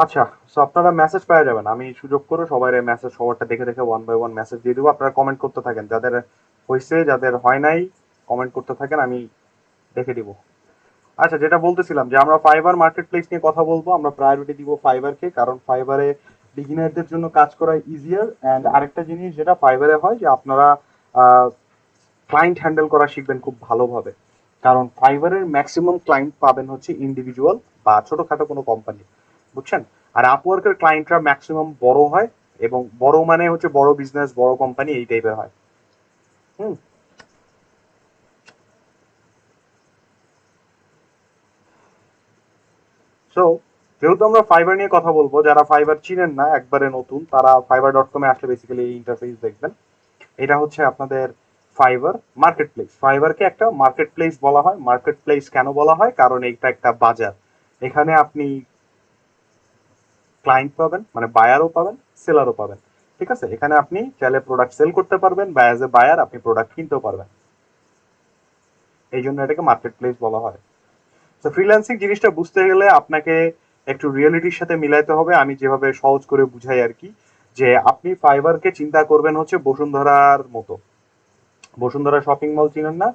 আচ্ছা, সো আপনারা মেসেজ পেয়ে যাবেন। আমি সুযোগ করে সবাই মেসেজ সবারটা দেখে দেখে ওয়ান বাই ওয়ান মেসেজ দিয়ে দেবো। আপনারা কমেন্ট করতে থাকেন, যাদের হয়েছে যাদের হয় নাই কমেন্ট করতে থাকেন, আমি দেখে দিব। আচ্ছা, যেটা বলতেছিলাম যে আমরা ফাইবার মার্কেট প্লেস নিয়ে কথা বলবো। আমরা প্রায়োরিটি দিব ফাইবারকে, কারণ ফাইবারে বিগিনারদের জন্য কাজ করা ইজিয়ার। অ্যান্ড আরেকটা জিনিস যেটা ফাইবারে হয় যে আপনারা ক্লায়েন্ট হ্যান্ডেল করা শিখবেন খুব ভালোভাবে, কারণ ফাইবারের ম্যাক্সিমাম ক্লায়েন্ট পাবেন হচ্ছে ইন্ডিভিজুয়াল বা ছোটখাটো কোনো কোম্পানি, বুঝছেন। আর আপওয়ার্কের ক্লায়েন্টরা ম্যাক্সিমাম বড় হয়, এবং বড় মানে হচ্ছে বড় বিজনেস, বড় কোম্পানি এই টাইপের হয়। হুম। সো যেহেতু আমরা ফাইবার নিয়ে কথা বলবো, যারা ফাইবার চিনেন না, একবারে নতুন, তারা fiverr.com-এ আসলে বেসিক্যালি এই ইন্টারফেস দেখবেন। এটা হচ্ছে আপনাদের ফাইবার মার্কেট প্লেস। ফাইবারকে একটা মার্কেট প্লেস বলা হয়। মার্কেট প্লেস কেন বলা হয়? কারণ এটা একটা বাজার। এখানে আপনি ক্লায়েন্ট পাবেন, মানে বায়ারও পাবেন, সেলারও পাবেন। ঠিক আছে, এখানে আপনি চাইলে প্রোডাক্ট সেল করতে পারবেন, বা অ্যাজ এ বায়ার আপনি প্রোডাক্ট কিনতেও পারবেন। এই জন্য এটাকে মার্কেট প্লেস বলা হয়। তো ফ্রিল্যান্সিং জিনিসটা বুঝতে গেলে আপনাকে একটু রিয়েলিটির সাথে মিলাইতে হবে। আমি যেভাবে সহজ করে বুঝাই আর কি, যে আপনি ফাইবারকে চিন্তা করবেন হচ্ছে বসুন্ধরার মতো। বসুন্ধরা শপিং মল চিনেন না?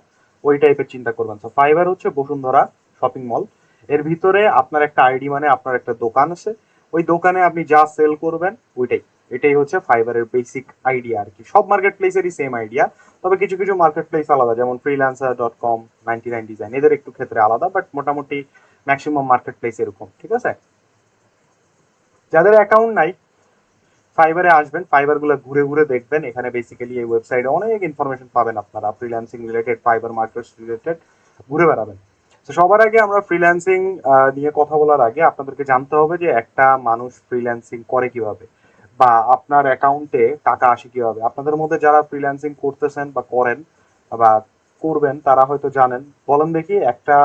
ওই টাইপের চিন্তা করবেন। তো ফাইবার হচ্ছে বসুন্ধরা শপিং মল। এর ভিতরে আপনার একটা আইডি, মানে আপনার একটা দোকান আছে। ওই দোকানে আপনি যা সেল করবেন ওইটাই। এটাই হচ্ছে ফাইবারের বেসিক আইডিয়া আর কি। সব মার্কেট প্লেসেরই সেম আইডিয়া, তবে কিছু কিছু মার্কেট প্লেস আলাদা, যেমন ফ্রিল্যান্সার.com, 99 ডিজাইন, এদের একটু ক্ষেত্রে আলাদা, বাট মোটামুটি ম্যাক্সিমাম মার্কেট প্লেস এরকম। ঠিক আছে, যাদের অ্যাকাউন্ট নাই ফাইবারে আসবেন, ফাইবার গুলো ঘুরে ঘুরে দেখবেন। এখানে বেসিক্যালি এই ওয়েবসাইটে অনেক ইনফরমেশন পাবেন আপনারা, freelancing related, fibre market related, ঘুরে বেড়াবেন। তো সবার আগে আমরা ফ্রিল্যান্সিং নিয়ে কথা বলার আগে আপনাদেরকে জানতে হবে যে একটা মানুষ ফ্রিল্যান্সিং করে কিভাবে, বা আপনার অ্যাকাউন্টে টাকা আসে কিভাবে। আপনাদের মধ্যে যারা ফ্রিল্যান্সিং করতেছেন বা করেন বা করবেন, তারা হয়তো জানেন। বলেন দেখি, একটা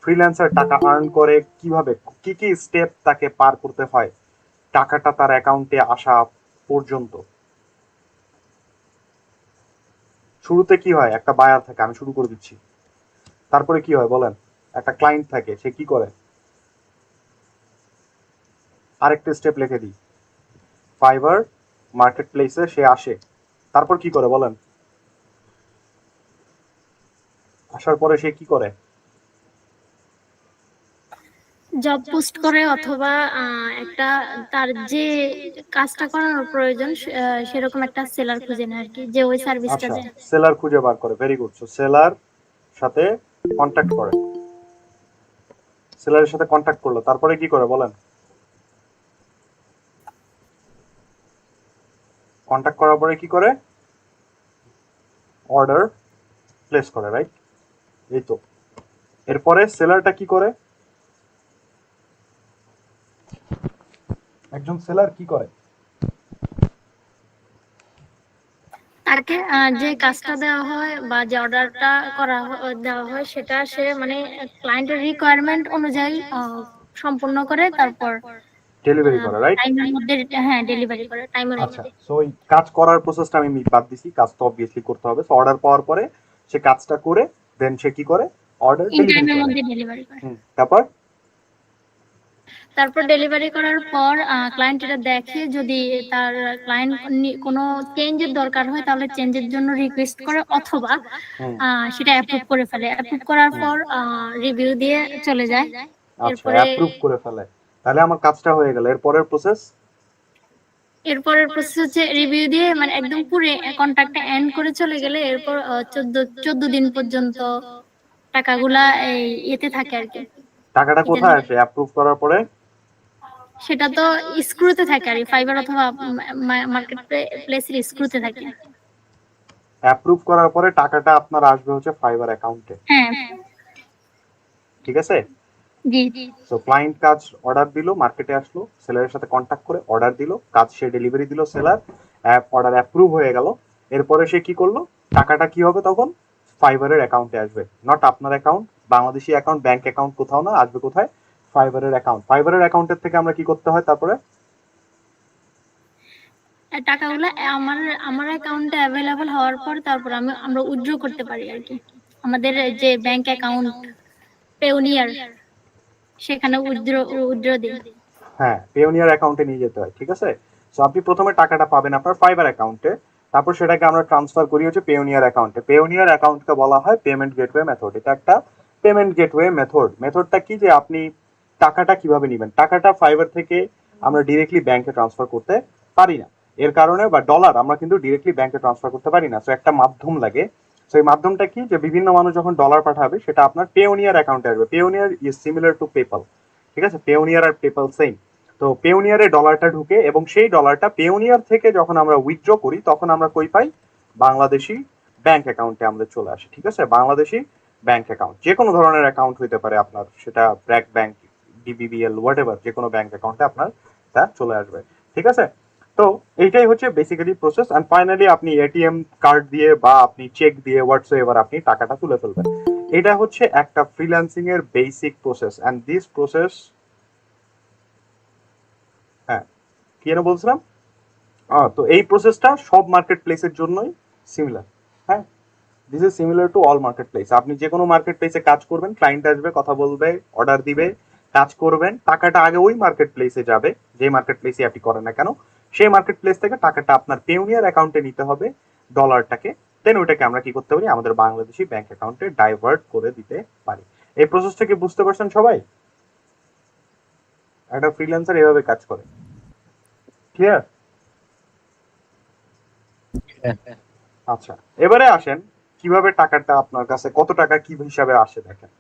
ফ্রিল্যান্সার টাকা আর্ন করে কিভাবে, কি কি স্টেপ তাকে পার করতে হয় টাকাটা তার অ্যাকাউন্টে আসা পর্যন্ত। শুরুতে কি হয়? একটা বায়ার থাকে, আমি শুরু করে দিচ্ছি। তারপরে কি হয় বলেন? একটা ক্লায়েন্ট থাকে, সে কি করে? আরেকটা স্টেপ লিখে দিই, ফাইবার মার্কেট প্লেসে সে আসে। তারপর কি করে বলেন? আসার পরে সে কি করে? জব পোস্ট করে, অথবা একটা তার যে কাজটা করানোর প্রয়োজন সেরকম একটা সেলার খুঁজে নেয় আর কি, যে ওই সার্ভিসটা আচ্ছা, দেয়। সেলার খুঁজে বার করে। Very good. সো সেলার সাথে কন্ট্যাক্ট করে। সেলারের সাথে কন্ট্যাক্ট করলো, তারপরে কি করে বলেন? কন্ট্যাক্ট করার পরে কি করে? অর্ডার প্লেস করে, রাইট? এই তো। এরপরে সেলারটা কি করে? একজন সেলার কি করে? তাকে যে কাজটা দেওয়া হয় বা যে অর্ডারটা দেওয়া হয়, সেটা সে মানে ক্লায়েন্টের রিকোয়ারমেন্ট অনুযায়ী সম্পূর্ণ করে, তারপর ডেলিভারি করে, রাইট? টাইমের মধ্যে, হ্যাঁ, ডেলিভারি করে টাইমের আচ্ছা, মধ্যে। সো ওই কাজ করার প্রসেসটা আমি বাদ দিছি, কাজ তো অবভিয়াসলি করতে হবে। সো অর্ডার পাওয়ার পরে সে কাজটা করে, দেন সে কি করে? অর্ডার ইন ডেলিভারি টাইমের করে। মধ্যে ডেলিভারি করে। তারপর তারপর ডেলিভারি করার পর ক্লায়েন্ট এটা দেখে, যদি তার ক্লায়েন্ট কোনো চেঞ্জের দরকার হয় তাহলে চেঞ্জের জন্য রিকোয়েস্ট করে, অথবা হুম। সেটা অ্যাপ্রুভ করে ফেলে। অ্যাপ্রুভ করার পর রিভিউ দিয়ে চলে যায়। আচ্ছা, এরপরে অ্যাপ্রুভ করে ফেলে। তাহলে আমার কাজটা হয়ে গেল, এরপরের প্রসেস? এরপরের প্রসেস হচ্ছে রিভিউ দিয়ে, মানে একদম পুরো কন্ট্রাক্টটা এন্ড করে চলে গেলে, এরপর 14 দিন পর্যন্ত টাকাগুলা এই এতে থাকে আর কি। টাকাটা কি জানি কোথায় আসে অ্যাপ্রুভ করার পরে? সেটা তো স্ক্রুতে থাকে আর ফাইবার অথবা মার্কেট প্লেসের স্ক্রুতে থাকে। অ্যাপ্রুভ করার পরে টাকাটা আপনার আসবে হচ্ছে ফাইবার অ্যাকাউন্টে। হ্যাঁ। ঠিক আছে। জি। সো ক্লায়েন্ট কাজ অর্ডার দিল, মার্কেটে আসলো, সেলারের সাথে কন্ট্যাক্ট করে অর্ডার দিল, কাজ সে ডেলিভারি দিল, সেলার অর্ডার অ্যাপ্রুভ হয়ে গেল। এরপরে সে কি করলো? টাকাটা কি হবে তখন? ফাইবারের অ্যাকাউন্টে আসবে, নট আপনার account, Bangladeshi account, bank account, কোথাও না। আসবে কোথায়? ফাইবারের অ্যাকাউন্ট। ফাইবারের অ্যাকাউন্টের থেকে আমরা কি করতে হয় তারপরে? টাকাগুলো আমার আমার অ্যাকাউন্টে অ্যাভেলেবল হওয়ার পর তারপর আমরা উইথড্র করতে পারি আর কি। আমাদের যে ব্যাংক অ্যাকাউন্ট পেওনিয়ার, সেখানে উইথড্র দিই। হ্যাঁ, পেওনিয়ার অ্যাকাউন্টে নিয়ে যেতে হয়, ঠিক আছে। সো আপনি প্রথমে টাকাটা পাবেন আপনার ফাইবার অ্যাকাউন্টে, তারপর সেটাকে আমরা ট্রান্সফার করি হচ্ছে পেওনিয়ার অ্যাকাউন্টে। পেওনিয়ার অ্যাকাউন্টকে বলা হয় পেমেন্ট গেটওয়ে মেথড। এটা একটা পেমেন্ট গেটওয়ে মেথড। মেথডটা কি, যে আপনি টাকাটা কিভাবে নেবেন, টাকাটা ফাইবার থেকে আমরা ডিরেক্টলি ব্যাংকে ট্রান্সফার করতে পারি না। এর কারণে, বা ডলার আমরা কিন্তু ডিরেক্টলি ব্যাংকে ট্রান্সফার করতে পারি না, সো একটা মাধ্যম লাগে। সো এই মাধ্যমটা কি, যে বিভিন্ন মানুষ যখন ডলার পাঠাবে সেটা আপনার পেওনিয়ার অ্যাকাউন্টে আসবে। Payoneer is similar to PayPal, ঠিক আছে। পেওনিয়ার আর পেপাল সেম। তো পেওনিয়ারে ডলারটা ঢুকে এবং সেই ডলারটা পেওনিয়ার থেকে যখন আমরা উইথড্র করি তখন আমরা কই পাই, বাংলাদেশি ব্যাংক অ্যাকাউন্টে আমাদের চলে আসে, ঠিক আছে। বাংলাদেশি ব্যাংক অ্যাকাউন্ট, যে কোনো ধরনের অ্যাকাউন্ট হইতে পারে আপনার, সেটা ব্র্যাক ব্যাংক, ডিবিবিএল, হোয়াটএভার, যে কোনো ব্যাংক অ্যাকাউন্টে আপনার তা চলে আসবে, ঠিক আছে। তো এইটাই হচ্ছে বেসিক্যালি প্রসেস। এন্ড ফাইনালি আপনি এটিএম কার্ড দিয়ে বা আপনি চেক দিয়ে হোয়াটসএভার আপনি টাকাটা তুলে ফেলবেন। এটা হচ্ছে একটা ফ্রিল্যান্সিং এর basic process. And this process, হ্যাঁ, কি যেন বলছিলাম, তো এই প্রসেসটা সব মার্কেট প্লেসের জন্যই সিমিলার। হ্যাঁ, this is similar to all market place. আপনি যে কোনো মার্কেট প্লেসে কাজ করবেন, ক্লায়েন্ট আসবে, কথা বলবে, অর্ডার দিবে, কাজ করবেন, টাকাটা আগে ওই মার্কেট প্লেসে যাবে, যে মার্কেট প্লেসে আপনি করেন না কেন, সেই মার্কেট প্লেস থেকে টাকাটা আপনার পেওনিয়ার অ্যাকাউন্টে নিতে হবে, ডলারটাকে। দেন ওইটাকে আমরা কি করতে পারি, আমাদের বাংলাদেশি ব্যাংক অ্যাকাউন্টে ডাইভার্ট করে দিতে পারি। এই প্রসেসটা কি বুঝতে পারছেন সবাই? একটা ফ্রিল্যান্সার এভাবে কাজ করে, ক্লিয়ার? আচ্ছা, এবারে আসেন কিভাবে টাকাটা আপনার কাছে, কত টাকা কি হিসাবে আসে দেখেন।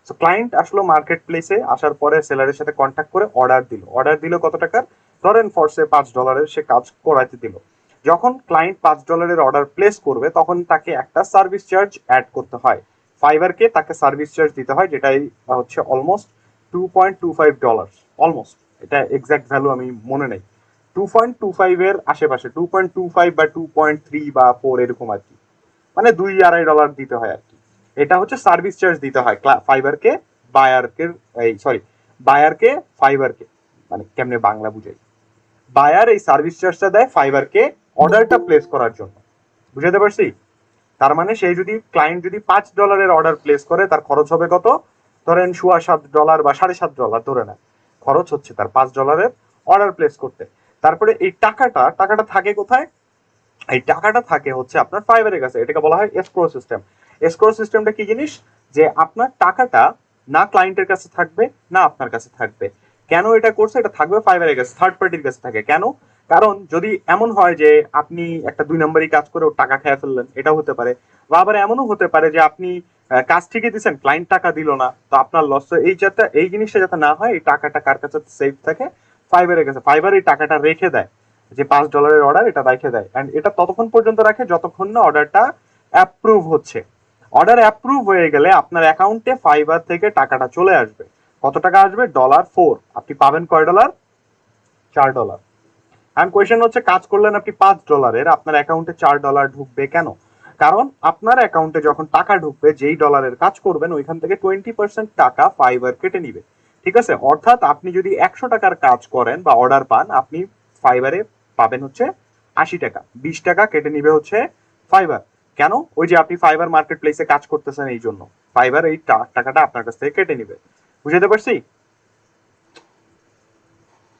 সো ক্লায়েন্ট আসলো মার্কেট প্লেসে, আসার পরে সেলারের সাথে কন্ট্যাক্ট করে অর্ডার দিল কত টাকার, ধরেন ফরসে $5 সে কাজ করাইতে দিল। যখন ক্লায়েন্ট $5 অর্ডার প্লেস করবে তখন তাকে একটা সার্ভিস চার্জ অ্যাড করতে হয়, ফাইবারকে তাকে সার্ভিস চার্জ দিতে হয়, যেটাই হচ্ছে অলমোস্ট $2.25, অলমোস্ট, এটা এক্সাক্ট ভ্যালু আমি মনে নেই, 2.25 এর আশেপাশে, 2.25 বা 2.3 বা 4 এরকম আর কি, মানে $2-2.5 দিতে হয় আর কি। এটা হচ্ছে সার্ভিস চার্জ দিতে হয় ফাইবারকে, বায়ারকে, এই সরি, বায়ারকে ফাইবারকে, মানে কেমনে বাংলা বুঝাই, বায়ার এই সার্ভিস চার্জটা দেয় ফাইবারকে অর্ডারটা প্লেস করার জন্য, বুঝাতে পারছি? তার মানে সেই যদি ক্লায়েন্ট যদি $5 অর্ডার প্লেস করে তার খরচ হবে কত, ধরেন $7.25 বা $7.5 ধরে নেন, খরচ হচ্ছে তার $5 অর্ডার প্লেস করতে। তারপরে এই টাকাটা থাকে কোথায়, এই টাকাটা থাকে হচ্ছে আপনার ফাইবারের কাছে, এটাকে বলা হয় এসক্রো সিস্টেম। এসক্রো সিস্টেমটা কি জিনিস, যে আপনার টাকাটা না ক্লায়েন্টের কাছে থাকবে না আপনার কাছে থাকবে। কেন এটা করছে, এটা থাকবে ফাইবারের কাছে, থার্ড পার্টির কাছে থাকে। কেন? কারণ যদি এমন হয় যে আপনি একটা 2 নম্বরই কাজ করে ওর টাকা খেয়ে ফেললেন, এটা হতে পারে, বা আবার এমনও হতে পারে যে আপনি কাজ ঠিকই দিচ্ছেন, ক্লায়েন্ট টাকা দিল না, তো আপনার লস। এই জিনিসটা যাতে না হয়, এই টাকাটা কার কাছে সেফ থাকে, ফাইবারের কাছে। ফাইবার এই টাকাটা রেখে দেয়, যে $5 অর্ডার এটা রেখে দেয়, এন্ড এটা ততক্ষণ পর্যন্ত রাখে যতক্ষণ না অর্ডারটা অ্যাপ্রুভ হচ্ছে। অর্ডার অ্যাপ্রুভ হয়ে গেলে আপনার অ্যাকাউন্টে ফাইবার থেকে টাকাটা চলে আসবে। কত টাকা আসবে? $4। আপনি পাবেন কয় ডলার? $4। এন্ড কোয়েশ্চেন হচ্ছে, কাজ করলেন আপনি $5, আপনার অ্যাকাউন্টে $4 ঢুকবে কেন? কারণ আপনার অ্যাকাউন্টে যখন টাকা ঢুকবে, যেই ডলারের কাজ করবেন ওইখান থেকে 20% টাকা ফাইবার কেটে নিবে, ঠিক আছে। অর্থাৎ আপনি যদি $100 কাজ করেন বা অর্ডার পান, আপনি ফাইবারে পাবেন হচ্ছে $80, $20 কেটে নিবে হচ্ছে ফাইবার। কেন? ওই যে আপনি ফাইবার মার্কেট প্লেসে কাজ করতেছেন, এই জন্য ফাইবার এই টাকাটা আপনার কাছ থেকে কেটে নিবে, বুঝাতে পারছি?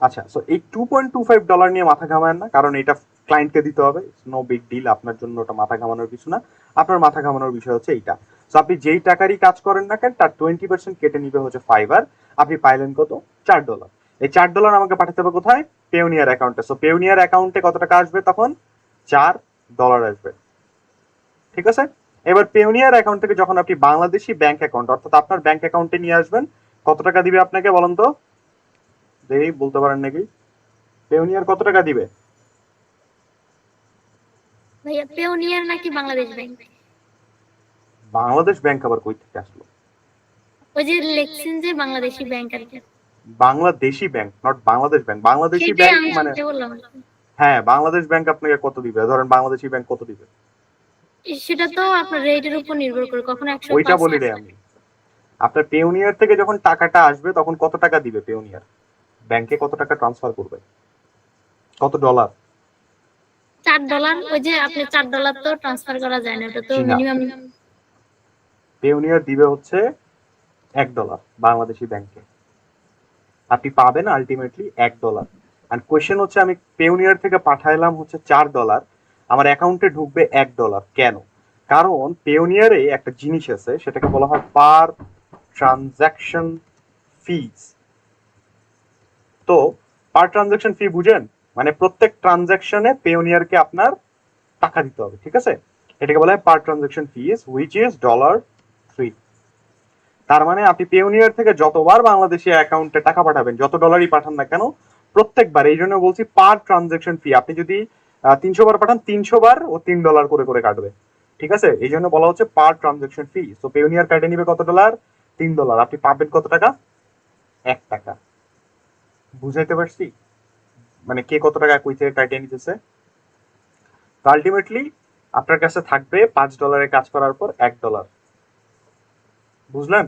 আচ্ছা, সো এই $2.25 নিয়ে মাথা ঘামায় না, কারণ এটা ক্লায়েন্টকে দিতে হবে, নো বিগ ডিল, আপনার জন্য ওটা মাথা ঘামানোর কিছু না। আপনার মাথা ঘামানোর বিষয় হচ্ছে এইটা। সো আপনি যেই টাকারই কাজ করেন না কেন, তার 20% কেটে নিবে হচ্ছে ফাইবার। আপনি পাইলেন কত? $4। এই $4 আমাকে পাঠাতে হবে কোথায়? পেওনিয়ার অ্যাকাউন্টে। সো পেওনিয়ার অ্যাকাউন্টে কত টাকা আসবে তখন? $4 আসবে, ঠিক আছে। এবার পেওনিয়ার অ্যাকাউন্ট থেকে যখন আপনি বাংলাদেশি ব্যাংক অ্যাকাউন্ট, অর্থাৎ আপনার ব্যাংক অ্যাকাউন্টে নিয়ে আসবেন, কত টাকা দিবে আপনাকে বলেন তো, দেখি বলতে পারেন নাকি? পেওনিয়ার কত টাকা দিবে? ভাইয়া পেওনিয়ার নাকি বাংলাদেশ ব্যাংক? বাংলাদেশ ব্যাংক আবার কই থেকে আসলো? ওই যে লিখছেন যে বাংলাদেশি ব্যাংক আর কি। Bangladeshi bank, not Bangladesh bank. Bangladeshi সেটাই ব্যাংক আমি মানে, শুনতে বললাম। হ্যাঁ, বাংলাদেশ ব্যাংক আপনাকে কত দিবে, ধরেন বাংলাদেশি ব্যাংক কত দিবে? সেটা তো আপনার রেটের উপর নির্ভর করে, কখনো ওইটা 105 বলি রে আমি। আপনার পেওনিয়ার থেকে যখন টাকাটা আসবে তখন কত টাকা দিবে পেওনিয়ার ব্যাংকে, কত টাকা ট্রান্সফার করবে, কত ডলার? $4। ওই যে আপনি $4 তো ট্রান্সফার করা যায় না, ওটা তো জি না, মিনিমাম। পেওনিয়ার দিবে হচ্ছে $1 বাংলাদেশি ব্যাংকে। আপনি পাবেন আলটিমেটলি $1। অ্যান্ড কোয়েশ্চেন হচ্ছে আমি পেওনিয়ার থেকে পাঠাইলাম হচ্ছে $4, আমার অ্যাকাউন্টে ঢুকবে $1। কেন? কারণ পেওনিয়ারে একটা জিনিস আছে, সেটাকে বলা হয় পার ট্রানজাকশন ফিজ। তো পার ট্রানজাকশন ফি বুঝেন, মানে প্রত্যেক ট্রানজাকশনে পেওনিয়ারকে আপনার টাকা দিতে হবে, ঠিক আছে? এটাকে বলা হয় পার ট্রানজাকশন ফিজ হুইচ ইজ $3। তার মানে আপনি পেওনিয়ার থেকে যতবার বাংলাদেশি অ্যাকাউন্টে টাকা পাঠাবেন, যত ডলারই পাঠান না কেন, প্রত্যেকবার, এই জন্য বলছি পার ট্রানজাকশন ফি, আপনি যদি 300 বার পাঠান 300 বার ও $3 করে করে কাটবে, ঠিক আছে? এই জন্য বলা হচ্ছে পার ট্রানজাকশন ফি। তো পেওনিয়ার কাটে নিবে কত ডলার? $3। আপনি পাবেন কত টাকা? $1। বুঝাইতে পারছি মানে কে কত টাকা কই থেকে কাটিয়ে নিতেছে? তো আলটিমেটলি আপনার কাছে থাকবে $5 কাজ করার পর $1। বুঝলেন?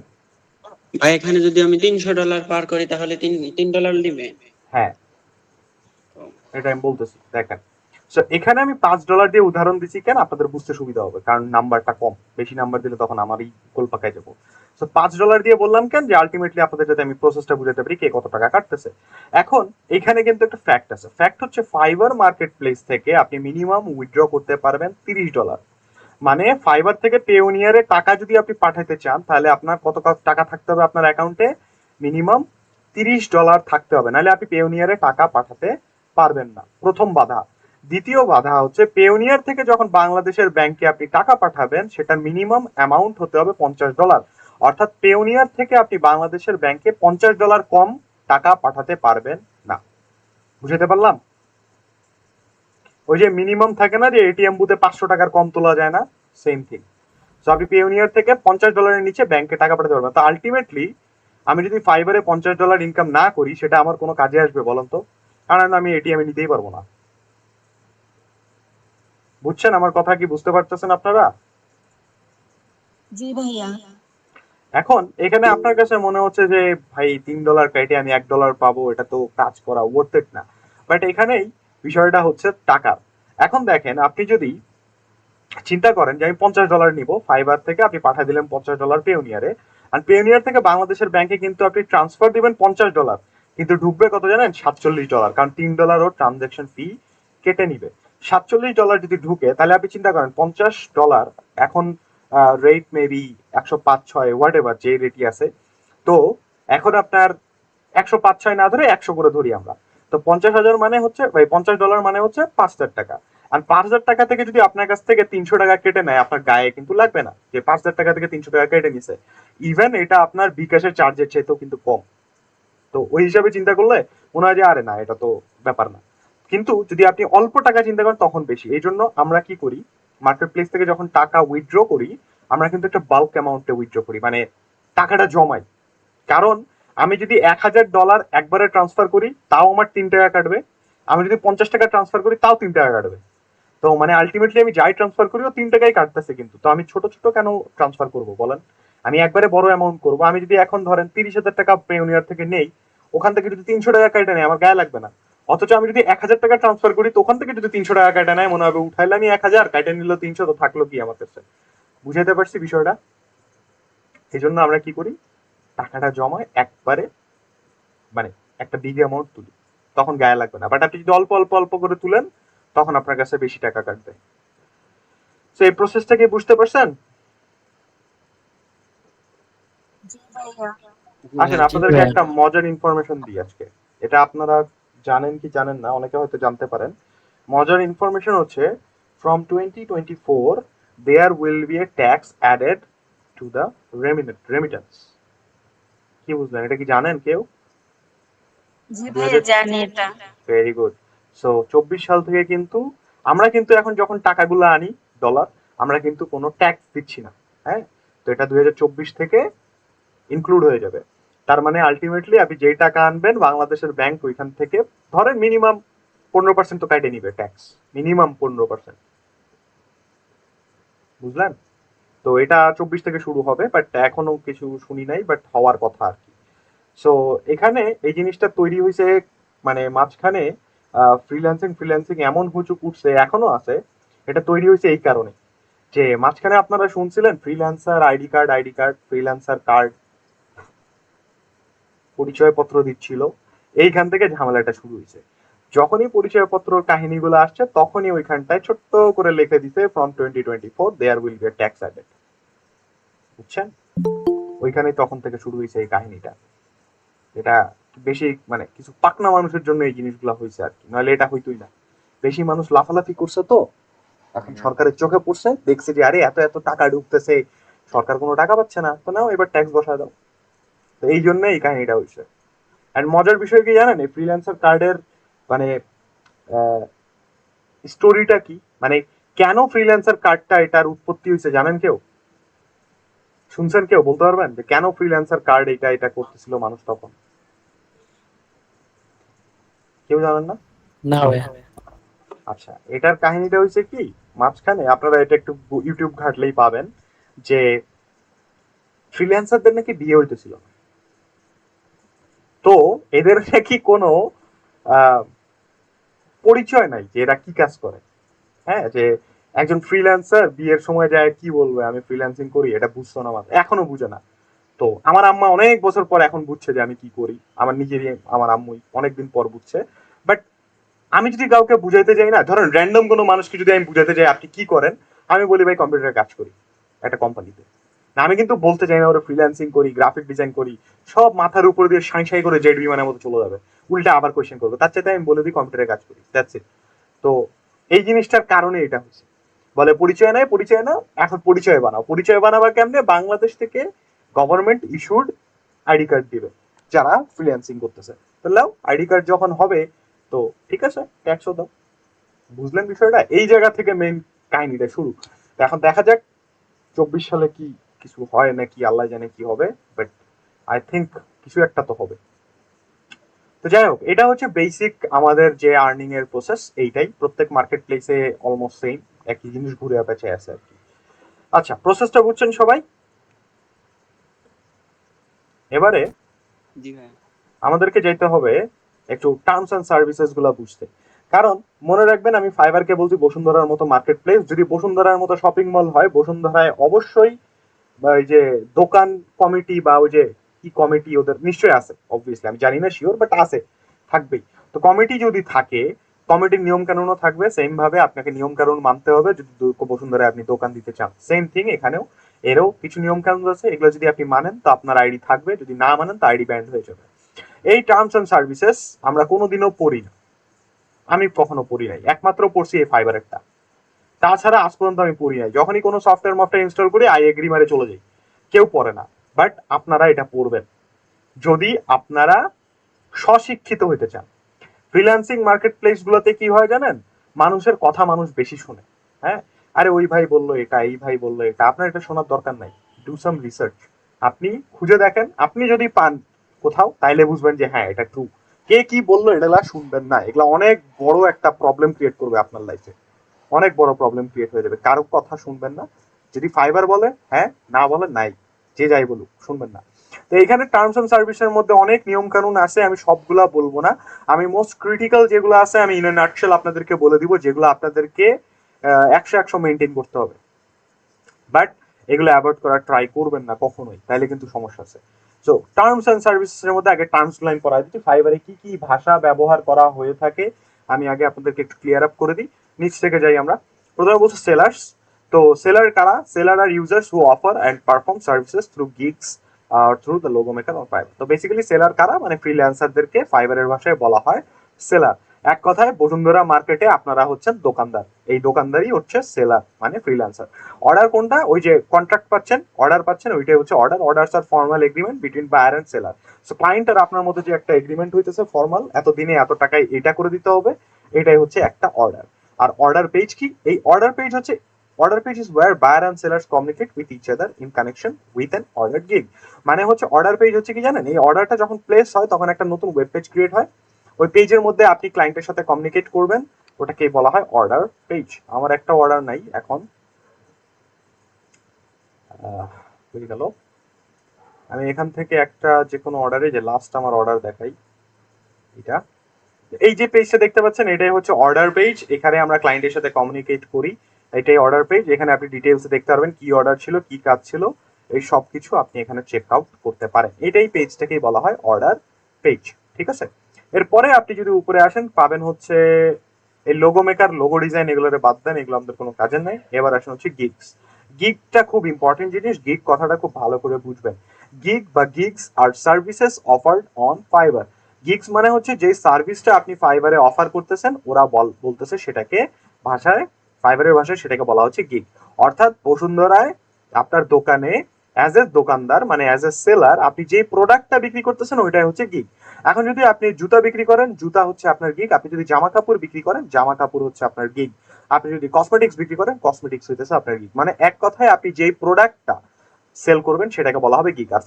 ভাই এখানে যদি আমি $300 পার করি তাহলে $3 দিবে? হ্যাঁ, এটা আমি বলতেছি, দেখেন। সো এখানে আমি $5 দিয়ে উদাহরণ দিচ্ছি কেন, আপনাদের বুঝতে সুবিধা হবে, কারণ নাম্বারটা কম, বেশি নাম্বার দিলে তখন আমারই গোল পাকায় যাবো। সো $5 দিয়ে বললাম কেন, যে আলটিমেটলি আপনাদের যাতে আমি প্রসেসটা বুঝাতে পারি কে কত টাকা কাটতেছে। এখন এখানে কিন্তু একটা ফ্যাক্ট আছে, ফ্যাক্ট হচ্ছে ফাইবার মার্কেট প্লেস থেকে আপনি মিনিমাম উইথড্র করতে পারবেন $30। মানে ফাইবার থেকে পেওনিয়ারে টাকা যদি আপনি পাঠাতে চান, তাহলে আপনার কত টাকা থাকতে হবে আপনার অ্যাকাউন্টে? মিনিমাম $30 থাকতে হবে, নাহলে আপনি পেওনিয়ারে টাকা পাঠাতে পারবেন না। প্রথম বাধা। দ্বিতীয় বাধা হচ্ছে পেওনিয়ার থেকে যখন বাংলাদেশের ব্যাংকে আপনি টাকা পাঠাবেন, সেটার মিনিমাম অ্যামাউন্ট হতে হবে $50। অর্থাৎ পেওনিয়ার থেকে আপনি বাংলাদেশের ব্যাংকে $50 কম টাকা পাঠাতে পারবেন না। বুঝতে পারলাম? ওই যে মিনিমাম থাকে না যে এটিএম বুথে 500 টাকার কম তোলা যায় না, সেম থিং। সো আপনি পেওনিয়ার থেকে $50 নিচে ব্যাংকে টাকা পাঠাতে পারবেন। তো আলটিমেটলি আমি যদি ফাইবারে $50 ইনকাম না করি, সেটা আমার কোনো কাজে আসবে বলেন তো? কারণ আমি এটিএম এ নিতেই পারবো না। বুঝছেন আমার কথা? কি বুঝতে পারতেছেন আপনারা? জি ভাইয়া। এখন এখানে আপনার কাছে মনে হচ্ছে যে ভাই $3 কেটে আমি $1 পাবো, এটা তো কাজ করা ওয়ার্থ ইট না। বাট এখানেই বিষয়টা হচ্ছে টাকার। এখন দেখেন, আপনি যদি চিন্তা করেন যে আমি $50 নিব ফাইবার থেকে, আপনি পাঠিয়ে দিলেন $50 পেওনিয়ারে, আর পেওনিয়ার থেকে বাংলাদেশের ব্যাংকে কিন্তু আপনি ট্রান্সফার দিবেন $50, কিন্তু ঢুকবে কত জানেন? $47, কারণ $3 ও ট্রানজাকশন ফি কেটে নিবে। $47 যদি ঢুকে, তাহলে আপনি চিন্তা করেন $50 এখন রেট মেবি 105-6 হোয়াট এভার যে রেটই আছে। তো এখন আপনার 105-6 না ধরে 100 করে ধরি আমরা। তো 50,000 মানে হচ্ছে ভাই, $50 মানে হচ্ছে 5,000 টাকা। আর 5,000 টাকা থেকে যদি আপনার কাছ থেকে 300 টাকা কেটে নেয়, আপনার গায়ে কিন্তু লাগবে না যে 5,000 টাকা থেকে 300 টাকা কেটে নিছে। ইভেন এটা আপনার বিকাশের চার্জের চাইতেও কিন্তু কম। তো ওই হিসাবে চিন্তা করলে মনে হয় যে আরে না, এটা তো ব্যাপার না। কিন্তু যদি আপনি অল্প টাকা চিন্তা করেন তখন বেশি। এই জন্য আমরা কি করি, মার্কেট প্লেস থেকে যখন টাকা উইথড্র করি, আমরা কিন্তু একটা বাল্ক অ্যামাউন্টে উইথড্র করি, মানে টাকাটা জমাই। কারণ আমি যদি $1,000 একবারে ট্রান্সফার করি, তাও আমার $3 কাটবে। আমি যদি 50 টাকা ট্রান্সফার করি, তাও $3 কাটবে। তো মানে আলটিমেটলি আমি যাই ট্রান্সফার করি, ও $3 কাটতেছে কিন্তু। তো আমি ছোট ছোট কেন ট্রান্সফার করব বলেন? আমি একবারে বড় অ্যামাউন্ট করব। আমি যদি এখন ধরেন 30,000 টাকা পেওনিয়ার থেকে নেই, ওখান থেকে যদি 300 টাকা কেটে নেয়, আমার গায়ে লাগবে না। অথচ আমি যদি 1,000 টাকা ট্রান্সফার করি, তো ওখান থেকে যদি 300 টাকা কেটে নেয়, মনে হবে উঠাইলাম 1,000, কেটে নিল 300, তো থাকলো কি আমার কাছে? বুঝাইতে পারছি বিষয়টা? এই জন্য আমরা কি করি, টাকাটা জমায় একবারে, মানে একটা বিগ অ্যামাউন্ট তুলি, তখন গায়ে লাগবে না। বাট আপনি যদি অল্প অল্প অল্প করে তুলেন, তখন আপনার কাছে বেশি টাকা কাটবে। তো এই প্রসেসটা কি বুঝতে পারছেন? জি ভাইয়া। আসেন আপনাদেরকে একটা মজার ইনফরমেশন দিই আজকে। এটা আপনারা জানেন কি জানেন না, অনেকে হয়তো জানতে পারেন। মজার ইনফরমেশন হচ্ছে, from 2024 there will be a tax added to the remittance। কি বুঝলেন? এটা কি জানেন কেউ? জি ভাইয়া জানি এটা। Very good. সো 24 সাল থেকে কিন্তু আমরা কিন্তু এখন যখন টাকাগুলো আনি ডলার, আমরা কিন্তু কোনো ট্যাক্স দিচ্ছি না। হ্যাঁ, তো এটা 2024 থেকে ইনক্লুড হয়ে যাবে। তার মানে আলটিমেটলি আপনি যেই টাকা আনবেন, বাংলাদেশের ব্যাংক ওইখান থেকে ধরেন মিনিমাম 15% তো কেটে নিবে ট্যাক্স, মিনিমাম 15%। বুঝলেন? তো এটা 24 থেকে শুরু হবে, বাট এখনো কিছু শুনি নাই, বাট হওয়ার কথা আর কি। সো এখানে এই জিনিসটা তৈরি হয়েছে, মানে মাঝখানে ফ্রিল্যান্সিং এমন হুচুক উঠছে, এখনো আছে। এটা তৈরি হয়েছে এই কারণে যে মাঝখানে আপনারা শুনছিলেন freelancer ID card, freelancer card, পরিচয়পত্র দিচ্ছিল, এইখান থেকে ঝামেলাটা শুরু হয়েছে। যখনই পরিচয়পত্র কাহিনীগুলো আসছে তখনই ওইখানটায় ছোট্ট করে লিখে দিতে from 2024 there will be tax added, বুঝছেন? ওইখানে তখন থেকে শুরু হয়েছে এই কাহিনীটা। এটা বেশি মানে কিছু পাকনা মানুষের জন্য এই জিনিসগুলো হয়েছে আর কি, নাহলে এটা হইতোই না। বেশি মানুষ লাফালাফি করছে তো, এখন সরকারের চোখে পড়ছে, দেখছে যে আরে এত এত টাকা ঢুকতেছে, সরকার কোনো টাকা পাচ্ছে না, তো নাও এবার ট্যাক্স বসায় দাও। তো এই জন্য এই কাহিনীটা হয়েছে। এন্ড মজার বিষয় কি জানেন, এই ফ্রিল্যান্সার কার্ডের মানে স্টোরিটা কি, মানে কেন ফ্রিল্যান্সার কার্ডটা এটার উৎপত্তি হয়েছে জানেন কেউ? শুনছেন কেউ? বলতে পারবেন যে কেন ফ্রিল্যান্সার কার্ড এটা করতেছিল মানুষ তখন? কেউ জানেন না? না ভাই। আচ্ছা, এটার কাহিনীটা হয়েছে কি, মাঝখানে আপনারা এটা একটু ইউটিউব ঘাটলেই পাবেন যে ফ্রিল্যান্সারদের নাকি বিয়ে হইতেছিল, তো এদের নাকি কোনো পরিচয় নাই যে এরা কি কাজ করে। হ্যাঁ, যে একজন ফ্রিল্যান্সার বিয়ের সময় যায় কি বলবে আমি ফ্রিল্যান্সিং করি, এটা বুঝতো না, এখনো বুঝে না। তো আমার আম্মা অনেক বছর পর এখন বুঝছে যে আমি কি করি, আমার নিজেরই আমার আম্মুই অনেকদিন পর বুঝছে। বাট আমি যদি কাউকে বুঝাইতে যাই না, ধরেন র্যান্ডম কোনো মানুষকে যদি আমি বুঝাইতে যাই আপনি কি করেন, আমি বলি ভাই কম্পিউটারে কাজ করি একটা কোম্পানিতে, না আমি কিন্তু বলতে চাই না ওরা ফ্রিল্যান্সিং করি, গ্রাফিক ডিজাইন করি, সব মাথার উপর দিয়ে সাঁই করে জেড বিমানের মতো চলে যাবে, উল্টা আবার কোয়েশ্চেন করবো। তার চাইতে আমি বলে দিই কম্পিউটারে কাজ করি, দ্যাটস ইট। তো এই জিনিসটার কারণে এটা হচ্ছে, বলে পরিচয় নাই, পরিচয় না, এখন পরিচয় বানাও। পরিচয় বানাবা কেমনে? বাংলাদেশ থেকে গভর্নমেন্ট ইস্যুড আইডি কার্ড দিবে যারা ফ্রিল্যান্সিং করতেছে, তাহলেও আইডি কার্ড যখন হবে তো ঠিক আছে ট্যাক্সও দাও। বুঝলেন বিষয়টা? এই জায়গা থেকে মেইন কাহিনীটা শুরু। এখন দেখা যাক 24 সালে কি কিছু হয় নাকি, আল্লাহ জানে কি হবে, বাট আই থিঙ্ক কিছু একটা তো হবে। তো যাই হোক, এটা হচ্ছে বেসিক আমাদের যে আর্নিং এর প্রসেস, এইটাই প্রত্যেক মার্কেট প্লেসে অলমোস্ট সেম, একই জিনিস ঘুরে পেঁচে আছে আর কি। আচ্ছা, প্রসেসটা বুঝছেন সবাই? এবারে জি ভাই। আমাদেরকে যেতে হবে একটু টার্মস এন্ড সার্ভিসেস গুলা বুঝতে। কারণ মনে রাখবেন, আমি ফাইবারকে বলছি বসুন্ধরার মতো মার্কেট প্লেস। যদি বসুন্ধরার মতো শপিং মল হয়, বসুন্ধরায় অবশ্যই ওই যে দোকান কমিটি বা ওই যে কি কমিটি ওদের নিশ্চয়ই আছে, অবভিয়াসলি আমি জানি না শিওর, বাট আছে, থাকবেই। তো কমিটি যদি থাকে, কমিটির নিয়ম কানুনও থাকবে, সেম ভাবে আপনাকে নিয়ম কানুন মানতে হবে যদি বসুন্ধরায় আপনি দোকান দিতে চান। সেম থিং এখানেও, এরও কিছু নিয়ম কানুন আছে, এগুলো যদি আপনি মানেন তো আপনার আইডি থাকবে, যদি না মানেন তো আইডি ব্যান্ড হয়ে যাবে। এই টার্মস এন্ড সার্ভিসেস আমরা কোনোদিনও পড়ি না, আমি কখনো পড়ি নাই, একমাত্র পড়ছি এই ফাইবারেরটা, তাছাড়া আজ পর্যন্ত আমি পড়ি নাই। যখনই কোনো সফটওয়্যার মফটওয়্যার ইনস্টল করি আই এগ্রি মারে চলে যাই, কেউ পড়ে না। বাট আপনারা এটা পড়বেন যদি আপনারা স্বশিক্ষিত হইতে চান। ফ্রিল্যান্সিং মার্কেট প্লেস গুলোতে কি হয় জানেন, মানুষের কথা মানুষ বেশি শুনে। হ্যাঁ, আরে ওই ভাই বললো এটা, এই ভাই বললো এটা, আপনার এটা শোনার দরকার নাই। ডু সাম রিসার্চ, আপনি খুঁজে দেখেন, আপনি যদি পান কোথাও তাইলে বুঝবেন যে হ্যাঁ এটা ট্রু। কে কি বললো এগুলা শুনবেন না, এগুলা অনেক বড় একটা প্রবলেম ক্রিয়েট করবে আপনার লাইফে, অনেক বড় প্রবলেম ক্রিয়েট হয়ে যাবে। কারো কথা শুনবেন না, যদি ফাইবার বলে হ্যাঁ, না বলে নাই, যে যাই বলুক শুনবেন না। তো এখানে টার্মস এন্ড সার্ভিসের মধ্যে অনেক নিয়ম কানুন আছে, আমি সবগুলা বলবো না, আমি মোস্ট ক্রিটিক্যাল যেগুলো আছে আমি ইন এ নাটশেল আপনাদেরকে বলে দিব, যেগুলো আপনাদেরকে 100 মেনটেন করতে হবে। বাট এগুলো অ্যাভয়েড করার ট্রাই করবেন না কখনোই, তাইলে কিন্তু সমস্যা আছে। সো টার্মস এন্ড সার্ভিসের মধ্যে আগে টার্মস লাইন পড়া দিচ্ছি, ফাইবারে কি কি ভাষা ব্যবহার করা হয়ে থাকে আমি আগে আপনাদেরকে একটু ক্লিয়ার আপ করে দিই। নিচ থেকে যাই আমরা, প্রথমে বলছি সেলার্স। তো সেলার কারা? সেলার আর users who offer and perform services through gigs through the logo maker on Fiverr. তো বেসিক্যালি সেলার কারা, মানে ফ্রিল্যান্সারদেরকে ফাইবারের ভাষায় বলা হয় সেলার। এক কথায় বসুন্ধরা মার্কেটে আপনারা হচ্ছেন দোকানদার, এই দোকানদারই হচ্ছে সেলার মানে ফ্রিল্যান্সার। অর্ডার কোনটা? ওই যে কন্ট্রাক্ট পাচ্ছেন, অর্ডার পাচ্ছেন, ওইটাই হচ্ছে order. Orders are formal agreement between buyer and seller. So client আর আপনার মধ্যে যে একটা এগ্রিমেন্ট হইতেছে ফর্মাল, এত দিনে এত টাকায় এটা করে দিতে হবে, এটাই হচ্ছে একটা অর্ডার। আর অর্ডার পেজ কি? এই অর্ডার পেজ হচ্ছে, order page is where buyer and sellers communicate with each other in connection with an order gig. মানে হচ্ছে অর্ডার পেজ হচ্ছে কি জানেন, এই অর্ডারটা যখন প্লেস হয় তখন একটা নতুন ওয়েব পেজ ক্রিয়েট হয়, ওই পেজের মধ্যে আপনি ক্লায়েন্টের সাথে কমিউনিকেট করবেন, ওটাকে বলা হয় অর্ডার পেজ। আমার একটা অর্ডার নাই এখন, হয়ে গেল। আমি এখান থেকে একটা যে কোনো অর্ডারে যে লাস্ট আমার অর্ডার দেখাই, এটা এই যে পেজটা দেখতে পাচ্ছেন এটাই হচ্ছে অর্ডার পেজ। এখানে আমরা ক্লায়েন্টের সাথে কমিউনিকেট করি, এটাই অর্ডার পেজ। এখানে আপনি ডিটেলস দেখতে পারবেন কি অর্ডার ছিল, কি কাজ ছিল, এই সব কিছু আপনি এখানে চেক আউট করতে পারেন। এটাই পেজটাকেই বলা হয় অর্ডার পেজ, ঠিক আছে। এরপরে আপনি যদি উপরে আসেন পাবেন হচ্ছে এই লোগো মেকার, লোগো ডিজাইন, এগুলোরে বাদ দেন, এগুলো আমাদের কোনো কাজের নাই। এবার আসেন হচ্ছে গিগস। গিগটা খুব ইম্পর্টেন্ট জিনিস, গিগ কথাটা খুব ভালো করে বুঝবেন। গিগ বা গিগস আর services offered on Fiverr. Gigs মানে হচ্ছে যে সার্ভিসটা আপনি ফাইবারে অফার করতেছেন, ওরা বলতেছে সেটাকে ভাষায়, ফাইবারের ভাষায় সেটাকে বলা হচ্ছে গিগ। অর্থাৎ বসুন্ধরায় আপনার দোকানে অ্যাজ এ দোকানদার মানে অ্যাজ এ সেলার আপনি যে প্রোডাক্টটা বিক্রি করতেছেন ওইটাই হচ্ছে গিগ। এখন যদি আপনি জুতা বিক্রি করেন, জুতা হচ্ছে আপনার গিগ। আপনি যদি জামা কাপড় বিক্রি করেন, জামা কাপড় হচ্ছে আপনার গিগ। আপনি যদি কসমেটিক্স বিক্রি করেন, কসমেটিক্স হইতেছে আপনার গিগ। মানে এক কথায় আপনি যেই প্রোডাক্টটা সেল করবেন সেটাকে বলা হবে গিগ। আর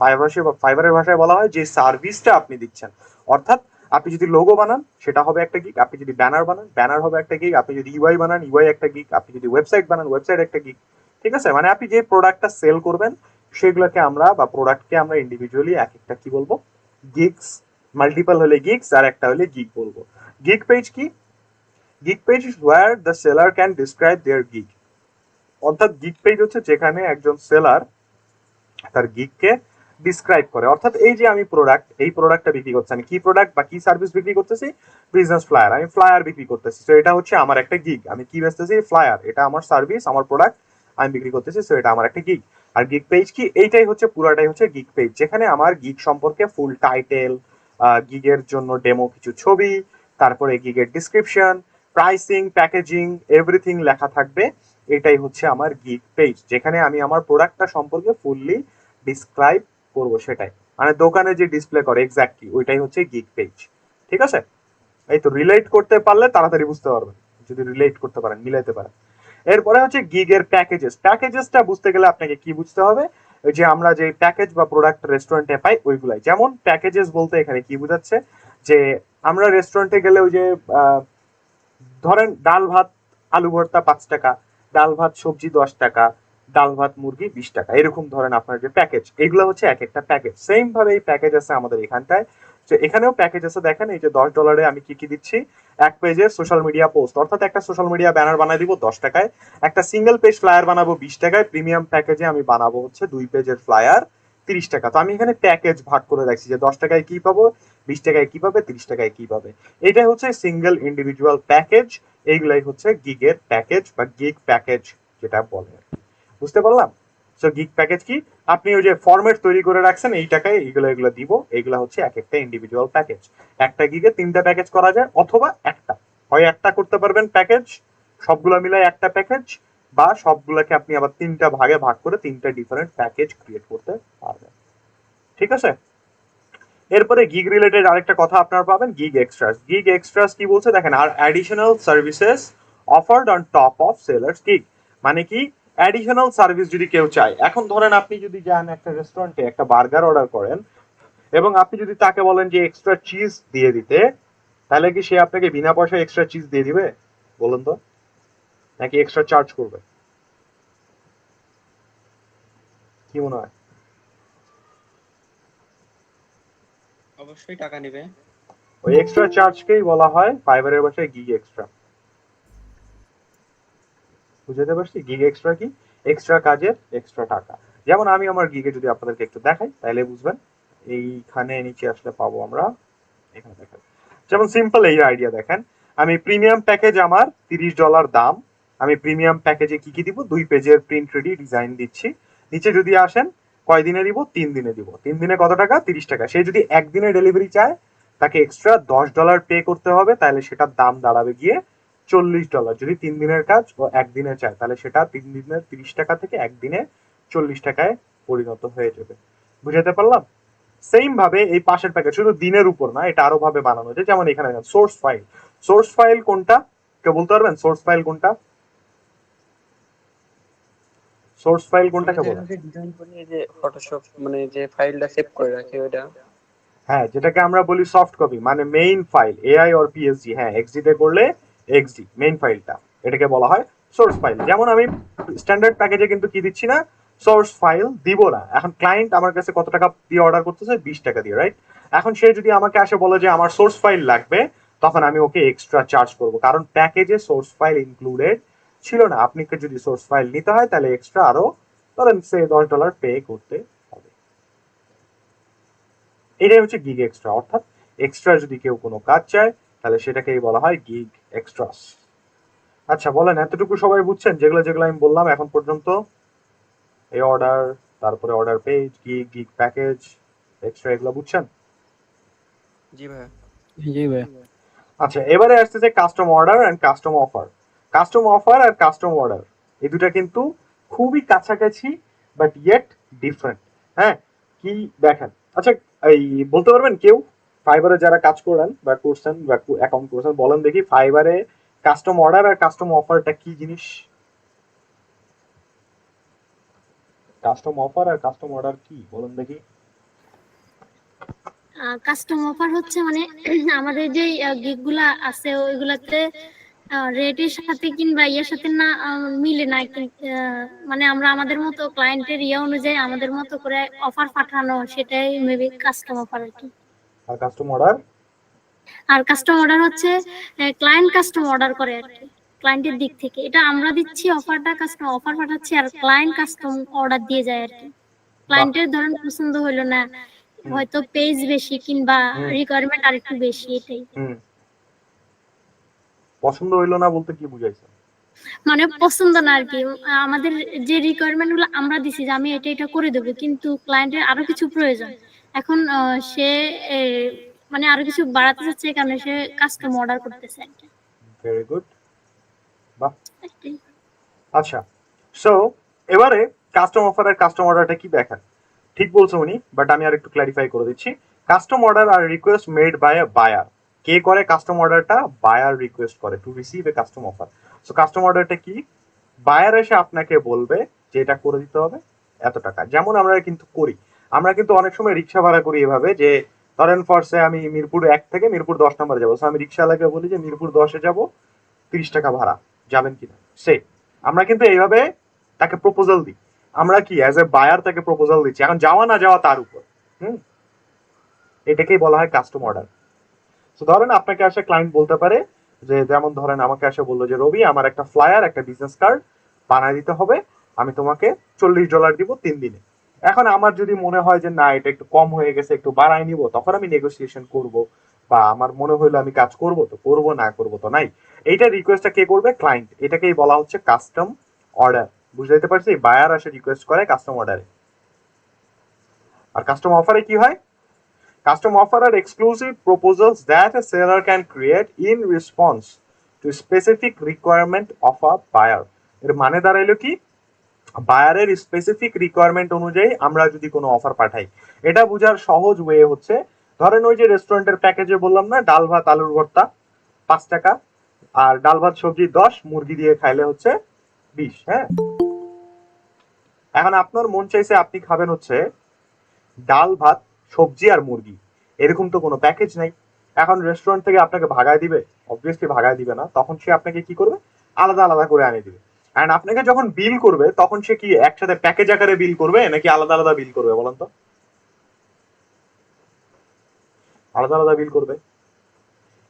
ফাইবারের ভাষায় বলা হয় যে সার্ভিসটা আপনি দিচ্ছেন। অর্থাৎ আপনি যদি লোগো বানান সেটা হবে একটা গিগ, আপনি যদি ব্যানার বানান ব্যানার হবে একটা গিগ, আপনি যদি ইউআই বানান ইউআই একটা গিগ, আপনি যদি ওয়েবসাইট বানান ওয়েবসাইট একটা গিগ, ঠিক আছে। মানে আপনি যে প্রোডাক্টটা সেল করবেন সেগুলোকে আমরা বা প্রোডাক্টকে আমরা ইন্ডিভিজুয়ালি এক একটা কি বলবো, গিগস। মাল্টিপল হলে গিগস আর একটা হলে গিগ বলবো। গিগ পেজ কি? Gig page is where the seller can describe their gig. অর্থাৎ গিগ পেজ হচ্ছে যেখানে একজন সেলার তার গিগকে ডিসক্রাইব করে। অর্থাৎ এই যে আমি এই প্রোডাক্টটা বিক্রি করছি, আমি কি প্রোডাক্ট বা কি সার্ভিস বিক্রি করতেছি? Business flyer. আমি ফ্লায়ার বিক্রি করতেছি, তো এটা হচ্ছে আমার একটা গিগ। আমি কি বেচতেছি? ফ্লায়ার। এটা আমার সার্ভিস, আমার প্রোডাক্ট আমি বিক্রি করতেছি, তো এটা আমার একটা গিগ। আর গিগ পেজ কি? এইটাই হচ্ছে পুরাটাই হচ্ছে গিগ পেজ, যেখানে আমার গিগ সম্পর্কে ফুল টাইটেল, গিগের জন্য ডেমো কিছু ছবি, তারপরে গিগের ডিসক্রিপশন, প্রাইসিং, প্যাকেজিং, এভরিথিং লেখা থাকবে। এটাই হচ্ছে আমার গিগ পেজ, যেখানে আমি আমার প্রোডাক্টটা সম্পর্কে ফুললি ডিসক্রাইব করব। সেটাই মানে দোকানে যে ডিসপ্লে করে এক্স্যাক্টলি ওইটাই হচ্ছে গিগ পেজ, ঠিক আছে। এই তো রিলেট করতে পারলে তাড়াতাড়ি বুঝতে পারবেন, যদি রিলেট করতে পারেন, মিলাইতে পারেন। এরপরে হচ্ছে গিগের প্যাকেজেস। প্যাকেজেসটা বুঝতে গেলে আপনাকে কি বুঝতে হবে? ওই যে আমরা যে প্যাকেজ বা প্রোডাক্ট রেস্টুরেন্টে পাই ওইগুলাই। যেমন প্যাকেজেস বলতে এখানে কি বোঝাচ্ছে, যে আমরা রেস্টুরেন্টে গেলে ওই যে ধরেন ডাল ভাত আলু ভর্তা 5 টাকা, ডাল ভাত সবজি 10 টাকা, ডাল ভাত মুরগি 20 টাকা, এরকম ধরেন আপনার যে প্যাকেজ, এগুলো হচ্ছে এক একটা প্যাকেজ। সেম ভাবে এই প্যাকেজ আছে আমাদের এখানটায়। তো এখানেও প্যাকেজ আছে, দেখেন এই যে $10 আমি কি কি দিচ্ছি, এক পেজের সোশ্যাল মিডিয়া পোস্ট, অর্থাৎ একটা সোশ্যাল মিডিয়া ব্যানার বানাই দিব 10 টাকায়, একটা সিঙ্গেল পেজ ফ্লায়ার বানাবো 20 টাকায়, প্রিমিয়াম প্যাকেজে আমি বানাবো হচ্ছে 2 পেজের ফ্লায়ার 30 টাকা। তো আমি এখানে প্যাকেজ ভাগ করে রাখছি যে 10 টাকায় কি পাবো, 20 টাকায় কি পাবে, 30 টাকায় কি পাবে। এটাই হচ্ছে সিঙ্গেল ইন্ডিভিজুয়াল প্যাকেজ। এইগুলাই হচ্ছে গিগের প্যাকেজ বা গিগ প্যাকেজ যেটা বলে। বুঝতে পারলাম? সো গিগ প্যাকেজ কি? আপনি ওই যে ফরম্যাট তৈরি করে রাখছেন এই টাকায় এগুলো দিব, এগুলো হচ্ছে এক একটা ইন্ডিভিজুয়াল প্যাকেজ। একটা গিগে 3টা প্যাকেজ করা যায়, অথবা একটা, হয় একটা করতে পারবেন প্যাকেজ সবগুলো মিলাই একটা প্যাকেজ, বা সবগুলোকে আপনি আবার 3টা ভাগে ভাগ করে 3টা ডিফারেন্ট প্যাকেজ ক্রিয়েট করতে পারবেন, ঠিক আছে। এরপরে গিগ রিলেটেড আরেকটা কথা আপনারা পাবেন, গিগ এক্সট্রাস। গিগ এক্সট্রাস কি বলছে দেখেন, আর additional services offered on top of seller's gig. মানে কি, অ্যাডিশনাল সার্ভিস যদি কেউ চায়, এখন ধরেন আপনি যদি যান একটা রেস্টুরেন্টে একটা বার্গার অর্ডার করেন এবং আপনি যদি তাকে বলেন যে এক্সট্রা চিজ দিয়ে দিতে, তাহলে কি সে আপনাকে বিনা পয়সায় এক্সট্রা চিজ দিয়ে দিবে? বলুন তো, নাকি এক্সট্রা চার্জ করবে? কি মনে হয়? অবশ্যই টাকা নেবে। ওই এক্সট্রা চার্জকেই বলা হয় ফাইবারের ভাষায় গিগ এক্সট্রা। বুঝতে পারছি গিগ এক্সট্রা কি? এক্সট্রা কাজের এক্সট্রা টাকা। যেমন আমি আমার গিগে যদি আপনাদেরকে একটু দেখাই তাহলে বুঝবেন। এইখানে নিচে আসলে পাবো আমরা, এখানে দেখেন। যেমন সিম্পল এই আইডিয়া দেখেন, আমি প্রিমিয়াম প্যাকেজ আমার $30 দাম, আমি প্রিমিয়াম প্যাকেজে কি কি দিব, 2 পেজের প্রিন্ট রেডি ডিজাইন দিচ্ছি। নিচে যদি আসেন কয়দিনে দিব, 3 দিনে দিব। 3 দিনে কত টাকা? 30 টাকা। সে যদি একদিনে ডেলিভারি চায় তাকে এক্সট্রা $10 পে করতে হবে, তাহলে সেটার দাম দাঁড়াবে গিয়ে $40। যদি 3 দিনের কাজ ও একদিনে চায় তাহলে সেটা 3 দিনের 30 টাকা থেকে একদিনে 40 টাকায় পরিণত হয়ে যাবে। বুঝাতে পারলাম? সেম ভাবে এই পাশের প্যাকেজ শুধু দিনের উপর না, এটা আরো ভাবে বানানো যায়। যেমন এখানে সোর্স ফাইল। সোর্স ফাইল কোনটা কেউ বলতে পারবেন? সোর্স ফাইল কোনটা? সোর্স ফাইল কোনটাকে বলে? ডিজাইন করে যে ফটোশপ মানে যে ফাইলটা সেভ করে রাখে ওটা। হ্যাঁ, যেটাকে আমরা বলি সফট কপি, মানে main file, AI or PSD. হ্যাঁ, এক্সডি করলে এক্সডি মেইন ফাইলটা, এটাকে বলা হয় সোর্স ফাইল। যেমন আমি স্ট্যান্ডার্ড প্যাকেজে কিন্তু কি দিচ্ছি না, সোর্স ফাইল দিব না। এখন ক্লায়েন্ট আমার কাছে কত টাকা দিয়ে অর্ডার করতেছে? 20 টাকা দিয়ে, রাইট? এখন সে যদি আমাকে আসে বলে যে আমার সোর্স ফাইল লাগবে, তখন আমি ওকে এক্সট্রা চার্জ করব, কারণ প্যাকেজে সোর্স ফাইল ইনক্লুডেড ছিল না। আপনি যদি সোর্স ফাইল নিতে হয় তাহলে এক্সট্রা আরো ধরেন সে $10 পে করতে হবে। এটাই হচ্ছে গিগ এক্সট্রা, অর্থাৎ এক্সট্রা যদি কেউ কোনো কাজ চায় তাহলে সেটাকেই বলা হয় গিগ এক্সট্রাস। আচ্ছা বলেন, এতটুকু সবাই বুঝছেন যেগুলো যেগুলো আমি বললাম এখন পর্যন্ত? এই অর্ডার, তারপরে order page, gig, gig package, extra, এগুলো বুঝছেন? জি ভাইয়া। জি ভাই। আচ্ছা এবারে আসতেছে custom order and custom offer. Custom offer আর কাস্টম অর্ডার এই দুটা কিন্তু খুবই কাছাকাছি বাট ইয়েট ডিফারেন্ট। হ্যাঁ, কি দেখেন, আচ্ছা এই বলতে পারবেন কেউ ফাইবারে যারা কাজ করেন বা করছেন বা অ্যাকাউন্ট করছেন, বলেন দেখি ফাইবারে কাস্টম অর্ডার আর কাস্টম অফারটা কি জিনিস? কাস্টম অফার আর কাস্টম অর্ডার কি বলেন দেখি? কাস্টম অফার হচ্ছে মানে আমাদের যে গিগ গুলা আছে ওইগুলাতে রেটের সাথে কিংবা ইয়ের সাথে না মিলে না, মানে আমরা আমাদের মতো ক্লায়েন্টের ইয়ে অনুযায়ী আমাদের মতো করে অফার পাঠানো, সেটাই মেবি কাস্টম অফার আর কি। আর কাস্টম অর্ডার? আর কাস্টম অর্ডার হচ্ছে ক্লায়েন্ট কাস্টম অর্ডার করে আর কি, ক্লায়েন্টের দিক থেকে এটা আমরা দিচ্ছি অফারটা, কাস্টম অফার পাঠাচ্ছি আর ক্লায়েন্ট কাস্টম অর্ডার দিয়ে যায় আর কি। ক্লায়েন্টের ধরেন পছন্দ হইলো না, হয়তো পেজ বেশি কিংবা রিকোয়ারমেন্ট আরেকটু বেশি, এটাই। পছন্দ হইলো না বলতে কি বুঝাইছেন? মানে পছন্দ না আর কি, আমাদের যে রিকোয়ারমেন্ট গুলো আমরা দিছি যে আমি এটা এটা করে দেবো, কিন্তু ক্লায়েন্টের আরো কিছু প্রয়োজন, এখন সে মানে আরো কিছু বাড়াতে চাচ্ছে, এই কারণে সে কাস্টম অর্ডার করতেছে আর কি। ভেরি গুড, বাহ। একটাই। আচ্ছা সো এবারে কাস্টম অফার আর কাস্টম অর্ডারটা কি দেখেন? ঠিক বলছো উনি, বাট আমি আর একটু ক্ল্যারিফাই করে দিচ্ছি। Custom order are request made by a buyer. কে করে কাস্টম অর্ডারটা? বায়ার রিকোয়েস্ট করে to receive a custom offer. So custom অর্ডারটা কি? বায়ার এসে আপনাকে বলবে যে এটা করে দিতে হবে এত টাকা। যেমন আমরা কিন্তু করি, আমরা কিন্তু অনেক সময় রিক্সা ভাড়া করি এভাবে যে ধরেন ফরসে আমি মিরপুর 1 থেকে মিরপুর 10 নম্বরে যাবো, আমি রিক্সাওয়ালাকে বলি যে মিরপুর 10-এ যাবো, 30 টাকা ভাড়া, যাবেন কিনা? সে আমরা কিন্তু এইভাবে তাকে প্রপোজাল দিই। আমরা কি অ্যাজ এ বায়ার তাকে প্রপোজাল দিচ্ছি, এখন যাওয়া না যাওয়া তার উপর। এটাকেই বলা হয় কাস্টম অর্ডার। তো ধরেন আপনাকে আসে ক্লায়েন্ট বলতে পারে যে, যেমন ধরেন আমাকে আসে বললো যে রবি আমার একটা ফ্লায়ার একটা বিজনেস কার্ড বানায় দিতে হবে, আমি তোমাকে $40 দিব 3 দিনে। এখন আমার যদি মনে হয় যে না এটা একটু কম হয়ে গেছে, একটু বাড়াই নিব, তখন আমি নেগোসিয়েশন করব, বা আমার মনে হইলো আমি কাজ করব তো করব, না করব তো নাই। এইটা রিকোয়েস্টটা কে করবে? ক্লায়েন্ট। এটাকেই বলা হচ্ছে কাস্টম অর্ডার। বুঝতে পারছি? বায়ার আসে রিকোয়েস্ট করে কাস্টম অর্ডারে। আর কাস্টম অফারে কি হয়? Custom offer are exclusive proposals that a seller can create in response to specific requirement of a buyer. এর মানে দাঁড়াইলো কি? বায়ারের স্পেসিফিক রিকোয়ারমেন্ট অনুযায়ী আমরা যদি কোনো অফার পাঠাই, এটা বোঝার সহজ ওয়ে হচ্ছে ধরেন ওই যে রেস্টুরেন্টের প্যাকেজে বললাম না, ডাল ভাত আলুর ভর্তা 5 টাকা, আর ডাল ভাত সবজি 10, মুরগি দিয়ে খাইলে হচ্ছে 20। হ্যাঁ, এখন আপনার মন চাইছে আপনি খাবেন হচ্ছে ডাল ভাত সবজি আর মুরগি, এরকম তো কোনো প্যাকেজ নাই। এখন রেস্টুরেন্ট থেকে আপনাকে ভাগায় দিবে? অবভিয়াসলি ভাগায় দিবে না, তখন সে আপনাকে কি করবে? আলাদা আলাদা করে আনিয়ে দিবে। এন্ড আপনাকে যখন বিল করবে তখন সে কি একসাথে প্যাকেজ আকারে বিল করবে নাকি আলাদা আলাদা বিল করবে বলেন তো? আলাদা আলাদা বিল করবে।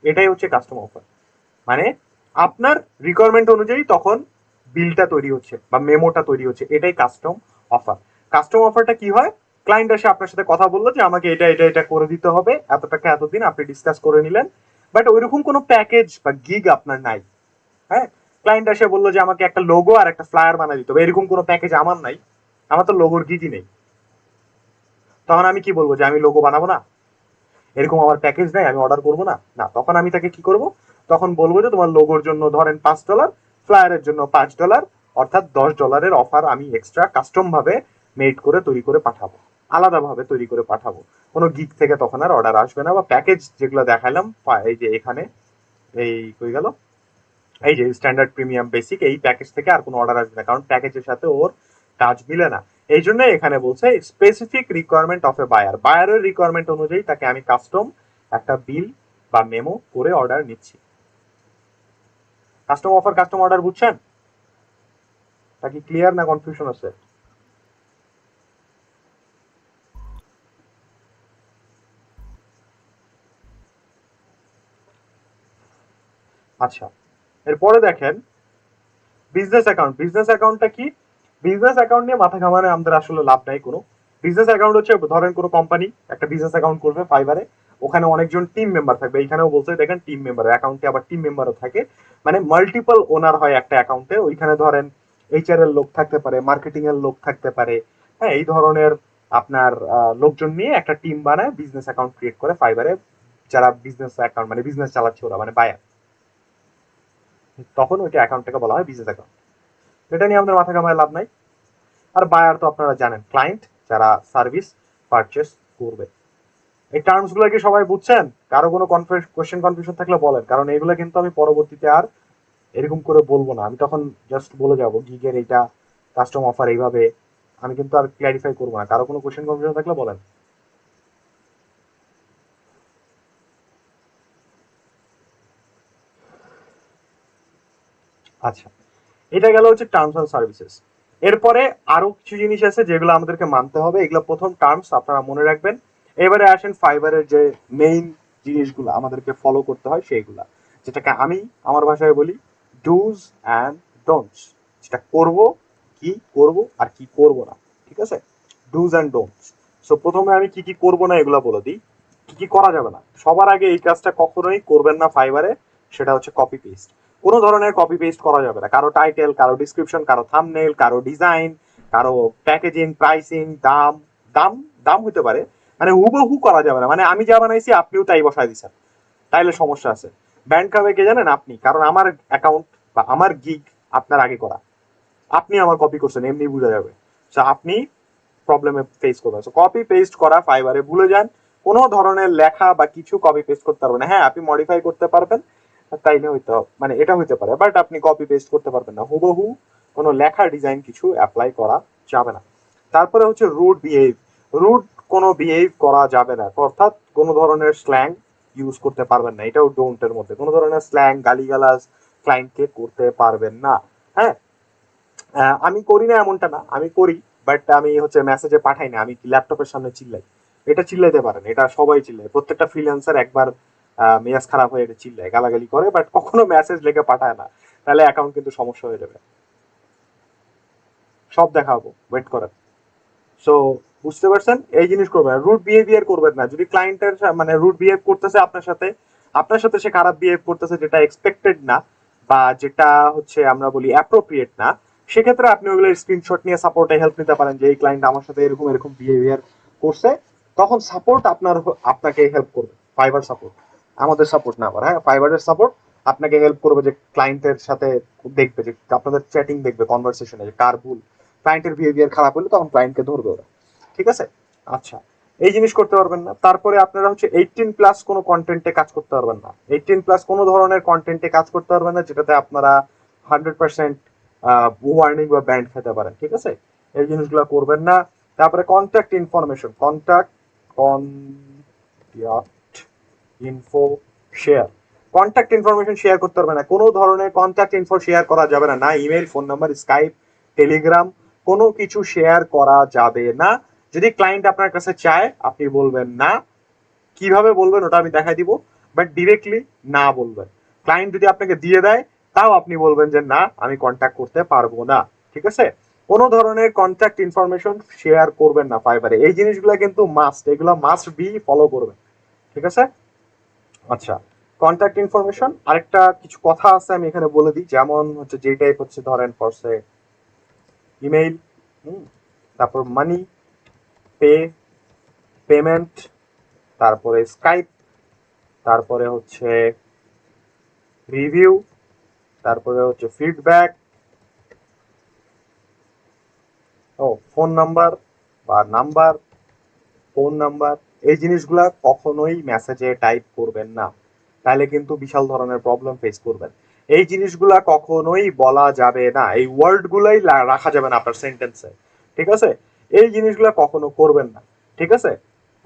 এটাই হচ্ছে কাস্টম অফার। মানে আপনার রিকোয়ারমেন্ট অনুযায়ী তখন বিলটা তৈরি হচ্ছে বা মেমোটা তৈরি হচ্ছে, এটাই কাস্টম অফার। কাস্টম অফারটা কি হয়? ক্লায়েন্ট এসে আপনার সাথে কথা বললো যে আমাকে এটা এটা এটা করে দিতে হবে, এত টাকা এতদিন, আপনি ডিসকাস করে নিলেন, বাট ওইরকম কোনো প্যাকেজ বা গিগ আপনার নাই। হ্যাঁ, ক্লায়েন্ট এসে বললো যে আমাকে একটা লোগো আর একটা ফ্লায়ার বানিয়ে দিতে হবে, এরকম কোনো প্যাকেজ আমার নাই, আমার তো লোগোর গিগই নেই। তখন আমি কি বলবো? যে আমি লোগো বানাবো না, এরকম আমার প্যাকেজ নাই, আমি অর্ডার করবো না? না, তখন আমি তাকে কি করব? তখন বলবো যে তোমার লোগোর জন্য ধরেন $5, ফ্লায়ারের জন্য $5, অর্থাৎ $10 অফার আমি এক্সট্রা কাস্টম ভাবে মেড করে তৈরি করে পাঠাবো, আলাদা ভাবে তৈরি করে পাঠাবো। কোনো গিগ থেকে তখন আর অর্ডার আসবে না, বা প্যাকেজ যেগুলো দেখালাম এই যে এখানে, এই কই গেল, এই যে স্ট্যান্ডার্ড প্রিমিয়াম বেসিক, এই প্যাকেজ থেকে আর কোনো অর্ডার আসবে না, কারণ প্যাকেজের সাথে ওর কাজ মিলে না। এই জন্য এখানে বলছে specific requirement of a buyer, বায়ারের রিকোয়ারমেন্ট অনুযায়ী তাকে আমি কাস্টম একটা বিল বা মেমো করে অর্ডার নিচ্ছি। কাস্টম অফার কাস্টম অর্ডার বুঝছেন? তা কি ক্লিয়ার না কনফিউশন আছে? আচ্ছা, এরপরে দেখেন বিজনেস অ্যাকাউন্ট। বিজনেস অ্যাকাউন্টটা কি? বিজনেস অ্যাকাউন্ট নিয়ে মাথা ঘামানো আমাদের আসলে লাভ নাই কোনো। বিজনেস অ্যাকাউন্ট হচ্ছে ধরেন কোনো কোম্পানি একটা বিজনেস অ্যাকাউন্ট করবে ফাইবারে, ওখানে অনেকজন টিম মেম্বার থাকবে, এখানেও বলছে দেখেন টিম মেম্বার, অ্যাকাউন্টে আবার টিম মেম্বারও থাকে, মানে মাল্টিপল ওনার হয় একটা অ্যাকাউন্টে। ওইখানে ধরেন এইচআর এর লোক থাকতে পারে, মার্কেটিং এর লোক থাকতে পারে, হ্যাঁ এই ধরনের আপনার লোকজন নিয়ে একটা টিম বানায় বিজনেস অ্যাকাউন্ট ক্রিয়েট করে ফাইবারে, যারা বিজনেস অ্যাকাউন্ট মানে বিজনেস চালাচ্ছে ওরা মানে বায়ার, তখন ওইটা অ্যাকাউন্টটাকে বলা হয় বিজনেস অ্যাকাউন্ট। এটা নিয়ে আমাদের মাথা ঘামায় লাভ নাই। আর বায়ার তো আপনারা জানেন ক্লায়েন্ট, যারা সার্ভিস পারচেস করবে। এই টার্মস গুলো কি সবাই বুঝছেন? কারো কোনো কোয়েশ্চেন কনফিউশন থাকলে বলেন, কারণ এইগুলো কিন্তু আমি পরবর্তীতে আর এরকম করে বলবো না, আমি তখন জাস্ট বলে যাবো গিগের এইটা কাস্টম অফার এইভাবে, আমি কিন্তু আর ক্ল্যারিফাই করবো না। কারো কোনো কোয়েশ্চেন কনফিউশন থাকলে বলেন। আচ্ছা, এটা গেল হচ্ছে টার্মস অ্যান্ড সার্ভিসেস। এরপরে আরো কিছু জিনিস আছে যেগুলো আমাদেরকে মানতে হবে, এগুলো প্রথম টার্মস আপনারা মনে রাখবেন। এবারে আসেন ফাইবারের যে মেইন জিনিসগুলো আমাদেরকে ফলো করতে হয় সেইগুলা, যেটাকে আমি আমার ভাষায় বলি ডুজ অ্যান্ড ডোন্টস, যেটা করব, কি করব আর কি করব না, ঠিক আছে, ডুজ অ্যান্ড ডোন্টস। সো প্রথমে আমি কি কি করব না এগুলো বলে দিই। কি কি করা যাবে না, সবার আগে এই কাজটা কখনোই করবেন না ফাইবারে, সেটা হচ্ছে কপি পেস্ট। কোনো ধরনের কপি পেস্ট করা যাবে না, কারো টাইটেল, কারো ডিসক্রিপশন, কারো থাম্বনেল, কারো ডিজাইন, কারো প্যাকেজিং, প্রাইসিং, দাম, দাম দাম হতে পারে, মানে হুবহু করা যাবে না, মানে আমি যা বানাইছি আপনিও তাই বসায় দিচ্ছেন, তাইলে সমস্যা আছে। ব্যান্ড খাবে কে জানেন? আপনি, কারণ আমার অ্যাকাউন্ট বা আমার গিগ আপনার আগে করা, আপনি আমার কপি করছেন এমনি বোঝা যাবে, আপনি প্রবলেমে ফেস করবেন। কপি পেস্ট করা ফাইবারে ভুলে যান, কোনো ধরনের লেখা বা কিছু কপি পেস্ট করতে পারবেন না। হ্যাঁ আপনি মডিফাই করতে পারবেন, তাইলে হয়তো মানে এটা হইতে পারে, বাট আপনি কপি পেস্ট করতে পারবেন না, হুবহু কোনো লেখা ডিজাইন কিছু অ্যাপ্লাই করা যাবে না। তারপরে হচ্ছে রুড বিহেভ, রুড কোনো বিহেভ করা যাবে না, অর্থাৎ কোনো ধরনের স্ল্যাং ইউজ করতে পারবেন না, এটাও ডোন্টের মধ্যে। কোনো ধরনের স্ল্যাং, গালিগালাজ ক্লায়েন্টকে করতে পারবেন না। হ্যাঁ আমি করি না এমনটা না, আমি করি, বাট আমি হচ্ছে মেসেজে পাঠাই না, আমি ল্যাপটপের সামনে চিল্লাই, এটা চিল্লাইতে পারেন, এটা সবাই চিল্লায়, প্রত্যেকটা ফ্রিল্যান্সার একবার মেজাজ খারাপ হয়ে এটা চিল্লায়, গালাগালি করে, বাট কখনো মেসেজ লিখে পাঠায় না, তাহলে অ্যাকাউন্ট কিন্তু সমস্যা হয়ে যাবে। সব দেখাবো, ওয়েট করেন। সো বুঝতে পারছেন, এই জিনিস করবেন, রুড বিহেভিয়ার করবেন না। যদি ক্লায়েন্টের মানে রুড বিহেভ করতেছে আপনার সাথে সে খারাপ বিহেভ করতেছে, যেটা এক্সপেক্টেড না বা যেটা হচ্ছে আমরা বলি অ্যাপ্রোপ্রিয়েট না, সেক্ষেত্রে আপনি ওগুলোর স্ক্রিনশট নিয়ে সাপোর্টে হেল্প নিতে পারেন, যে এই ক্লায়েন্ট আমার সাথে এরকম এরকম বিহেভিয়ার করছে, তখন সাপোর্ট আপনাকে হেল্প করবে, ফাইবার সাপোর্ট, আমাদের সাপোর্ট না আবার, হ্যাঁ ফাইবারের সাপোর্ট আপনাকে হেল্প করবে, যে ক্লায়েন্টের সাথে দেখবে, যে আপনাদের চ্যাটিং দেখবে, কনভারসেশনে যে কার ভুল, ক্লায়েন্টের বিহেভিয়ার খারাপ হলে তখন ক্লায়েন্টকে ধরবে ওরা, ঠিক আছে। আচ্ছা, এই জিনিস করতে পারবেন না। তারপরে আপনারা হচ্ছে 18+ কোনো কন্টেন্টে কাজ করতে পারবেন না, 18+ কোনো ধরনের কন্টেন্টে কাজ করতে পারবেন না যেটাতে আপনারা 100% ওয়ার্নিং বা ব্যান্ড খেতে পারেন, ঠিক আছে, এই জিনিসগুলো করবেন না। তারপরে contact information, contact info share, contact information share করতে পারবে না, কোনো ধরনের কন্ট্যাক্ট ইনফো শেয়ার করা যাবে না, না email, phone number, Skype, Telegram, কোনো কিছু শেয়ার করা যাবে না। যদি ক্লায়েন্ট আপনার কাছে চায় আপনি বলবেন না, কিভাবে বলবেন ওটা আমি দেখাই দিব, বাট ডিরেক্টলি না বলবেন। ক্লায়েন্ট যদি আপনাকে দিয়ে দেয় তাও আপনি বলবেন যে না আমি কন্ট্যাক্ট করতে পারবো না, ঠিক আছে। কোনো ধরনের কন্ট্যাক্ট ইনফরমেশন শেয়ার করবেন না ফাইবারে, এই জিনিসগুলো কিন্তু মাস্ট, এগুলো মাস্ট বি ফলো করবেন, ঠিক আছে। আচ্ছা, কন্ট্যাক্ট ইনফরমেশন আরেকটা কিছু কথা আছে আমি এখানে বলে দিই, যেমন হচ্ছে যে টাইপ হচ্ছে ধরেন ফরসে ইমেইল, তারপর মানি, পেমেন্ট, তারপরে স্কাইপ, তারপরে হচ্ছে রিভিউ, তারপরে হচ্ছে ফিডব্যাক, ফোন নাম্বার বা নাম্বার, ফোন নাম্বার, এই জিনিসগুলা কখনোই মেসেজে টাইপ করবেন না, তাহলে কিন্তু বিশাল ধরনের প্রবলেম ফেস করবেন। এই জিনিসগুলা কখনোই বলা যাবে না, এই ওয়ার্ডগুলাই রাখা যাবে না আপনার সেন্টেন্সে, ঠিক আছে, এই জিনিসগুলা কখনো করবেন না, ঠিক আছে।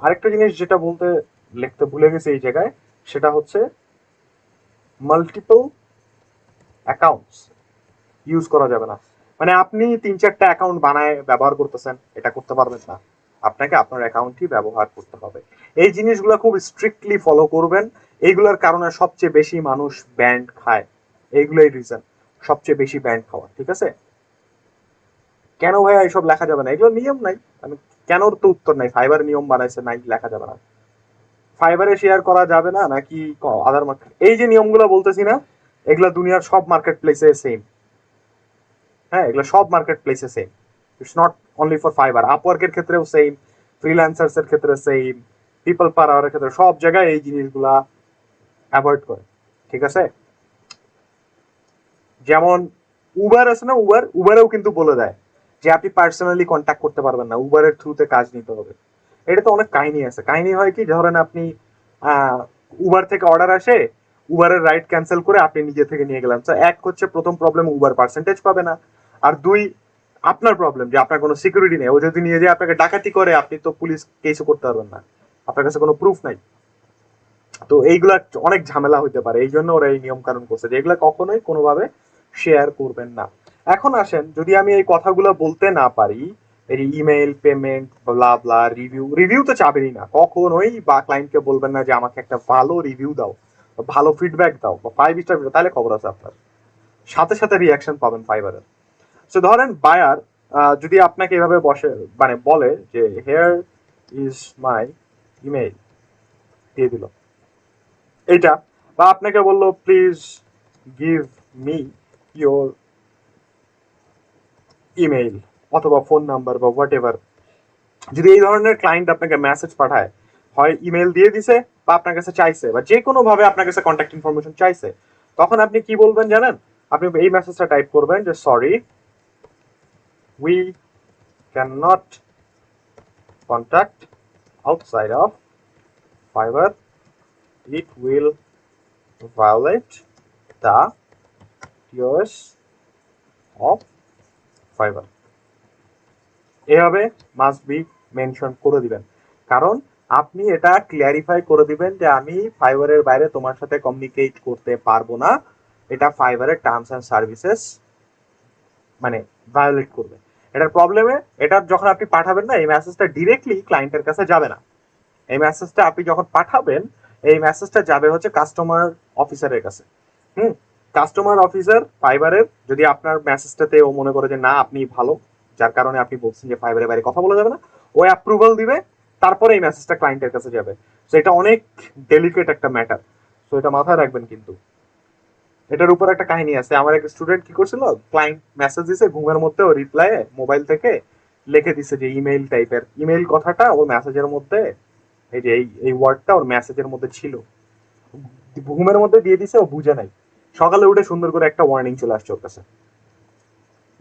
আরেকটা জিনিস যেটা লিখতে ভুলে গেছি এই জায়গায়, সেটা হচ্ছে মাল্টিপল অ্যাকাউন্টস ইউজ করা যাবে না, মানে আপনি 3-4টা অ্যাকাউন্ট বানায় ব্যবহার করতেছেন, এটা করতে পারবেন না, আপনাকে আপনার অ্যাকাউন্টই ব্যবহার করতে হবে। এই জিনিসগুলো খুব স্ট্রিক্টলি ফলো করবেন, এইগুলোর কারণে সবচেয়ে বেশি মানুষ ব্যান্ড খায়, এইগুলোই রিজন সবচেয়ে বেশি ব্যান্ড খাওয়া, ঠিক আছে। কেন ভাই এইসব লেখা যাবে না? এগুলো নিয়ম নাই, মানে কেন তো উত্তর নাই। ফাইবার নিয়ম বানাইছে, নাই লেখা যাবে না। ফাইবারে শেয়ার করা যাবে না নাকি আদার মার্কেট? এই যে নিয়মগুলো বলতেছি না, এগুলা দুনিয়ার সব মার্কেট প্লেসে সেম। হ্যাঁ, এগুলো সব মার্কেট প্লেসে same. It's not only for Fiverr. আপওয়ার্কের ক্ষেত্রেও সেম, ফ্রিল্যান্সার্স এর ক্ষেত্রে সেম, পিপল পার আওয়ারের ক্ষেত্রে, সব জায়গায় এই জিনিসগুলা অ্যাভয়েড করে। ঠিক আছে? যেমন উবার আছে না, উবারেও কিন্তু বলে দেয় যে আপনি পার্সোনালি কন্ট্যাক্ট করতে পারবেন না, উবারের থ্রুতে কাজ নিতে হবে। এটা তো অনেক কাহিনী আছে। কাহিনী হয় কি, ধরেন আপনি উবার থেকে অর্ডার আসে, উবারের রাইড ক্যান্সেল করে আপনি নিজে থেকে নিয়ে গেলেন। তো এক হচ্ছে প্রথম প্রবলেম, উবার পার্সেন্টেজ পাবে না। আর দুই, আপনার প্রবলেম যে আপনার কোনো সিকিউরিটি নেই। ও যদি নিয়ে যায় আপনাকে ডাকাতি করে, আপনি তো পুলিশ কেসও করতে পারবেন না, আপনার কাছে কোনো প্রুফ নাই। তো এইগুলা অনেক ঝামেলা হইতে পারে, এই জন্য ওরা এই নিয়ম কানুন করছে যে এগুলা কখনোই কোনোভাবে শেয়ার করবেন না। এখন আসেন, যদি আমি এই কথাগুলো বলতে না পারি, এই ইমেল, পেমেন্ট, ব্লা ব্লা, রিভিউ তো চাবেনই না কখনোই, বা ক্লায়েন্টকে বলবেন না যে আমাকে একটা ভালো রিভিউ দাও, ভালো ফিডব্যাক দাও, বা 5 স্টার, তাহলে খবর আছে আপনার, সাথে সাথে রিয়াকশন পাবেন ফাইবারের। সো ধরেন বায়ার যদি আপনাকে এভাবে বসে, মানে বলে যে হেয়ার ইজ মাই ইমেল, দিয়ে দিল এইটা, বা আপনাকে বললো please give me your email অথবা ফোন নাম্বার বা হোয়াট এভার। যদি এই ধরনের ক্লায়েন্ট আপনাকে মেসেজ পাঠায়, হয় ইমেল দিয়ে দিছে বা আপনার কাছে চাইছে, বা যে কোনো ভাবে আপনার কাছে কন্ট্যাক্ট ইনফরমেশন চাইছে, তখন আপনি কি বলবেন জানেন? আপনি এই মেসেজটা টাইপ করবেন যে sorry, we can not contact outside of fibre, it will violate the terms of fiber. এভাবে মাস্ট বি মেনশন করে দিবেন, কারণ আপনি এটা ক্লিয়ারিফাই করে দিবেন যে আমি ফাইবারের বাইরে তোমার সাথে কমিউনিকেট করতে পারবো না, এটা ফাইবারের টার্মস এন্ড সার্ভিসেস মানে ভায়োলেট করবে। এটার প্রবলেমে, এটা যখন আপনি পাঠাবেন না, এই মেসেজটা ডিরেক্টলি ক্লায়েন্টের কাছে যাবে না। এই মেসেজটা আপনি যখন পাঠাবেন, এই মেসেজটা যাবে হচ্ছে কাস্টমার অফিসারের কাছে। কাস্টমার অফিসার ফাইবারের, যদি আপনার মেসেজটাতে ও মনে করে যে না আপনি ভালো, যার কারণে আপনি বলছেন যে ফাইবারের বাইরে কথা বলা যাবে না, ও অ্যাপ্রুভাল দিবে, তারপরে এই মেসেজটা ক্লায়েন্টের কাছে যাবে। তো এটা অনেক ডেলিকেট একটা ম্যাটার, তো এটা মাথায় রাখবেন। কিন্তু এটার উপর একটা কাহিনী আছে। আমার এক স্টুডেন্ট কি করছিল, ক্লায়েন্ট মেসেজ দিছে, ঘুমের মধ্যে ও রিপ্লাই মোবাইল থেকে লিখে দিছে যে ইমেইল টাইপের, ইমেইল কথাটা ওর মেসেজের মধ্যে, এই যে এই ওয়ার্ডটা ওর মেসেজের মধ্যে ছিল, ঘুমের মধ্যে দিয়ে দিছে, ও বুঝে নাই। সকালে উঠে সুন্দর করে একটা ওয়ার্নিং চলে আসছে ওর কাছে,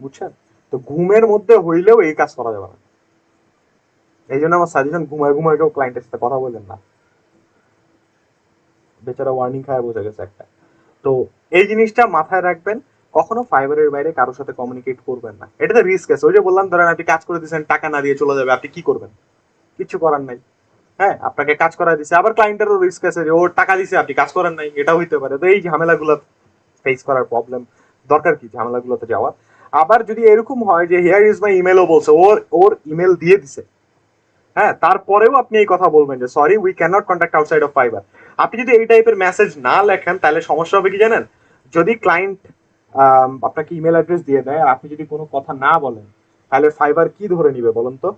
বুঝছেন? তো ঘুমের মধ্যে হইলেও এই কাজ করা যাবে না। এই জন্য আমার সাজেশন, ঘুমায় কেউ ক্লায়েন্টের সাথে কথা বলবেন না। বেচারা ওয়ার্নিং খায় বসে গেছে একটা। তো এই জিনিসটা মাথায় রাখবেন, কখনো ফাইবারের বাইরে কারোর সাথে কমিউনিকেট করবেন না। এটাতে রিস্ক আছে। ওই যে বললাম, ধরেন আপনি কাজ করে দিচ্ছেন, টাকা না দিয়ে চলে যাবে, আপনি কি করবেন? কিছু করার নাই। হ্যাঁ, আপনাকে কাজ করা দিছে, আবার ক্লায়েন্টেরও রিস্ক আছে যে ওর টাকা দিছে, আপনি কাজ করেন নাই, এটা হইতে পারে। তো এই ঝামেলাগুলো ফেস করার প্রবলেম, দরকার কি ঝামেলাগুলোতে যাওয়ার? আবার যদি এরকম হয় যে হিয়ার ইজ মাই ইমেলও বলছে, ওর ইমেল দিয়ে দিছে, হ্যাঁ, তারপরেও আপনি এই কথা বলবেন যে sorry, we can not contact outside of fibre. আপনি যদি এই টাইপের মেসেজ না লেখেন, তাহলে সমস্যা হবে কি জানেন? যদি ক্লায়েন্ট আপনাকে ইমেল অ্যাড্রেস দিয়ে দেয়, আপনি যদি কোনো কথা না বলেন, তাহলে ফাইবার কি ধরে নিবে বলুন তো?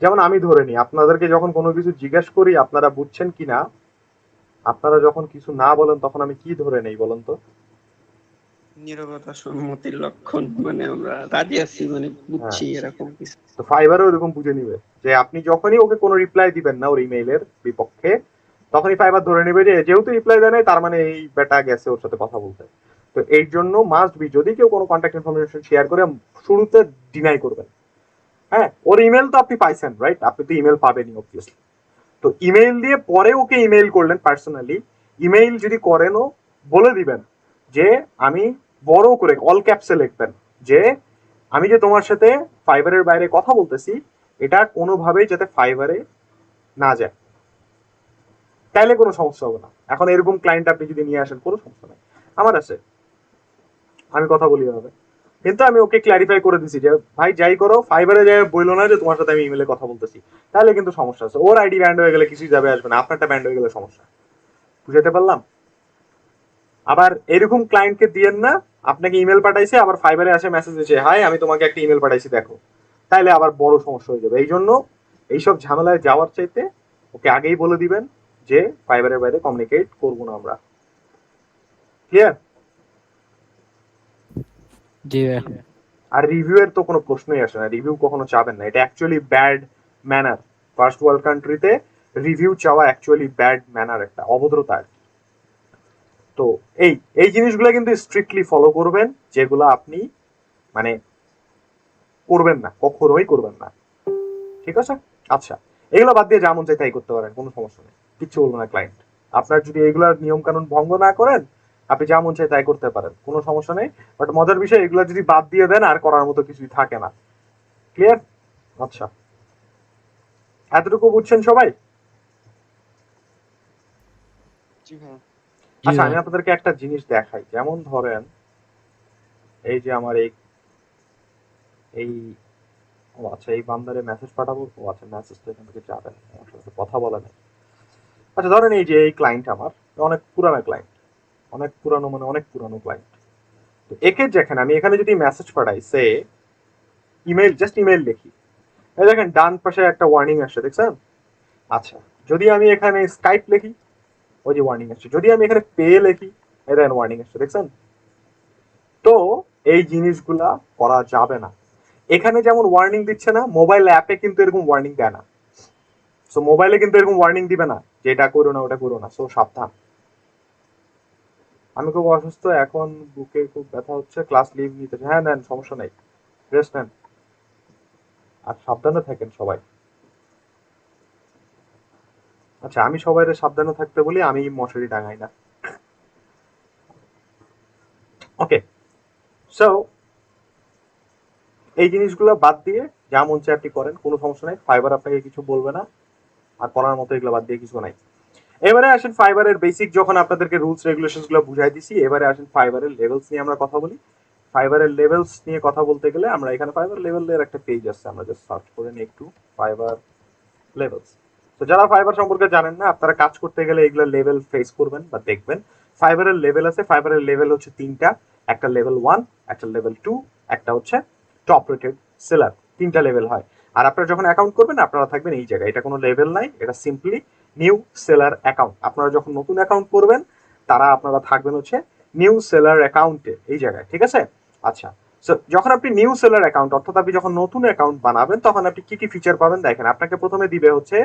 যেমন আমি ধরে নিই, আপনাদেরকে যখন কোনো কিছু জিজ্ঞেস করি আপনারা বুঝছেন কিনা, আপনারা যখন কিছু না বলেন, তখন আমি কি ধরে নেই বলুন তো? নীরবতা সম্মতির লক্ষণ, মানে আমরা রাজি আছি, মানে বুঝছি, এরকম কিছু। তো ফাইবারও এরকম বুঝে নিবে যে আপনি যখনই ওকে কোনো রিপ্লাই দিবেন না ওর ইমেইলের বিপক্ষে, তখনই ফাইবার ধরে নেবে যে যেহেতু রিপ্লাই দেয় নাই, তার মানে এই বেটা গেছে ওর সাথে কথা বলতে। তো এই জন্য মাস্ট বি, যদি কেউ কোনো কন্ট্যাক্ট ইনফরমেশন শেয়ার করে, শুরুতে ডিনাই করবেন। হ্যাঁ, ওর ইমেল তো আপনি পাইছেন, রাইট? আপনি তো ইমেল পাবেনই অবভিয়াসলি। তো ইমেইল দিয়ে পরে ওকে ইমেইল করলেন পার্সোনালি, ইমেইল যদি করেনও, বলে দিবেন যে আমি বড় করে অল ক্যাপসে লিখবেন যে আমি যে তোমার সাথে ফাইবারের বাইরে কথা বলতেছি, এটা কোনোভাবেই যাতে ফাইবারে না যায়, তাইলে কোনো সমস্যা হবে না। এখন এরকম ক্লায়েন্ট আপনি যদি নিয়ে আসেন, কোনো সমস্যা নাই, আমার আছে, আমি কথা বলি হবে। কিন্তু আমি ওকে ক্ল্যারিফাই করে দিছি যে ভাই যাই করো, ফাইবারে যাই বইলো না যে তোমার সাথে আমি ইমেলে কথা বলতেছি, তাহলে কিন্তু সমস্যা আছে। ওর আইডি ব্যান্ড হয়ে গেলে কিছুই যাবে আসবে না, আপনারটা ব্যান্ড হয়ে গেলে সমস্যা। বুঝাতে পারলাম? আবার এরকম ক্লায়েন্টকে দিয়েন না আপনাকে ইমেল পাঠাইছে, আবার ফাইবারে আসে মেসেজ দিচ্ছে, হাই আমি তোমাকে একটা ইমেল পাঠাইছি দেখো, তাইলে আবার বড় সমস্যা হয়ে যাবে। এই জন্য এইসব ঝামেলায় যাওয়ার চাইতে ওকে আগেই বলে দিবেন যে ফাইবারের বাইরে কমিউনিকেট করবো না আমরা। ক্লিয়ার? জি ভাইয়া। আর রিভিউ এর তো কোনো প্রশ্নই আসে না, রিভিউ কখনো চাবেন না, এটা actually bad manner. First world কান্ট্রিতে রিভিউ চাওয়া অ্যাকচুয়ালি ব্যাড ম্যানার, একটা অভদ্রতা আর কি। তো এই এই জিনিসগুলো কিন্তু স্ট্রিক্টলি ফলো করবেন, যেগুলো আপনি মানে করবেন না, কখনোই করবেন না, ঠিক আছে? আচ্ছা, এগুলো বাদ দিয়ে যেমন চাই তাই করতে পারেন, কোনো সমস্যা নেই, কিচ্ছু বলবো না ক্লায়েন্ট। আপনার যদি এগুলার নিয়ম কানুন ভঙ্গ না করেন, আপনি যেমন চাই তাই করতে পারেন, কোনো সমস্যা নেই। বাট মজার বিষয়, এগুলো যদি বাদ দিয়ে দেন আর করার মতো কিছুই থাকে না। ক্লিয়ার? আচ্ছা, এতটুকু বুঝছেন সবাই? জি ভাইয়া। জি আচ্ছা, আমি ভাইয়া। আপনাদেরকে একটা জিনিস দেখাই। যেমন ধরেন এই যে আমার এই এই ও আচ্ছা, এই বান্দারে মেসেজ পাঠাবো। ও আচ্ছা, মেসেজ তো এখান থেকে যাবে না, আমার সাথে কথা বলা নেই। আচ্ছা, ধরেন এই যে এই ক্লায়েন্ট আমার অনেক পুরানো ক্লায়েন্ট, অনেক পুরানো মানে অনেক পুরানো ক্লায়েন্ট। তো একে দেখেন, আমি এখানে যদি মেসেজ পাঠাই, সে ইমেল, জাস্ট ইমেল লিখি, এই দেখেন ডান পাশে একটা ওয়ার্নিং আসছে, দেখছেন? আচ্ছা, যদি আমি এখানে স্কাইপ লিখি, ওই যে ওয়ার্নিং আসছে। যদি আমি এখানে পে লিখি, এই দেখেন ওয়ার্নিং আসছে, দেখছেন? তো এই জিনিসগুলা করা যাবে না। এখানে যেমন ওয়ার্নিং দিচ্ছে না, মোবাইল অ্যাপে কিন্তু এরকম ওয়ার্নিং দেয় না। সো মোবাইলে কিন্তু এরকম ওয়ার্নিং দিবে না যে এটা করো না ওটা করো না। সো সাবধান। আমি খুব অসুস্থ এখন, বুকে খুব ব্যথা হচ্ছে, ক্লাস লিভ নিতে। হ্যাঁ নেন, সমস্যা নেই, রেস্ট নেন, আর সাবধানে থাকেন সবাই। আচ্ছা, আমি সবাই সাবধানে থাকতে বলি, আমি মশারি টাঙাই না। ওকে, সো এই জিনিসগুলো বাদ দিয়ে যা মন চায় আপনি করেন, কোনো সমস্যা নাই। ফাইবার আপনাকে কিছু বলবে না, আর করার মতো এগুলো বাদ দিয়ে কিছু নাই। এবারে আসেন ফাইবারের বেসিক, যখন আপনাদেরকে রুলস রেগুলেশন গুলো বুঝাই দিছি, এবারে আসেন ফাইবারের লেভেলস নিয়ে আমরা কথা বলি। ফাইবারের লেভেলস নিয়ে কথা বলতে গেলে আমরা এখানে ফাইবার লেভেলের একটা পেজ আছে, আমরা জাস্ট সার্চ করে নিই একটু ফাইবার লেভেলস। তো যারা ফাইবার সম্পর্কে জানেন না, আপনারা কাজ করতে গেলে এগুলো লেভেল ফেস করবেন বা দেখবেন। ফাইবারের লেভেল আছে, ফাইবারের লেভেল হচ্ছে তিনটা, একটা লেভেল 1, একটা লেভেল 2, একটা হচ্ছে টপ রেটেড সেলার। তিনটা লেভেল হয়। আর আপনারা যখন অ্যাকাউন্ট করবেন, আপনারা থাকবেন এই জায়গায়, এটা কোনো লেভেল নাই, এটা সিম্পলি নিউ সেলার অ্যাকাউন্ট। আপনারা যখন নতুন অ্যাকাউন্ট করবেন, তারা আপনারা থাকবেন হচ্ছে নিউ সেলার অ্যাকাউন্টে, এই জায়গায়, ঠিক আছে? আচ্ছা, সো যখন আপনি নিউ সেলার অ্যাকাউন্ট, অর্থাৎ আপনি যখন নতুন অ্যাকাউন্ট বানাবেন, তখন আপনি কি কি ফিচার পাবেন দেখেন। আপনাকে প্রথমে দিবে হচ্ছে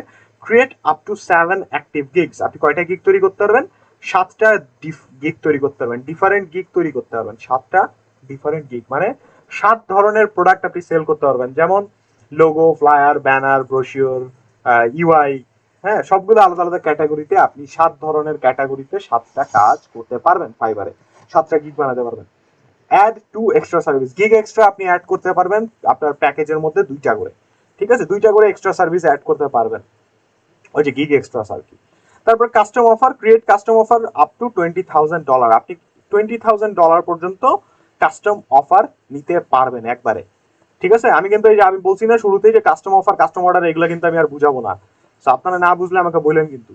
create up to 7 active gigs. আপনি কয়টা গিগ তৈরি করতে পারবেন? 7টা গিগ তৈরি করতে পারবেন, ডিফারেন্ট গিগ তৈরি করতে পারবেন। 7টা ডিফারেন্ট গিগ মানে 7 ধরনের প্রোডাক্ট আপনি সেল করতে পারবেন, যেমন logo, flyer, banner, brochure, UI, হ্যাঁ, সবগুলো আলাদা আলাদা ক্যাটাগরিতে আপনি 7 ধরনের ক্যাটাগরিতে 7টা কাজ করতে পারবেন ফাইবারে, 7টা গিগ বানাতে পারবেন। Add to extra service, gig extra আপনি অ্যাড করতে পারবেন আপনার প্যাকেজের মধ্যে 2টা করে, ঠিক আছে? 2টা করে এক্সট্রা সার্ভিস অ্যাড করতে পারবেন, ওই যে গিগ এক্সট্রা আর কি। তারপর custom offer, create custom offer up to $20,000। আপনি $20,000 পর্যন্ত কাস্টম অফার নিতে পারবেন একবারে, ঠিক আছে? আমি কিন্তু এই যে আমি বলছি না শুরুতেই যে কাস্টম অফার, কাস্টম অর্ডার, এগুলো কিন্তু আমি আর বুঝাবো না। সো আপনারা না বুঝলে আমাকে বললেন কিন্তু।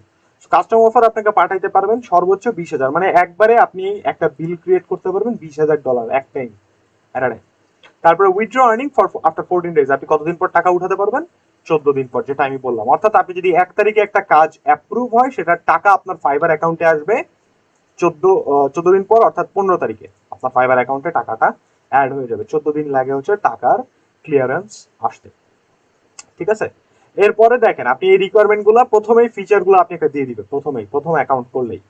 কাস্টম অফার আপনাকে পাঠাইতে পারবেন সর্বোচ্চ 20,000, মানে একবারে আপনি একটা বিল ক্রিয়েট করতে পারবেন $20,000 এক টাইম। তারপরে withdraw earning for after 14 days, আপনি কতদিন পর টাকা উঠাতে পারবেন? 14 দিন পর, যেটা আমি বললাম। অর্থাৎ আপনি যদি 1 তারিখে একটা কাজ অ্যাপ্রুভ হয়, সেটার টাকা আপনার ফাইবার অ্যাকাউন্টে আসবে 14 দিন পর, অর্থাৎ 15 তারিখে আপনার ফাইবার অ্যাকাউন্টে টাকাটা অ্যাড হয়ে যাবে। 14 দিন লাগে হচ্ছে টাকার ক্লিয়ারেন্স আসতে, ঠিক আছে? এরপরে দেখেন, আপনি এই রিকোয়ারমেন্ট গুলা প্রথমেই ফিচার গুলো আপনাকে দিয়ে দিবে প্রথম অ্যাকাউন্ট করলেই।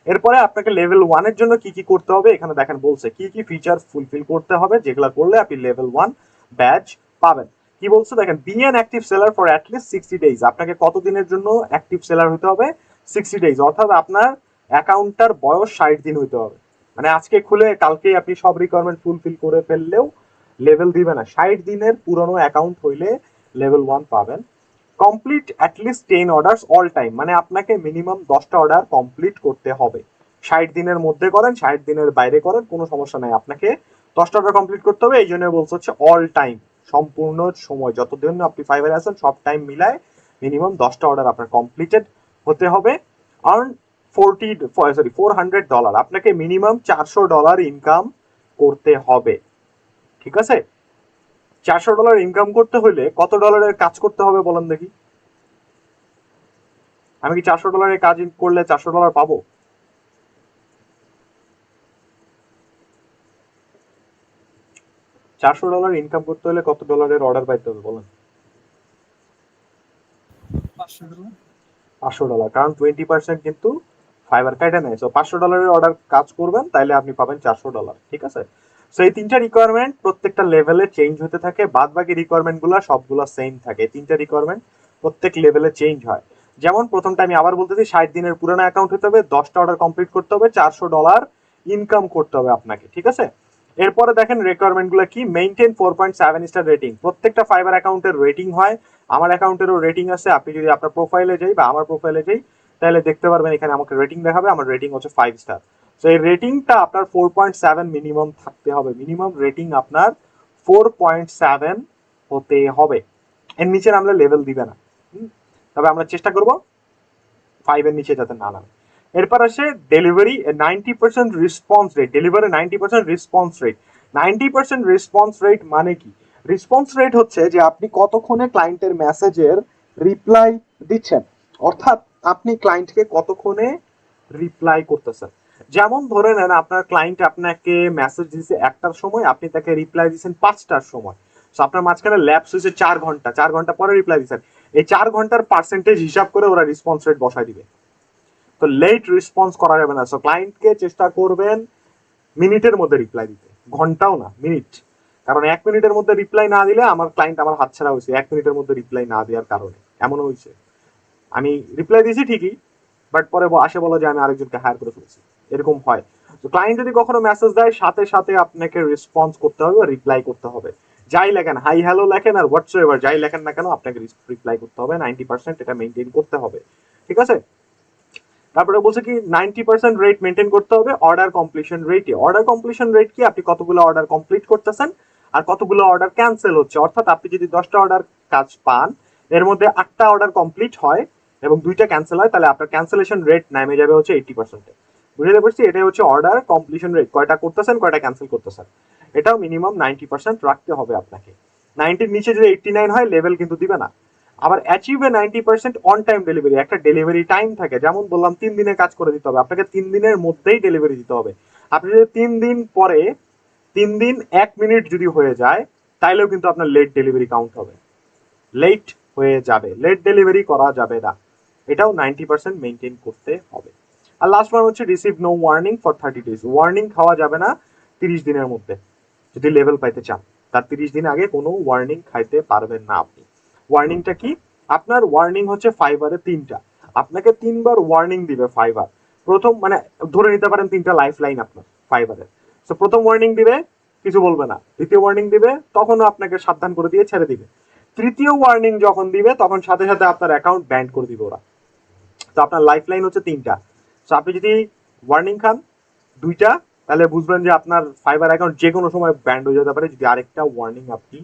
এরপরে আপনাকে লেভেল 1 এর জন্য কি কি করতে হবে, এখানে দেখেন বলছে কি কি ফিচার ফুলফিল করতে হবে, যেগুলো করলে আপনি লেভেল 1 ব্যাচ পাবেন। কি বলছে দেখেন, B an active seller for at least 60 days. আপনাকে কত দিনের জন্য অ্যাক্টিভ সেলার হতে হবে? 60 ডেজ, অর্থাৎ আপনার অ্যাকাউন্টটার বয়স 60 দিন হতে হবে। মানে আজকে খুলে কালকে আপনি সব রিকোয়ারমেন্ট ফুলফিল করে ফেললেও লেভেল দিবে না। 60 দিনের পুরনো অ্যাকাউন্ট হইলে লেভেল 1 পাবেন। Complete at list 10 orders all time, মানে আপনাকে মিনিমাম 10টা অর্ডার কমপ্লিট করতে হবে। 60 দিনের মধ্যে করেন, 60 দিনের বাইরে করেন, কোনো সমস্যা নাই, আপনাকে 10টা অর্ডার কমপ্লিট করতে হবে। এই জন্য বলছে হচ্ছে অল টাইম, সম্পূর্ণ সময়, যতদিন আপনি ফাইবারে আছেন সব টাইম মিলায় মিনিমাম 10টা অর্ডার আপনার কমপ্লিটেড হতে হবে। আর্ন $400, আপনাকে মিনিমাম $400 ইনকাম করতে হবে, ঠিক আছে? $400 ইনকাম করতে হলে কত ডলারের কাজ করতে হবে বলেন দেখি? আমি কি $400 কাজ করলে $400 পাবো? $400 ইনকাম করতে হলে কত ডলারের অর্ডার পাইতে হবে বলেন? $500, কারণ 20% কিন্তু ফাইবার কাটা নেয়। সো $500 অর্ডার কাজ করবেন তাইলে আপনি পাবেন $400, ঠিক আছে? সো এই তিনটা রিকোয়ারমেন্ট প্রত্যেকটা লেভেলে চেঞ্জ হতে থাকে, বাদ বাকি রিকোয়ারমেন্ট গুলা সবগুলা সেম থাকে। তিনটা রিকোয়ারমেন্ট প্রত্যেক লেভেলে চেঞ্জ হয়। যেমন প্রথমটা আমি আবার বলতেছি, 60 দিনের পুরানো অ্যাকাউন্ট হতে হবে, 10টা অর্ডার কমপ্লিট করতে হবে, $400 ইনকাম করতে হবে আপনাকে, ঠিক আছে? এরপরে দেখেন রিকোয়ারমেন্ট গুলা কি, মেইনটেইন 4.7 স্টার রেটিং। প্রত্যেকটা ফাইবার অ্যাকাউন্টের রেটিং হয়, আমার অ্যাকাউন্টেরও রেটিং আছে। আপনি যদি আপনার প্রোফাইলে যাই বা আমার প্রোফাইলে যাই তাহলে দেখতে পারবেন এখানে আমাকে রেটিং দেখাবে, আমার রেটিং হচ্ছে 5 স্টার। সো এই রেটিংটা আপনার 4.7 মিনিমাম থাকতে হবে, মিনিমাম রেটিং আপনার 4.7 হতে হবে, এর নিচে নামলে লেভেল দিবে না। তবে আমরা চেষ্টা করব 5 এর নিচে যাতে না নামে। এরপর আসে delivery 90% response rate. Delivery 90% response rate. 90% response rate মানে কি? রেসপন্স রেট হচ্ছে যে আপনি কতক্ষণে ক্লায়েন্টের মেসেজের রিপ্লাই দিচ্ছেন, অর্থাৎ আপনি ক্লায়েন্টকে কতক্ষণে রিপ্লাই করতেছেন। যেমন ধরে নেন আপনার ক্লায়েন্ট আপনাকে মেসেজ দিয়েছে 1টার সময়, আপনি তাকে রিপ্লাই দিয়েছেন 5টার সময়। সো আপনার মাঝখানে ল্যাপস হয়েছে 4 ঘন্টা, 4 ঘন্টা পরে রিপ্লাই দিয়েছেন। এই 4 ঘন্টার পার্সেন্টেজ হিসাব করে ওরা রেসপন্স রেট বসায় দিবে। তো লেট রেসপন্স করা যাবে না। সো ক্লায়েন্টকে চেষ্টা করবেন মিনিটের মধ্যে রিপ্লাই দিতে, ঘন্টাও না, মিনিট। কারণ 1 মিনিটের মধ্যে রিপ্লাই না দিলে আমার ক্লায়েন্ট আমার হাতছাড়া হয়েছে 1 মিনিটের মধ্যে রিপ্লাই না দেওয়ার কারণে। এমনও হয়েছে আমি রিপ্লাই দিয়েছি ঠিকই, বাট পরে আসে বলো যে আমি আরেকজনকে হায়ার করে ফেলেছি, এরকম হয়। তো ক্লায়েন্ট যদি কখনো মেসেজ দেয় সাথে সাথে আপনাকে রেসপন্স করতে হবে, রিপ্লাই করতে হবে। যাই লেখেন, হাই হ্যালো লেখেন আর হোয়াটসঅ্যাপ যাই লেখেন না কেন আপনাকে রিপ্লাই করতে হবে। 90% এটা মেনটেন করতে হবে, ঠিক আছে? তারপরে বলছে কি 90% রেট মেনটেন করতে হবে অর্ডার কমপ্লিশন রেটে। অর্ডার কমপ্লিশন রেট কি? আপনি কতগুলো অর্ডার কমপ্লিট করতেছেন আর কতগুলো অর্ডার ক্যান্সেল হচ্ছে। অর্থাৎ আপনি যদি 10টা অর্ডার কাজ পান, এর মধ্যে 8টা অর্ডার কমপ্লিট হয় এবং 2টা ক্যান্সেল হয়, তাহলে আপনার ক্যান্সেলেশন রেট নামে যাবে হচ্ছে 80%। বুঝতে পারছি? এটাই হচ্ছে অর্ডার কমপ্লিশন রেট, কয়টা করতেছেন কয়টা ক্যান্সেল করতেছেন। এটাও মিনিমাম 90% রাখতে হবে আপনাকে। 90-র নিচে যদি 89 হয় লেভেল কিন্তু দিবে না। আবার achieve A 90% on time delivery. একটা ডেলিভারি টাইম থাকে, যেমন বললাম 3 দিনে কাজ করে দিতে হবে, আপনাকে 3 দিনের মধ্যেই ডেলিভারি দিতে হবে। আপনি যদি 3 দিন পরে 3 দিন 1 মিনিট যদি হয়ে যায় তাইলেও কিন্তু আপনার লেট ডেলিভারি কাউন্ট হবে, লেট হয়ে যাবে, লেট ডেলিভারি করা যাবে না। এটাও 90% মেনটেন করতে হবে। আর লাস্ট ওয়ান হচ্ছে receive no warning for 30 days. Warning খাওয়া যাবে না 30 দিনের মধ্যে। যদি লেভেল পাইতে চান তার 30 দিন আগে কোনো ওয়ার্নিং খাইতে পারবেন না আপনি। ওয়ার্নিংটা কি? আপনার ওয়ার্নিং হচ্ছে ফাইবারে 3টা, আপনাকে 3বার ওয়ার্নিং দিবে ফাইবার। প্রথম মানে ধরে নিতে পারেন 3টা লাইফ লাইন আপনার ফাইবারের। সো প্রথম ওয়ার্নিং দিবে কিছু বলবে না, দ্বিতীয় ওয়ার্নিং দিবে তখনও আপনাকে সাবধান করে দিয়ে ছেড়ে দিবে, তৃতীয় ওয়ার্নিং যখন দিবে তখন সাথে সাথে আপনার অ্যাকাউন্ট ব্যান্ড করে দিবে ওরা। তো আপনার লাইফ লাইন হচ্ছে 3টা। সো আপনি যদি ওয়ার্নিং খান 2টা তাহলে বুঝবেন যে আপনার ফাইবার অ্যাকাউন্ট যে কোনো সময় ব্যান্ড হয়ে যেতে পারে যদি আরেকটা ওয়ার্নিং আপনি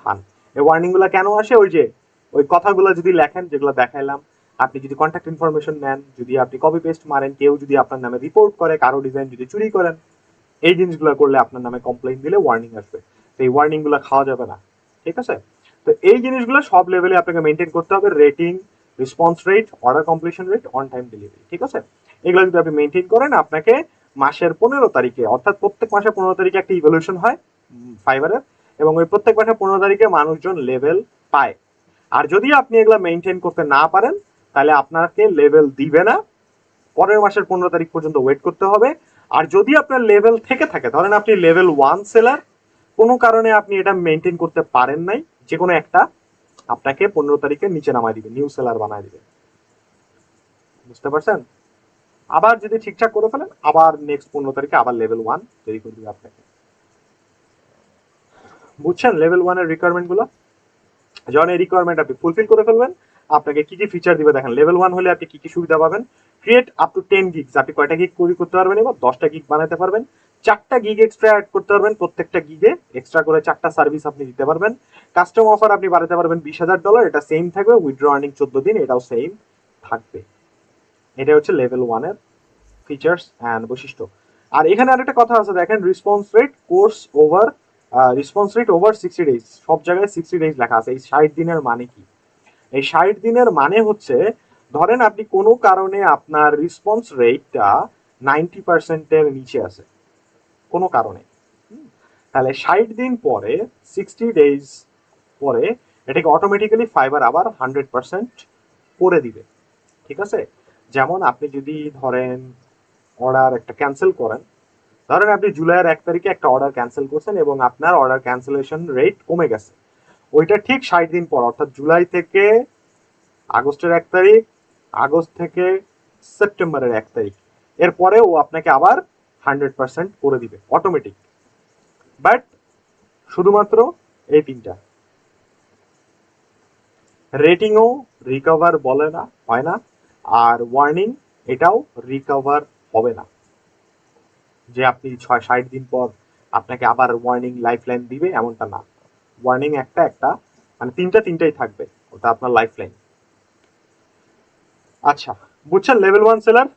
খান। এই ওয়ার্নিং গুলো কেন আসে? ওই কথাগুলো যদি লেখেন যেগুলো দেখাইলাম, আপনি যদি কন্ট্যাক্ট ইনফরমেশন নেন, যদি আপনি কপি পেস্ট মারেন, কেউ যদি আপনার নামে রিপোর্ট করে, কারো ডিজাইন যদি চুরি করেন, এই জিনিসগুলো করলে আপনার নামে কমপ্লেইন দিলে ওয়ার্নিং আসবে। তো এই ওয়ার্নিং গুলো খাওয়া যাবে না, ঠিক আছে? তো এই জিনিসগুলো সব লেভেলে আপনাকে মেনটেন করতে হবে, rating, response rate, order completion rate, on time delivery, ঠিক আছে? এগুলো যদি আপনি মেনটেন করেন আপনাকে মাসের 15 তারিখে, অর্থাৎ প্রত্যেক মাসে 15 তারিখে একটা ইভ্যালুয়েশন হয় ফাইবারের, এবং ওই প্রত্যেক মাসে 15 তারিখে মানুষজন লেভেল পায়। আর যদি আপনি এগুলা মেনটেন করতে না পারেন তাহলে আপনাকে লেভেল দিবে না, পরের মাসের 15 তারিখ পর্যন্ত ওয়েট করতে হবে। আর যদি আপনার লেভেল থেকে থাকে, ধরেন আপনি লেভেল 1 সেলার, কোনো কারণে আপনি এটা মেনটেন করতে পারেন নাই, যে কোনো একটা, আপনাকে 15 তারিখে নিচে নামাই দিবে, নিউ সেলার বানায় দিবে। বুঝতে পারছেন? আবার যদি ঠিকঠাক করে ফেলেন আবার নেক্সট 15 তারিখে আবার লেভেল 1 তৈরি করে দিবে আপনাকে। বুঝছেন লেভেল 1 এর রিকোয়ারমেন্ট গুলো? যখন এই রিকোয়ারমেন্ট আপনি ফুলফিল করে ফেলবেন আপনাকে কি কি ফিচার দিবে দেখেন। লেভেল 1 হলে আপনি কি কি সুবিধা পাবেন? Create up to 10 gigs. আপনি কয়টা গিগ করতে পারবেন? এবার 10টা গিগ বানাতে পারবেন। 4টা গিগ এক্সট্রা অ্যাড করতে পারবেন, প্রত্যেকটা গিগে এক্সট্রা করে 4টা সার্ভিস আপনি দিতে পারবেন। কাস্টম অফার আপনি বাড়াতে পারবেন $20,000, এটা সেম থাকবে। উইথড্র আর্নিং 14 দিন, এটাও সেম থাকবে। এটা হচ্ছে লেভেল 1 এর ফিচার্স এন্ড বৈশিষ্ট্য। আর এখানে আরেকটা কথা আছে দেখেন, রেসপন্স রেট ওভার 60 ডেজ, সব জায়গায় 60 ডেজ লেখা আছে। এই 60 দিনের মানে কি? এই 60 দিনের মানে হচ্ছে, ধরেন আপনি কোনো কারণে আপনার রেসপন্স রেটটা 90% নিচে আছে কোনো কারণে, তাহলে 60 দিন পরে 60 ডেজ পরে এটাকে অটোমেটিক্যালি ফাইবার আবার 100% করে দিবে। ঠিক আছে? যেমন আপনি যদি ধরেন অর্ডার একটা ক্যান্সেল করেন, ধরেন আপনি জুলাইয়ের 1 তারিখে একটা অর্ডার ক্যান্সেল করছেন এবং আপনার অর্ডার ক্যান্সেলেশন রেট কমে গেছে, ওইটা ঠিক 60 দিন পর, অর্থাৎ জুলাই থেকে আগস্টের 1 তারিখ, আগস্ট থেকে সেপ্টেম্বরের 1 তারিখ, এরপরে ও আপনাকে আবার 100% করে দিবে অটোমেটিক। বাট শুধুমাত্র এই তিনটা, রেটিংও রিকভার বলে না, হয় না, আর ওয়ার্নিং এটাও রিকভার হবে না, যে আপনি 60 দিন পর আপনাকে আবার ওয়ার্নিং লাইফলাইন দিবে এমনটা না। ওয়ার্নিং একটা মানে তিনটাই থাকবে, ওটা আপনার লাইফলাইন। আচ্ছা, বুঝছেন লেভেল 1 সেলার?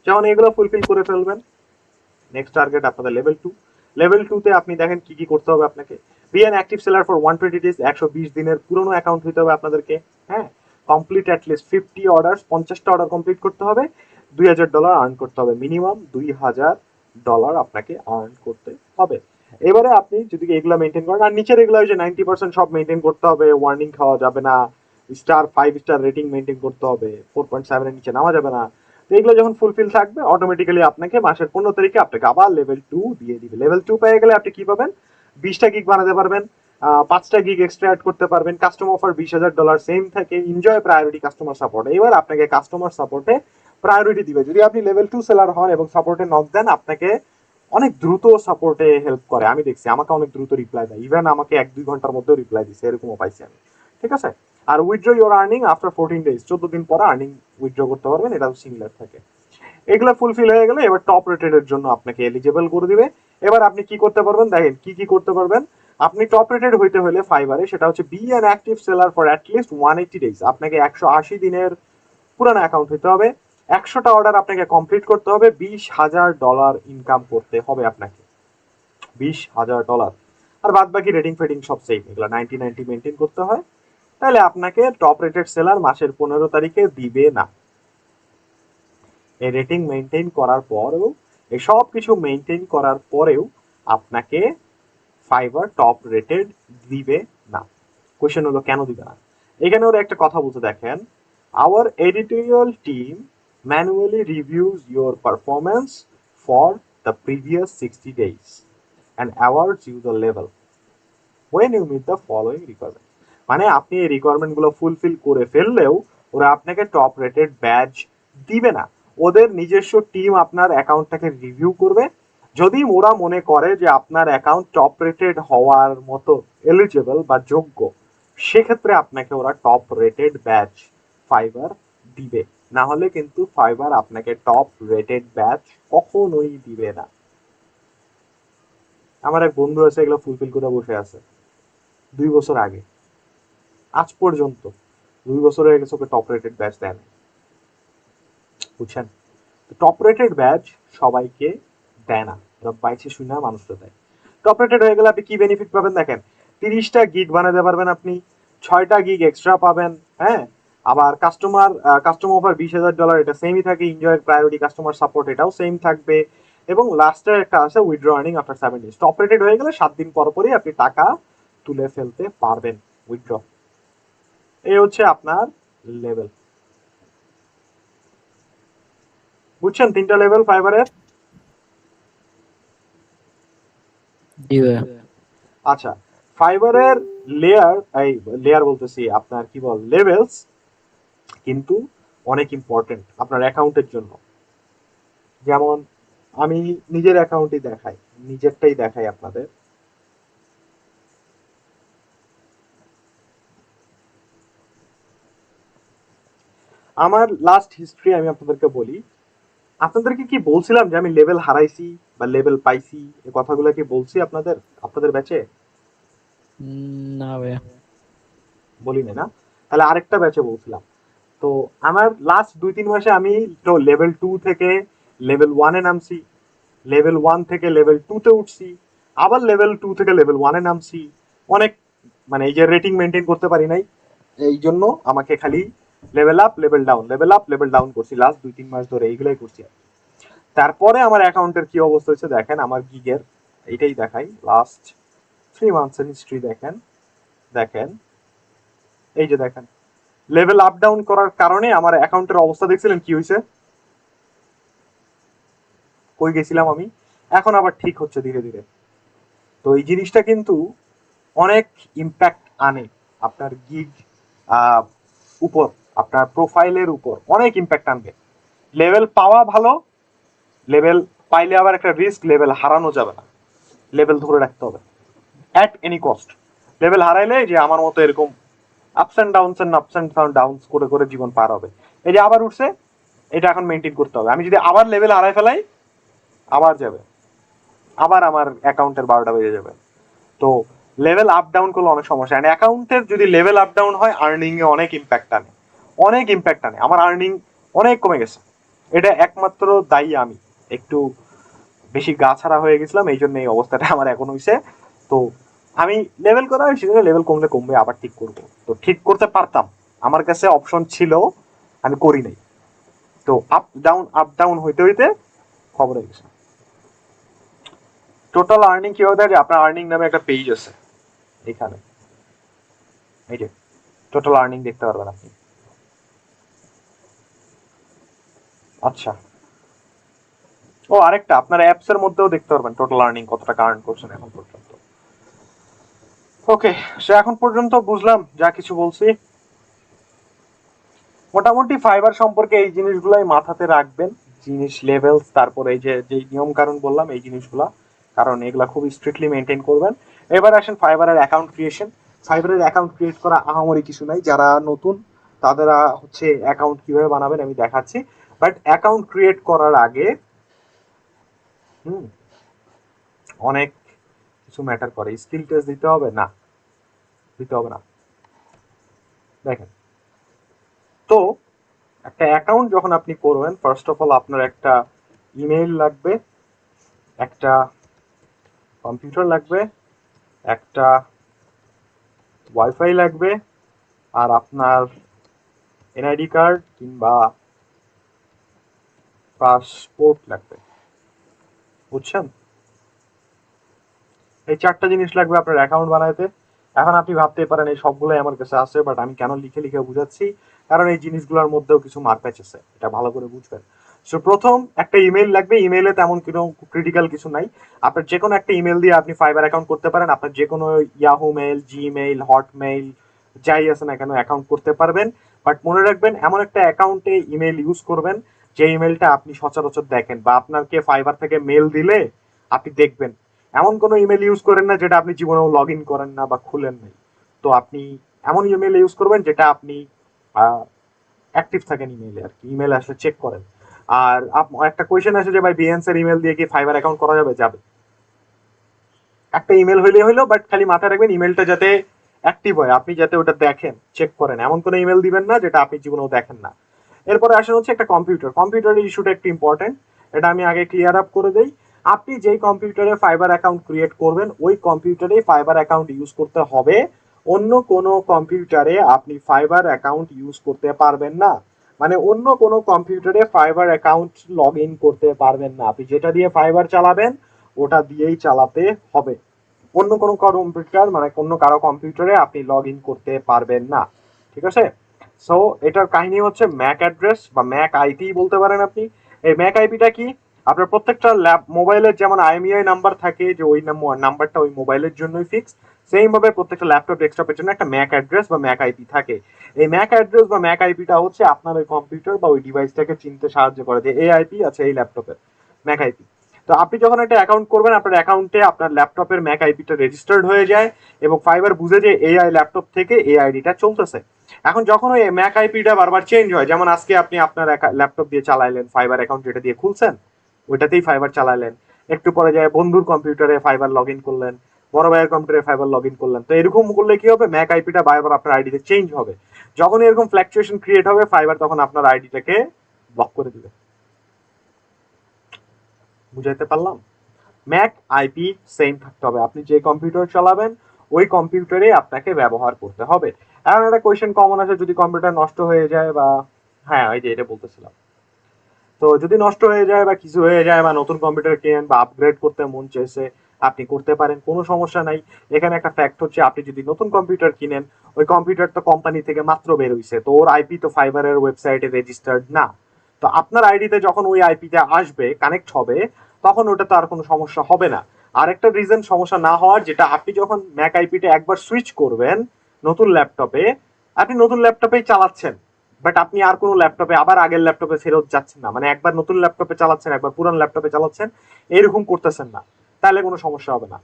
যেমন এগুলো ফুলফিল করে ফেলবেন, নেক্সট টার্গেট আপনাদের লেভেল 2। লেভেল 2 তে আপনি দেখেন কি কি করতে হবে আপনাকে। Be an active seller for 120 days, 120 দিনের পুরনো অ্যাকাউন্ট হতে হবে আপনাদেরকে। হ্যাঁ, কমপ্লিট অ্যাট লিস্ট 50 অর্ডার, 50টা অর্ডার কমপ্লিট করতে হবে, $2000 আর্ন করতে হবে, মিনিমাম $2000 আপনাকে আর্ন করতে হবে। এবারে আপনি যদি এগুলো মেনটেন করেন, আর নিচের এগুলো যে 90% সব মেনটেন করতে হবে, ওয়ার্নিং খাওয়া যাবে না, স্টার 5 স্টার রেটিং মেনটেন করতে হবে, 4.7 এর নিচে নামা যাবে না, এগুলো যখন ফুলফিল থাকবে অটোমেটিক্যালি আপনাকে মাসের 15 তারিখে আপনাকে আবার লেভেল 2 দিয়ে দিবে। লেভেল 2 পেয়ে গেলে আপনি কি পাবেন? 20টা গিগ বানাতে পারবেন, 5টা গিগ এক্সট্রা অ্যাড করতে পারবেন, কাস্টম অফার $20,000 সেম থাকে, এনজয় প্রায়োরিটি কাস্টমার সাপোর্ট। এবার আপনাকে কাস্টমার সাপোর্টে প্রায়োরিটি দিবে। যদি আপনি লেভেল 2 সেলার হন এবং সাপোর্টে নক দেন, আপনাকে অনেক দ্রুত সাপোর্টে হেল্প করে। আমি দেখছি আমাকে অনেক দ্রুত রিপ্লাই দেয়, ইভেন আমাকে 1-2 ঘন্টার মধ্যে রিপ্লাই দিচ্ছে, এরকমও পাইছি আমি। ঠিক আছে? আর withdraw your earning after 14 days, 14 দিন পরে আর্নিং উইথড্র করতে পারবেন, এটা সিমিলার থাকে। এগুলো ফুলফিল হয়ে গেলে এবার টপ রেটেড এর জন্য আপনাকে এলিজিবল করে দিবে। এবার আপনি কি করতে পারবেন দেখেন, কি করতে পারবেন। আপনি টপ রেটেড হইতে হলে ফাইবারে, সেটা হচ্ছে B an active seller for at least 180 days, আপনাকে 180 দিনের পুরানো অ্যাকাউন্ট হইতে হবে, 100টা অর্ডার আপনাকে কমপ্লিট করতে হবে, $20,000 ইনকাম করতে হবে আপনাকে, $20,000। আর বাদ বাকি রেটিং ফেটিং সব সেম, এগুলো 90 মেনটেন করতে হয়। তাহলে আপনাকে টপ রেটেড সেলার মাসের 15 তারিখে দিবে না। এই রেটিং মেনটেন করার পরেও, এই সব কিছু মেনটেন করার পরেও আপনাকে ফাইবার টপ রেটেড দিবে না। কোশ্চেন হলো কেন দিবে না? এখানে ওরা একটা কথা বলতে দেখেন, our editorial team manually reviews your performance for the previous 60 days and awards you the level when you meet the following requirement। মানে আপনি এই রিকোয়ারমেন্ট গুলো ফুলফিল করে ফেললেও ওরা আপনাকে টপ রেটেড ব্যাজ দিবে না। ওদের নিজস্ব টিম আপনার অ্যাকাউন্টটাকে রিভিউ করবে, যদি ওরা মনে করে যে আপনার অ্যাকাউন্ট টপ রেটেড হওয়ার মতো এলিজিবল বা যোগ্য, সেক্ষেত্রে আপনাকে ওরা টপ রেটেড ব্যাচ ফাইবার দিবে, না হলে কিন্তু ফাইবার আপনাকে টপ রেটেড ব্যাচ কখনোই দিবে না। আমার এক বন্ধু আছে, এগুলো ফুলফিল করে বসে আছে 2 বছর আগে, আজ পর্যন্ত 2 বছর হয়ে গেছে, ওকে টপ রেটেড ব্যাচ দেয় না। বুঝছেন? টপ রেটেড ব্যাচ সবাইকে দেয় না, বাইছে শুনে মানুষটা দেয়। টপ রেটেড হয়ে গেলে আপনি কি বেনিফিট পাবেন দেখেন, 30টা গিগ বানাতে পারবেন আপনি, 6টা গিগ এক্সট্রা পাবেন। হ্যাঁ, আবার কাস্টম অফার $20,000, এটা সেমই থাকে, এনজয় প্রায়োরিটি কাস্টমার সাপোর্ট এটাও সেম থাকবে, এবং লাস্টে একটা আছে withdraw earning after 7 days। Top rated হয়ে গেলে 7 দিন পরই আপনি টাকা তুলে ফেলতে পারবেন উইথড্র। এই হচ্ছে আপনার লেভেল। বুঝছেন 3টা লেভেল ফাইবারের? আচ্ছা, ফাইবারের লেয়ার বলতেছি আপনার কি বল লেভেলস কিন্তু অনেক ইম্পর্টেন্ট আপনার অ্যাকাউন্টের জন্য। যেমন আমি নিজের অ্যাকাউন্টই দেখাই আপনাদের। আমার লাস্ট হিস্ট্রি আমি আপনাদেরকে বলি। আপনাদেরকে কি বলছিলাম যে আমি লেভেল হারাইছি বা লেভেল পাইছি, এই কথাগুলো কি বলছি আপনাদের ব্যাচে? না ভাইয়া, বলি না? তাহলে আরেকটা ব্যাচে বলছিলাম। তো আমার লাস্ট 2-3 মাসে আমি তো লেভেল 2 থেকে লেভেল 1-এ নামছি, লেভেল 1 থেকে লেভেল 2-তে উঠছি, আবার লেভেল 2 থেকে লেভেল 1-এ নামছি। অনেক মানে এই যে রেটিং মেনটেন করতে পারি নাই, এই জন্য আমাকে খালি level up level down, level up level down করছি লাস্ট 2-3 মাস ধরে, এইগুলাই করছি। তারপরে আমার অ্যাকাউন্টের কি অবস্থা হচ্ছে দেখেন, আমার গিগের এইটাই দেখাই, লাস্ট 3 মান্থসের হিস্ট্রি দেখেন, দেখেন এই যে দেখেন লেভেল আপ ডাউন করার কারণে আমার অ্যাকাউন্টের অবস্থা দেখছিলেন কি হয়েছে, কই গেছিলাম আমি, এখন আবার ঠিক হচ্ছে ধীরে ধীরে। তো এই জিনিসটা কিন্তু অনেক ইম্প্যাক্ট আনে আপনার গিগ উপর, আপনার প্রোফাইলের উপর অনেক ইম্প্যাক্ট আনবে। লেভেল পাওয়া ভালো, লেভেল পাইলে আবার একটা রিস্ক, লেভেল হারানো যাবে না, লেভেল ধরে রাখতে হবে অ্যাট এনি কস্ট। লেভেল হারাইলে যে আমার মতো এরকম আপস অ্যান্ড ডাউনস করে করে জীবন পার হবে। এই যে আবার উঠছে, এটা এখন মেনটেন করতে হবে। আমি যদি আবার লেভেল হারাই ফেলাই, আবার যাবে, আবার আমার অ্যাকাউন্টের 12টা বেজে যাবে। তো লেভেল আপ ডাউন করলে অনেক সমস্যা, এন্ড অ্যাকাউন্টের যদি লেভেল আপ ডাউন হয় আর্নিং এ অনেক ইম্প্যাক্ট আনে, অনেক ইম্প্যাক্ট আনে। আমার আর্নিং অনেক কমে গেছে, এটা একমাত্র দায়ী আমি, একটু বেশি গা ছাড়া হয়ে গেছিলাম, এই জন্য এই অবস্থাটা আমার এখন হয়েছে। তো আমি লেভেল করা হয়েছিল, লেভেল কমলে কমবে, আবার ঠিক করবো। তো ঠিক করতে পারতাম, আমার কাছে অপশন ছিল, আমি করি নাই। তো আপ ডাউন হইতে হইতে খবর হয়ে গেছে। টোটাল আর্নিং কি হবে, আপনার আর্নিং নামে একটা পেজ আছে এখানে, এই যে টোটাল আর্নিং দেখতে পারবেন আপনি। আচ্ছা, ও আরেকটা আপনার অ্যাপস এর মধ্যেও দেখতে পারবেন টোটাল আর্নিং কত টাকা আর্ন করছেন এখন পর্যন্ত। ওকে, সে এখন পর্যন্ত বুঝলাম যা কিছু বলছি। মোটামুটি ফাইবার সম্পর্কে এই জিনিসগুলাই মাথাতে রাখবেন, জিনিস লেভেলস, তারপরে এই যে নিয়ম কানুন বললাম এই জিনিসগুলা, কারণ এগুলা খুব স্ট্রিক্টলি মেনটেন করবেন। এবার আসেন ফাইবারের অ্যাকাউন্ট ক্রিয়েশন। ফাইবারের অ্যাকাউন্ট ক্রিয়েট করা আহামরি কিছু নাই, যারা নতুন তাদেরা হচ্ছে অ্যাকাউন্ট কিভাবে বানাবেন আমি দেখাচ্ছি। বাট অ্যাকাউন্ট ক্রিয়েট করার আগে অনেক কিছু ম্যাটার করে। স্কিল টেস্ট দিতে হবে না, দিতে হবে না। দেখেন, তো একটা অ্যাকাউন্ট যখন আপনি করবেন, ফার্স্ট অফ অল আপনার একটা ইমেইল লাগবে, একটা কম্পিউটার লাগবে, একটা ওয়াইফাই লাগবে, আর আপনার এনআইডি কার্ড কিংবা পাসপোর্ট লাগবে, বুঝছেন? এই 4টা জিনিস লাগবে আপনার অ্যাকাউন্ট বানাইতে। এখন আপনি ভাবতে পারেন এই সবগুলোই আমার কাছে আছে, বাট আমি কেন লিখে লিখে বুঝাচ্ছি, কারণ এই জিনিসগুলোর মধ্যেও কিছু মারপ্যাচ আছে, এটা ভালো করে বুঝবেন। সো প্রথম একটা ইমেল লাগবে। ইমেইলে তেমন কোনো ক্রিটিক্যাল কিছু নাই, আপনার যে কোনো একটা ইমেল দিয়ে আপনি ফাইবার অ্যাকাউন্ট করতে পারেন। আপনার যে কোনো ইয়াহু মেইল, জিমেইল, হটমেইল যাই আছে না কেন অ্যাকাউন্ট করতে পারবেন। বাট মনে রাখবেন, এমন একটা অ্যাকাউন্টে ইমেল ইউজ করবেন যে ইমেলটা আপনি সচরাচর দেখেন, বা আপনাকে ফাইবার থেকে মেল দিলে আপনি দেখবেন। এমন কোনো ইমেল ইউজ করেন না যেটা আপনি জীবনেও লগ ইন করেন না বা খুলেন নাই। তো আপনি এমন ইমেল ইউজ করবেন যেটা আপনি অ্যাক্টিভ থাকেন ইমেইলে, আর কি ইমেল আসলে চেক করেন। আর একটা কোয়েশ্চেন আছে যে ভাই বিএনএস এর ইমেল দিয়ে কি ফাইবার অ্যাকাউন্ট করা যাবে? যাবে, একটা ইমেল হইলে হইলো, বাট খালি মাথায় রাখবেন ইমেলটা যাতে অ্যাক্টিভ হয়, আপনি যাতে ওটা দেখেন, চেক করেন। এমন কোনো ইমেল দিবেন না যেটা আপনি জীবনেও দেখেন না। এরপরে আসেন হচ্ছে একটা কম্পিউটার। কম্পিউটারের ইস্যুটা একটু ইম্পর্টেন্ট, এটা আমি আগে ক্লিয়ার আপ করে দেই। আপনি যেই কম্পিউটারে ফাইবার অ্যাকাউন্ট ক্রিয়েট করবেন, ওই কম্পিউটারে ফাইবার অ্যাকাউন্ট ইউজ করতে হবে। অন্য কোনো কম্পিউটারে আপনি ফাইবার অ্যাকাউন্ট ইউজ করতে পারবেন না, মানে অন্য কোনো কম্পিউটারে ফাইবার অ্যাকাউন্ট লগ ইন করতে পারবেন না। আপনি যেটা দিয়ে ফাইবার চালাবেন ওটা দিয়েই চালাতে হবে। অন্য কোনো কম্পিউটার মানে অন্য কারো কম্পিউটারে আপনি লগ ইন করতে পারবেন না, ঠিক আছে? সো এটার কাহিনী হচ্ছে ম্যাক অ্যাড্রেস বা ম্যাক আইপি বলতে পারেন আপনি। এই ম্যাক আইপিটা কি? আপনার প্রত্যেকটা মোবাইলের যেমন আইএমইআই নাম্বার থাকে, যে ওই নাম্বারটা ওই মোবাইলের জন্যই ফিক্স, সেম ভাবে প্রত্যেকটা ল্যাপটপ ডেস্কটপের জন্য একটা ম্যাক অ্যাড্রেস বা ম্যাক আইপি থাকে। এই ম্যাক অ্যাড্রেস বা ম্যাক আইপিটা হচ্ছে আপনার ওই কম্পিউটার বা ওই ডিভাইসটাকে চিনতে সাহায্য করে, যে এই আইপি আছে এই ল্যাপটপের ম্যাক আইপি। তো আপনি যখন একটা অ্যাকাউন্ট করবেন, আপনার অ্যাকাউন্টে আপনার ল্যাপটপের ম্যাক আইপিটা রেজিস্টার্ড হয়ে যায় এবং ফাইবার বুঝে যে এই ল্যাপটপ থেকে এই আইডিটা চলতেছে। এখন যখন ওই ম্যাক আইপিটা বারবার চেঞ্জ হয়, যেমন আজকে আপনি আপনার ল্যাপটপ দিয়ে চালাইলেন ফাইবার অ্যাকাউন্ট যেটা দিয়ে খুলছেন, ওইটাতেই ফাইবার চালাইলেন, একটু পরে যায় বন্ধুর কম্পিউটারে ফাইবার লগ ইন করলেন, বড় ভাইয়ের কম্পিউটারে ফাইবার লগ ইন করলেন। তো এরকম করলে কি হবে, ম্যাক আইপিটা বারবার আপনার আইডিতে চেঞ্জ হবে। যখন এরকম ফ্ল্যাকচুয়েশন ক্রিয়েট হবে, ফাইবার তখন আপনার আইডিটাকে ব্লক করে দিবে। বুঝাইতে পারলাম? ম্যাক আইপি সেম থাকতে হবে, আপনি যে কম্পিউটার চালাবেন ওই কম্পিউটারে আপনাকে ব্যবহার করতে হবে। এখন একটা কোয়েশ্চেন কমন আছে, যদি কম্পিউটার নষ্ট হয়ে যায় বা হ্যাঁ এই যে এটা বলতেছিলাম, তো যদি নষ্ট হয়ে যায় বা কিছু হয়ে যায় বা নতুন কম্পিউটার কেনেন বা আপগ্রেড করতে মন চেয়েছে, আপনি করতে পারেন, কোনো সমস্যা নাই। এখানে একটা ফ্যাক্ট হচ্ছে, আপনি যদি নতুন কম্পিউটার কিনেন, ওই কম্পিউটার তো কোম্পানি থেকে মাত্র বের হইছে, তো ওর আইপি তো ফাইবারের ওয়েবসাইটে রেজিস্টার্ড না। তো আপনার আইডিতে যখন ওই আইপিটা আসবে, কানেক্ট হবে, তখন ওটা তো আর কোনো সমস্যা হবে না। আরেকটা রিজন সমস্যা না হওয়ার, যেটা আপনি যখন ম্যাক আইপিটা একবার সুইচ করবেন নতুন ল্যাপটপে, আপনি নতুন ল্যাপটপেই চালাচ্ছেন, বাট আপনি আর কোনো ল্যাপটপে আবার আগের ল্যাপটপে ফেরত যাচ্ছেন না, মানে একবার নতুন ল্যাপটপে চালাচ্ছেন একবার পুরান ল্যাপটপে চালাচ্ছেন, এরকম করতেছেন না, তাহলে কোনো সমস্যা হবে না।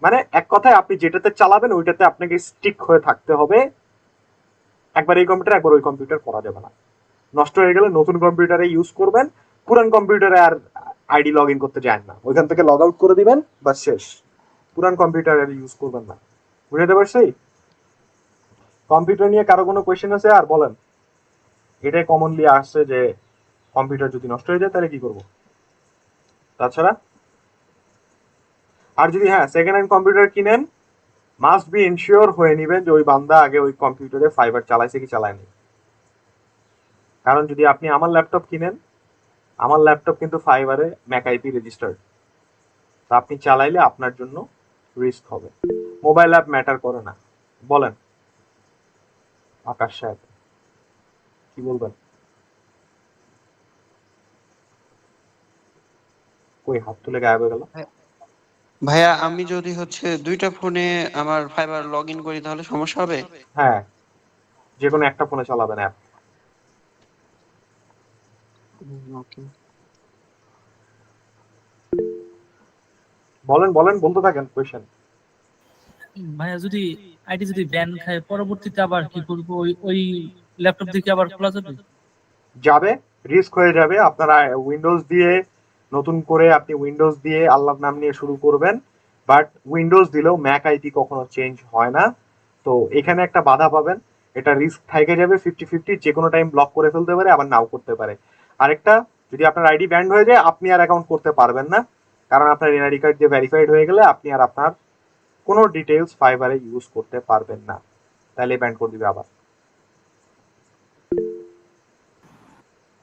মানে এক কথায় আপনি যেটাতে চালাবেন ওইটাতে আপনাকে স্টিক হয়ে থাকতে হবে, একবার এই কম্পিউটার একবার ওই কম্পিউটার করা যাবে না। নষ্ট হয়ে গেলে নতুন কম্পিউটারে ইউজ করবেন, পুরান কম্পিউটারে আর আইডি লগ ইন করতে যান না, ওইখান থেকে লগ আউট করে দিবেন, বাস শেষ। পুরান কম্পিউটার আর ইউজ করবেন না। বুঝতে পারছি? কম্পিউটার নিয়ে কারো কোনো কোয়েশ্চেন আছে আর বলেন? এটাই কমনলি আসছে যে কম্পিউটার যদি নষ্ট হয়ে যায় তাহলে কি করব। তাছাড়া আর যদি হ্যাঁ সেকেন্ড হ্যান্ড কম্পিউটার কিনেন, মাস্ট বি ইনশিওর হয়ে নেবেন যে ওই বান্দা আগে ওই কম্পিউটারে ফাইবার চালাইছে কি চালায়নি। কারণ যদি আপনি আমার ল্যাপটপ কিনেন, আমার ল্যাপটপ কিন্তু ফাইবারে ম্যাক আইপি রেজিস্টার্ড, তা আপনি চালাইলে আপনার জন্য রিস্ক হবে। মোবাইল অ্যাপ ম্যাটার করে না। বলেন আকাশ সাহেব, কি বলবেন? কই হাত তুলে গায়েব হয়ে গেল? ভাইয়া আমি যদি হচ্ছে দুইটা ফোনে আমার ফাইবার লগ ইন করি তাহলে সমস্যা হবে? হ্যাঁ, যে কোনো একটা ফোনে চালাবেন অ্যাপ। ওকে। বলেন বলেন, বলতে থাকেন কোয়েশ্চেন। ভাইয়া যদি আইডি যদি ব্যান খায় পরবর্তীতে আবার কি করবো, ওই ওই ল্যাপটপ থেকে আবার খোলা যাবে? যাবে, রিস্ক হয়ে যাবে। আপনারা উইন্ডোজ দিয়ে নতুন করে আপনি উইন্ডোজ দিয়ে আল্লাহর নাম নিয়ে শুরু করবেন, বাট উইন্ডোজ দিলেও ম্যাক আইপি কখনো চেঞ্জ হয় না। তো এখানে একটা বাধা পাবেন, এটা রিস্ক থেকে যাবে 50-50, যে কোনো টাইম ব্লক করে ফেলতে পারে আবার নাও করতে পারে। আরেকটা, যদি আপনার আইডি ব্যান্ড হয়ে যায় আপনি আর অ্যাকাউন্ট করতে পারবেন না, কারণ আপনার এনআইডি কার্ড দিয়ে ভেরিফাইড হয়ে গেলে আপনি আর আপনার কোনো ডিটেলস ফাইবারে ইউজ করতে পারবেন না, তাহলে ব্যান্ড করে দিবে আবার।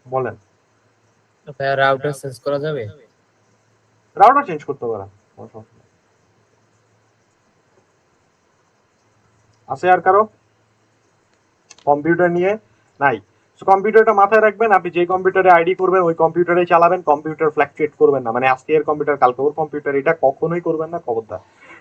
বলেন। রাউটার চেঞ্জ করা যাবে? রাউটার চেঞ্জ করতে পারেন, কোনো সমস্যা নেই। আছে আর কারো কম্পিউটার নিয়ে? নাই। কম্পিউটারটা মাথায় রাখবেন, আপনি যে কম্পিউটারে আইডি করবেন ওই কম্পিউটারে চালাবেন, কম্পিউটার ফ্ল্যাকচুয়েট করবেন না, মানে আজকে এর কম্পিউটার কালকে ওর কম্পিউটার, এটা কখনোই করবেন না, খবরদার।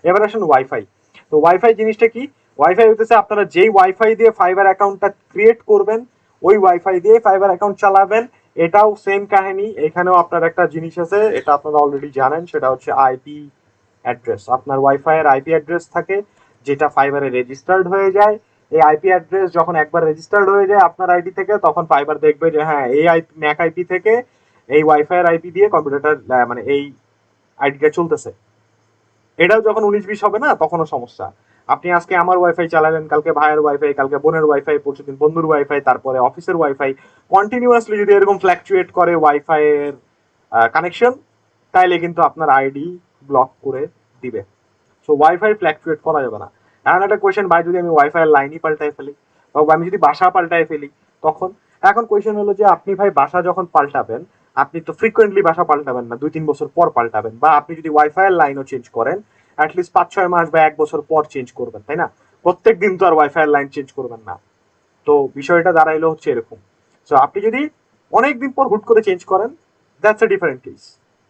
এবার আসুন ওয়াইফাই। তো ওয়াইফাই জিনিসটা কি? ওয়াইফাই হতেছে আপনারা যেই ওয়াইফাই দিয়ে ফাইবার অ্যাকাউন্টটা ক্রিয়েট করবেন ওই ওয়াইফাই দিয়ে ফাইবার অ্যাকাউন্ট চালাবেন। এটাও সেম কাহিনী, এখানেও আপনার একটা জিনিস আছে, এটা আপনারা অলরেডি জানেন, সেটা হচ্ছে আইপি অ্যাড্রেস। আপনার ওয়াইফাই এর আইপি অ্যাড্রেস থাকে যেটা ফাইবারে রেজিস্টার্ড হয়ে যায়। এই আইপি অ্যাড্রেস যখন একবার রেজিস্টার্ড হয়ে যায় আপনার আইডি থেকে, তখন ফাইবার দেখবে যে হ্যাঁ এই আইপি ম্যাক আইপি থেকে এই ওয়াইফাই এর আইপি দিয়ে কম্পিউটারটা মানে এই আইডিটা চলতেছে। এটাও যখন 19-20 হবে না তখনও সমস্যা। আপনি আজকে আমার ওয়াইফাই চালালেন, কালকে ভাইয়ের ওয়াইফাই, কালকে বোনের ওয়াইফাই, পরশুদিন বন্ধুর ওয়াইফাই, তারপরে অফিসের ওয়াইফাই, কন্টিনিউয়াসলি যদি এরকম ফ্ল্যাকচুয়েট করে ওয়াইফাই এর কানেকশন, তাইলে কিন্তু আপনার আইডি ব্লক করে দিবে। সো ওয়াইফাই ফ্ল্যাকচুয়েট করা যাবে না। এখন একটা কোয়েশ্চেন, ভাই যদি আমি ওয়াইফাই এর লাইনই পাল্টাই ফেলি বা আমি যদি বাসা পাল্টাই ফেলি তখন? এখন কোয়েশ্চেন হলো যে আপনি ভাই বাসা যখন পাল্টাবেন, আপনি তো ফ্রিকোয়েন্টলি বাসা পাল্টাবেন না, 2-3 বছর পর পাল্টাবেন, বা আপনি যদি ওয়াইফাই এর লাইনও চেঞ্জ করেন অ্যাটলিস্ট 5-6 মাস বা 1 বছর পর চেঞ্জ করবেন, তাই না? প্রত্যেক দিন তো আর ওয়াইফাই এর লাইন চেঞ্জ করবেন না। তো বিষয়টা দাঁড়াইলো হচ্ছে এরকম। সো আপনি যদি অনেকদিন পর হুট করে চেঞ্জ করেন, দ্যাটস এ ডিফারেন্ট কেস,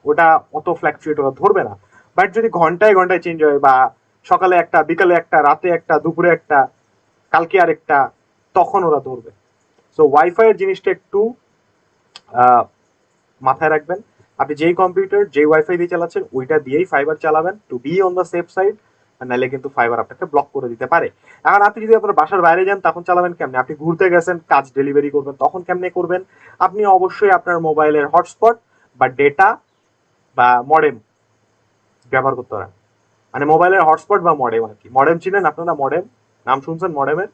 ওটা অত ফ্ল্যাকচুয়েট ওরা ধরবে না। বাট যদি ঘন্টায় ঘন্টায় চেঞ্জ হয়, বা সকালে একটা, বিকালে একটা, রাতে একটা, দুপুরে একটা, কালকে আর একটা, তখন ওরা ধরবে। সো ওয়াইফাই এর জিনিসটা একটু মাথায় রাখবেন। আপনি যেই কম্পিউটার যেই ওয়াইফাই দিয়ে চালাচ্ছেন ওইটা দিয়েই ফাইবার চালাবেন, to be on the safe side, নাহলে কিন্তু ফাইবার আপনাকে ব্লক করে দিতে পারে। এখন আপনি যদি আপনার বাসার বাইরে যান তখন চালাবেন কেমনে? আপনি ঘুরতে গেছেন, কাজ ডেলিভারি করবেন, তখন কেমনে করবেন? আপনি অবশ্যই আপনার মোবাইলের হটস্পট বা ডেটা বা মডেম ব্যবহার করতে পারেন। মানে মোবাইলের হটস্পট বা মডেম আর কি। মডেম চিনেন আপনারা? মডেম নাম শুনছেন মডেমের?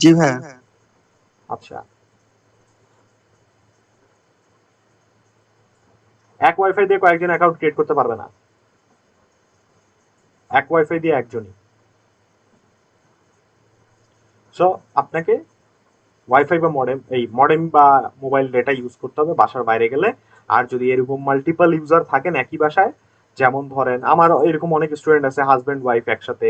জি ভাইয়া। আচ্ছা, এক ওয়াইফাই দিয়ে কয়েকজন অ্যাকাউন্ট ক্রিয়েট করতে পারবে না, এক ওয়াইফাই দিয়ে একজনই। সো আপনাকে ওয়াইফাই বা মডেম বা মোবাইল ডেটা ইউজ করতে হবে বাসার বাইরে গেলে। আর যদি এরকম মাল্টিপল ইউজার থাকেন একই বাসায়, যেমন ধরেন আমার এরকম অনেক স্টুডেন্ট আছে হাজব্যান্ড ওয়াইফ একসাথে,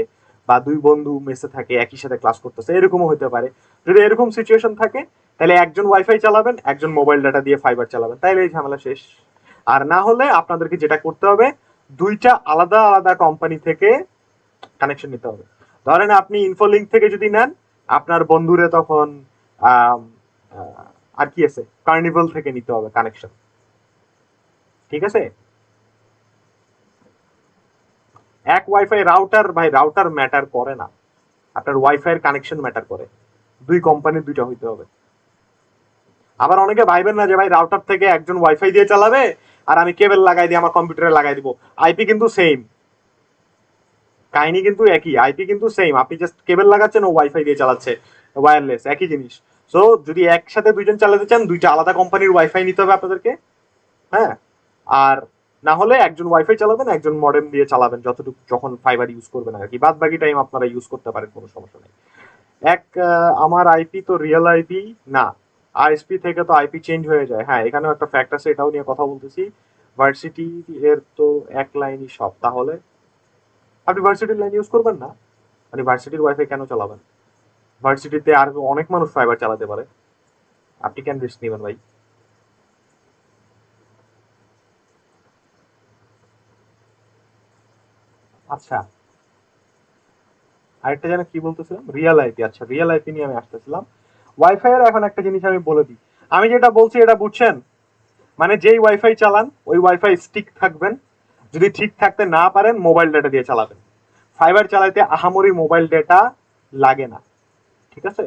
বা দুই বন্ধু মেসে থাকে একই সাথে ক্লাস করতেছে, এরকমও হতে পারে। যদি এরকম সিচুয়েশন থাকে তাহলে একজন ওয়াইফাই চালাবেন, একজন মোবাইল ডাটা দিয়ে ফাইবার চালাবেন, তাইলে এই ঝামেলা শেষ। আর না হলে আপনাদেরকে যেটা করতে হবে, দুইটা আলাদা আলাদা কোম্পানি থেকে কানেকশন নিতে হবে। ধরেন আপনি ইনফোলিঙ্ক থেকে যদি নেন, আপনার বন্ধুরে তখন আর কি আছে, কার্নিভাল থেকে নিতে হবে কানেকশন। ঠিক আছে? এক ওয়াইফাই রাউটার, ভাই রাউটার ম্যাটার করে না, আপনার ওয়াইফাই এর কানেকশন ম্যাটার করে। দুই কোম্পানির দুইটা হইতে হবে। আবার অনেকে ভাইবেন না যে ভাই রাউটার থেকে একজন ওয়াইফাই দিয়ে চালাবে আর আমি কেবল লাগাই দিয়ে আমার কম্পিউটারে লাগাই দিব। আইপি কিন্তু সেম, কাহিনী কিন্তু একই, আইপি কিন্তু সেম। আপনি জাস্ট কেবল লাগাচ্ছেন, ও ওয়াইফাই দিয়ে চালাচ্ছে, ওয়্যারলেস, একই জিনিস। সো যদি একসাথে দুইজন চালাতে চান, দুইটা আলাদা কোম্পানির ওয়াইফাই নিতে হবে আপনাদেরকে। হ্যাঁ, আর না হলে একজন ওয়াইফাই চালাবেন, একজন মডেম দিয়ে চালাবেন, যতটুকু যখন ফাইবার ইউজ করবেন আর কি। বাদ বাকি টাইম আপনারা ইউজ করতে পারেন, কোনো সমস্যা নেই। আমার আইপি তো রিয়েল আইপি না, আইএসপি থেকে তো আইপি চেঞ্জ হয়ে যায়। হ্যাঁ, এখানেও একটা ফ্যাক্ট আছে, এটাও নিয়ে কথা বলতেছি। ভার্সিটি এর তো এক লাইনই সব, তাহলে আপনি ভার্সিটির লাইন ইউজ করবেন না, মানে ভার্সিটির ওয়াইফাই কেন চালাবেন? ভার্সিটিতে আর অনেক মানুষ ফাইবার চালাতে পারে, আপনি কেন রিস্ক নেবেন ভাই? আচ্ছা, আরেকটা যেন কি বলতেছিলাম, রিয়েল আইপি। আচ্ছা, রিয়েল আইপি নিয়ে আমি আসতেছিলাম। ওয়াইফাই এর এখন একটা জিনিস আমি বলে দিই, আমি যেটা বলছি এটা বুঝছেন? মানে যেই ওয়াইফাই চালান ওই ওয়াইফাই স্টিক থাকবেন, যদি ঠিক থাকতে না পারেন মোবাইল ডেটা দিয়ে চালাবেন। ফাইবার চালাইতে আহামরি মোবাইল ডেটা লাগে না, ঠিক আছে?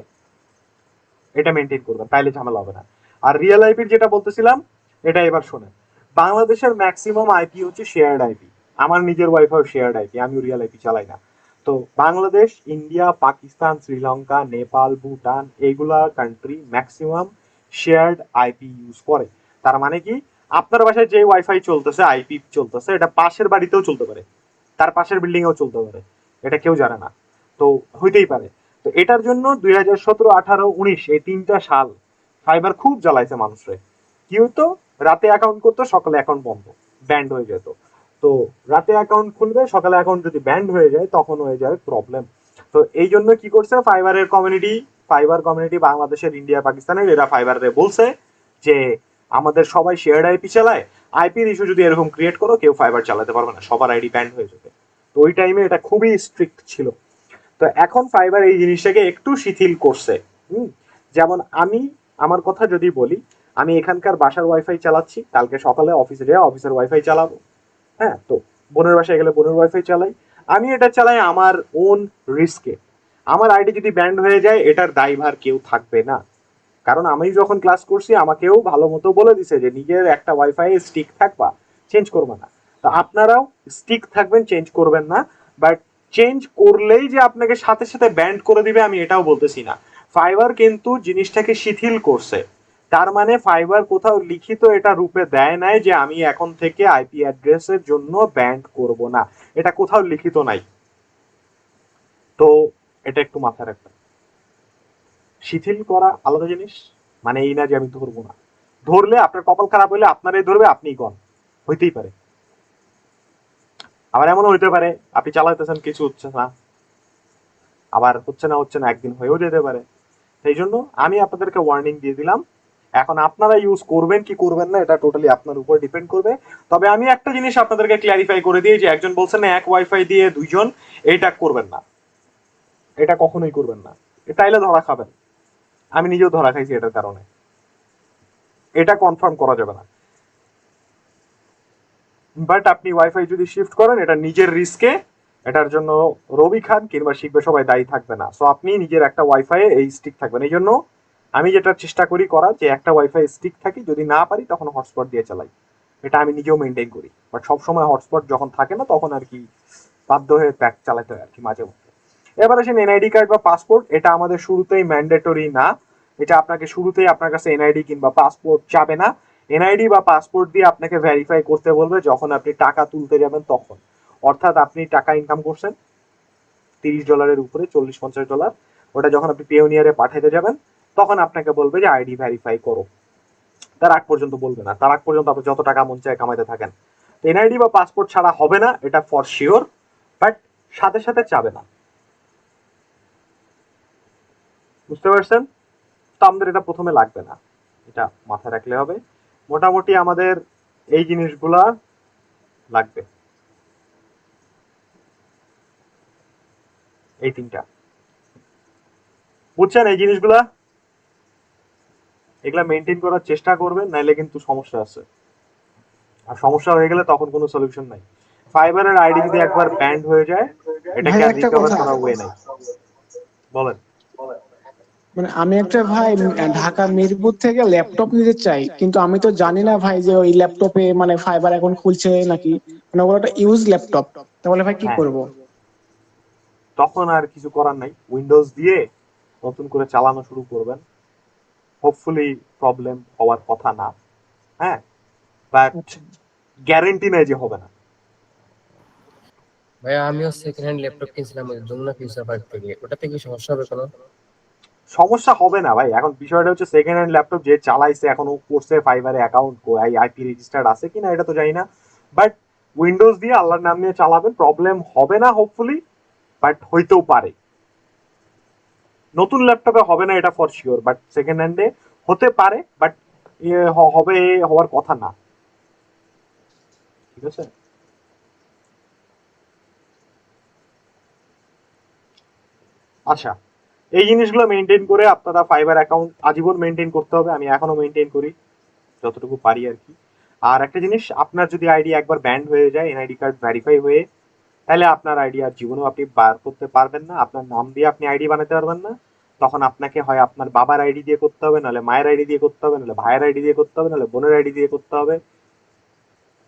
এটা মেনটেন করবেন, তাইলে ঝামেলা হবে না। আর রিয়েল আইপির যেটা বলতেছিলাম, এটা এবার শোনেন। বাংলাদেশের ম্যাক্সিমাম আইপি হচ্ছে শেয়ার্ড আইপি। আমার নিজের ওয়াইফাই শেয়ার্ড আইপি, আমিও রিয়েল আইপি চালাই না। তো বাংলাদেশ, ইন্ডিয়া, পাকিস্তান, শ্রীলঙ্কা, নেপাল, ভুটান, এইগুলা country maximum shared IP use করে। তার মানে কি, আপনার বাসায় যে ওয়াইফাই চলতেছে, আইপি চলতেছে, এটা পাশের বাড়িতেও চলতে পারে, তার পাশের বিল্ডিং এও চলতে পারে, এটা কেউ জানে না। তো হইতেই পারে। তো এটার জন্য 2017, 18, 19 এই 3টা সাল ফাইবার খুব জ্বালাইছে মানুষরে। কি হতো, রাতে অ্যাকাউন্ট করতো, সকালে অ্যাকাউন্ট বন্ধ, ব্যান্ড হয়ে যেত। তো রাতে অ্যাকাউন্ট খুলবে, সকালে অ্যাকাউন্ট যদি ব্যান্ড হয়ে যায় তখন হয়ে যায় প্রবলেম। তো এই জন্য কি করছে ফাইবার কমিউনিটি বাংলাদেশের, ইন্ডিয়া, পাকিস্তানের, এরা ফাইবারে বলছে যে আমাদের সবাই শেয়ার্ড আইপি চালায়, আইপির ইস্যু যদি এরকম ক্রিয়েট করো কেউ ফাইবার চালাতে পারবে না, সবার আইডি ব্যান্ড হয়ে যাবে। তো ওই টাইমে এটা খুবই স্ট্রিক্ট ছিল। তো এখন ফাইবার এই জিনিসটাকে একটু শিথিল করছে। যেমন আমি আমার কথা যদি বলি, আমি এখানকার বাসার ওয়াইফাই চালাচ্ছি, কালকে সকালে অফিসে যাই অফিসের ওয়াইফাই চালাবো। হ্যাঁ, তো বোনের বাসায় গেলে বোনের ওয়াইফাই চালাই। আমি এটা চালাই আমার ওন রিস্কে। আমার আইডি যদি ব্যান্ড হয়ে যায় এটার দায়ভার কেউ থাকবে না, কারণ আমি যখন ক্লাস করছি আমাকেও ভালো মতো বলে দিছে যে নিজের একটা ওয়াইফাই স্টিক থাকবা, চেঞ্জ করবে না। তো আপনারাও স্টিক থাকবেন, চেঞ্জ করবেন না। বাট চেঞ্জ করলেই যে আপনাকে সাথে সাথে ব্যান্ড করে দিবে আমি এটাও বলতেছি না। ফাইবার কিন্তু জিনিসটাকে শিথিল করছে, তার মানে ফাইবার কোথাও লিখিত এটা রূপে দেয় নাই যে আমি এখন থেকে আইপি অ্যাড্রেসের জন্য ব্যান্ড করব না, এটা কোথাও লিখিত নাই। তো এটা একটু মাথায় রাখবেন। শিথিল করা আলাদা জিনিস, মানে এই না যে আমি ধরবো না, ধরলে আপনার কপাল খারাপ হলে আপনারাই ধরবে, আপনিই গন, হইতেই পারে। আবার এমনও হইতে পারে আপনি চালাইতেছেন কিছু হচ্ছে না, আবার হচ্ছে না একদিন হয়েও যেতে পারে। সেই জন্য আমি আপনাদেরকে ওয়ার্নিং দিয়ে দিলাম। এখন আপনারা ইউজ করবেন কি করবেন না এটা টোটালি আপনার উপর ডিপেন্ড করবে। তবে আমি একটা জিনিস আপনাদেরকে ক্ল্যারিফাই করে দিই যে একজন বলছেন এক ওয়াইফাই দিয়ে দুইজন, এটা করবেন না, এটা কখনোই করবেন না, তাইলে ধরা খাবেন। আমি নিজেও ধরা খাইছি এটার কারণে, এটা কনফার্ম করা যাবে না। বাট আপনি ওয়াইফাই যদি শিফট করেন এটা নিজের রিস্কে, এটার জন্য রবি খান কিংবা শিখবে সবাই দায়ী থাকবে না। সো আপনি নিজের একটা ওয়াইফাই এই স্টিক থাকবেন। এই জন্য আমি যেটা চেষ্টা করি করার, যে একটা ওয়াইফাই স্টিক থাকি, যদি না পারি তখন হটস্পট দিয়ে চালাই, এটা আমি নিজেও মেনটেন করি। বাট সবসময় হটস্পট যখন থাকে না তখন আর কি বাধ্য হয়ে প্যাক চালাতে হয় আর কি মাঝে মধ্যে। এবার আসেন এনআইডি কার্ড বা পাসপোর্ট, এটা আমাদের শুরুতেই ম্যান্ডেটরি না, এটা আপনাকে শুরুতেই আপনার কাছে এনআইডি কিংবা পাসপোর্ট চাবে না। এনআইডি বা পাসপোর্ট দিয়ে আপনাকে ভেরিফাই করতে বলবে যখন আপনি টাকা তুলতে যাবেন তখন। অর্থাৎ আপনি টাকা ইনকাম করছেন $30 উপরে, $40-50, ওটা যখন আপনি পেওনিয়ারে পাঠাইতে যাবেন তখন আপনাকে বলবে যে আইডি ভেরিফাই করো। তার আগ পর্যন্ত বলবে না, তার আগ পর্যন্ত আপনি যত টাকা মন চায় কামাইতে থাকেন। এনআইডি বা পাসপোর্ট ছাড়া হবে না, এটা ফর শিওর, বাট সাথে সাথে চাবে না। বুঝতে পারছেন? তো আমাদের এটা প্রথমে লাগবে না, এটা মাথায় রাখলে হবে। মোটামুটি আমাদের এই জিনিসগুলা লাগবে, এই 3টা। বুঝছেন এই জিনিসগুলা? এগুলা মেনটেন করার চেষ্টা করবেন, নাইলে কিন্তু সমস্যা আছে। আর সমস্যা হয়ে গেলে তখন কোনো সলিউশন নাই। ফাইবারের আইডি যদি একবার ব্যান্ড হয়ে যায়, এটাকে ভাই আর একটা রিকভার কথা, করার ওয়ে নাই। বলেন। মানে আমি একটা ভাই ঢাকা মিরপুর থেকে ল্যাপটপ নিতে চাই, কিন্তু আমি তো জানি না ভাই যে ওই ল্যাপটপে মানে ফাইবার অ্যাকাউন্ট খুলছে নাকি, মানে ওগুলো একটা ইউজ ল্যাপটপ, তাহলে ভাই কি হ্যাঁ, করব? তখন আর কিছু করার নাই, উইন্ডোজ দিয়ে নতুন করে চালানো শুরু করবেন। হোপফুলি প্রবলেম হওয়ার কথা না, হ্যাঁ, বাট গ্যারেন্টি নেই যে হবে না। ভাইয়া আমিও সেকেন্ড হ্যান্ড ল্যাপটপ কিনছিলাম ওই যমুনা ফিউচার পার্ক থেকে, ওটাতে কি সমস্যা হবে কোনো? সমস্যা হবে না ভাই। এখন বিষয়টা হচ্ছে সেকেন্ড হ্যান্ড ল্যাপটপ যে চালাইছে এখনো করছে ফাইবারে অ্যাকাউন্ট, আইপি রেজিস্টার্ড আছে কিনা এটা তো জানি না, বাট উইন্ডোজ দিয়ে আল্লাহর নাম নিয়ে চালাবেন, প্রবলেম হবে না হোপফুলি, বাট হইতেও পারে। নতুন ল্যাপটপে হবে না এটা ফর শিওর, বাট সেকেন্ড হ্যান্ডে হতে পারে, বাট হবে হওয়ার কথা না। ঠিক আছে? আচ্ছা, এই জিনিসগুলো মেনটেন করে আপনারা ফাইবার অ্যাকাউন্ট আজীবন মেনটেন করতে হবে। আমি এখনো মেনটেন করি যতটুকু পারি আর কি। আর একটা জিনিস, আপনার যদি আইডি একবার ব্যান্ড হয়ে যায় এনআইডি কার্ড ভেরিফাই হয়ে, তাহলে আপনার আইডি আর জীবনেও আপনি বার করতে পারবেন না। আপনার নাম দিয়ে আপনি আইডি বানাতে পারবেন না। তখন আপনাকে হয় আপনার বাবার আইডি দিয়ে করতে হবে, নাহলে মায়ের আইডি দিয়ে করতে হবে, নাহলে ভাইয়ের আইডি দিয়ে করতে হবে, নাহলে বোনের আইডি দিয়ে করতে হবে।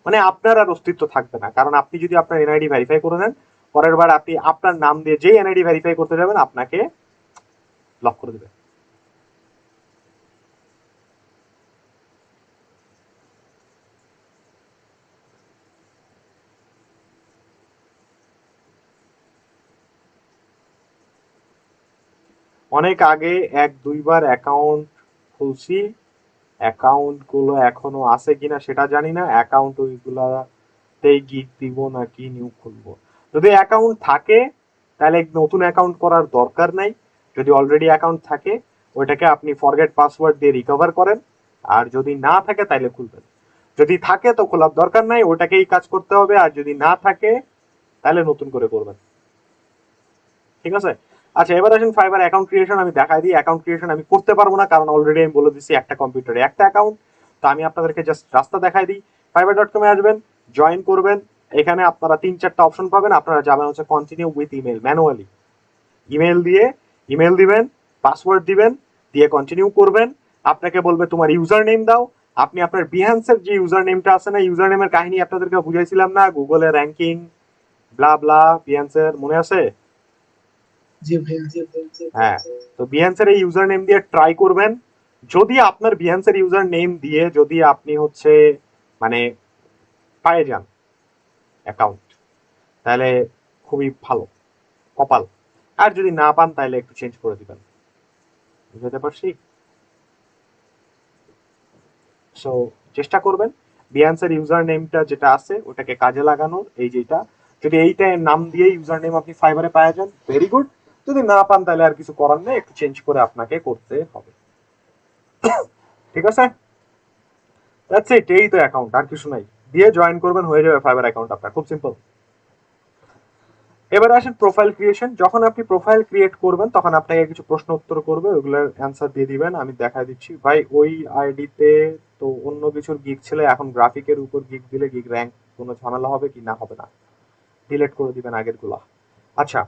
মানে আপনার আর অস্তিত্ব থাকবে না, কারণ আপনি যদি আপনার এনআইডি ভেরিফাই করে নেন, পরের বার আপনি আপনার নাম দিয়ে যেই এনআইডি ভেরিফাই করতে যাবেন আপনাকে লক করে দেবে। অনেক আগে 1-2 বার অ্যাকাউন্ট খুলছি, অ্যাকাউন্ট গুলো এখনো আছে কিনা সেটা জানি না। অ্যাকাউন্ট ওইগুলাতেই গিগ দিব নাকি নিউ খুলবো? যদি অ্যাকাউন্ট থাকে তাহলে নতুন অ্যাকাউন্ট করার দরকার নাই। যদি অলরেডি অ্যাকাউন্ট থাকে ওইটাকে আপনি ফরগেট পাসওয়ার্ড দিয়ে রিকভার করেন, আর যদি না থাকে তাহলে খুলবেন। যদি থাকে তো খোলার দরকার নাই, ওটাকেই কাজ করতে হবে। আর যদি না থাকে তাহলে নতুন করে করবেন। ঠিক আছে? আচ্ছা, এবার আসেন ফাইবার অ্যাকাউন্ট ক্রিয়েশন। আমি দেখাই দিই। অ্যাকাউন্ট ক্রিয়েশন আমি করতে পারবো না, কারণ অলরেডি আমি বলে দিচ্ছি একটা কম্পিউটারে একটা অ্যাকাউন্ট। তো আমি আপনাদেরকে জাস্ট রাস্তা দেখাই দিই। fiverr.com এ আসবেন, জয়েন করবেন। এখানে আপনারা 3-4টা অপশন পাবেন। আপনারা যাবেন হচ্ছে continue with email, manually email দিয়ে ইমেল দিবেন, পাসওয়ার্ড দিবেন, দিয়ে কন্টিনিউ করবেন। আপনাকে বলবে তোমার ইউজার নেম দাও। আপনি আপনার বিহান্সের যে ইউজার নেমটা আছে না, ইউজার নেমের কাহিনী আপনাদেরকে বুঝাইছিলাম না, গুগলে র্যাঙ্কিং ব্লা ব্লা, বিহান্সের মনে আছে? জি ভাই। হ্যাঁ, তো বিহান্সের এই ইউজার নেম দিয়ে ট্রাই করবেন। যদি আপনার বিহান্সের ইউজার নেম দিয়ে যদি আপনি হচ্ছে মানে পায়ে যান অ্যাকাউন্ট, তাহলে খুবই ভালো, কপাল। আর যদি না পান তাহলে একটু চেঞ্জ করে দিবেন। বুঝতে পারছি? সো চেষ্টা করবেন বিহান্সের ইউজার নেমটা যেটা আছে ওটাকে কাজে লাগানোর। এই যেটা, যদি এইটা নাম দিয়ে ইউজার নেম আপনি ফাইবারে পাওয়া যান, ভেরি গুড। যদি না পান তাহলে আর কিছু করার নেই, একটু চেঞ্জ করে আপনাকে করতে হবে। ঠিক আছে? দ্যাটস ইট, এই তো অ্যাকাউন্ট, আর কিছু নাই। দিয়ে জয়েন করবেন, হয়ে যাবে ফাইবার অ্যাকাউন্ট আপনার, খুব সিম্পল। এবার আসেন প্রোফাইল ক্রিয়েশন। যখন আপনি প্রোফাইল ক্রিয়েট করবেন তখন আপনাকে কিছু প্রশ্ন উত্তর করবে, ওগুলোর অ্যান্সার দিয়ে দিবেন। আমি দেখাই দিচ্ছি ভাই। ওই আইডিতে তো অন্য কিছুর গিগ ছিল, এখন গ্রাফিকের উপর গিগ দিলে গিগ র্যাঙ্ক কোনো ঝামেলা হবে কি না হবে না, ডিলিট করে দিবেন আগের গুলা। আচ্ছা,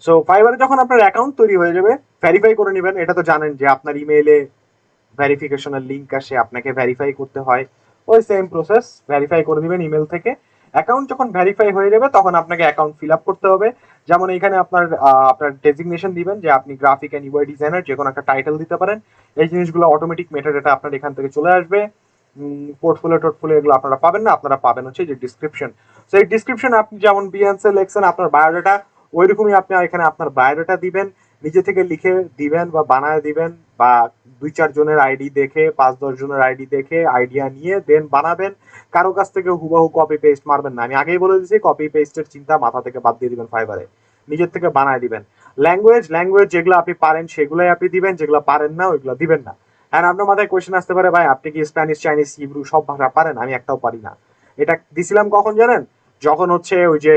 সো ফাইবারে যখন আপনার অ্যাকাউন্ট তৈরি হয়ে যাবে, ভেরিফাই করে নেবেন। এটা তো জানেন যে আপনার ইমেইলে ভেরিফিকেশনের লিঙ্ক আসে, আপনাকে ভেরিফাই করতে হয়। ওই সেম প্রসেস, ভেরিফাই করে দিবেন ইমেল থেকে। অ্যাকাউন্ট যখন ভেরিফাই হয়ে যাবে তখন আপনাকে অ্যাকাউন্ট ফিল আপ করতে হবে। যেমন এখানে আপনার ডেজিগনেশন দিবেন যে আপনি গ্রাফিক এন্ড ইউআই ডিজাইনার, যে কোনো একটা টাইটেল দিতে পারেন। এই জিনিসগুলো অটোমেটিক মেটাডাটা আপনার এখান থেকে চলে আসবে। পোর্টফোলিও এগুলো আপনারা পাবেন না, আপনারা পাবেন হচ্ছে যে ডিসক্রিপশন। তো এই ডিসক্রিপশন আপনি যেমন বিহান্সে লেখছেন আপনার বায়োডাটা, ওইরকমই আপনি এখানে আপনার বায়োডাটা দিবেন, নিজে থেকে লিখে দিবেন বা বানায় দিবেন, বা 2-4 জনের আইডি দেখে 5-10 জনের আইডি দেখে আইডিয়া নিয়ে দেন বানাবেন। কারো কাছ থেকে হুবহু কপি পেস্ট মারবেন না, আমি আগেই বলে দিয়েছি কপি পেস্টের চিন্তা মাথা থেকে বাদ দিয়ে দিবেন ফাইবারে, নিজের থেকে বানায় দিবেন। ল্যাঙ্গুয়েজ যেগুলো আপনি পারেন সেগুলোই আপনি দিবেন, যেগুলো পারেন না ওইগুলো দিবেন না। আর আপনার মাথায় কোয়েশ্চেন আসতে পারে, ভাই আপনি কি স্প্যানিশ, চাইনিজ, হিব্রু সব ভাষা পারেন? আমি একটাও পারি না। এটা দিছিলাম কখন জানেন? যখন হচ্ছে ওই যে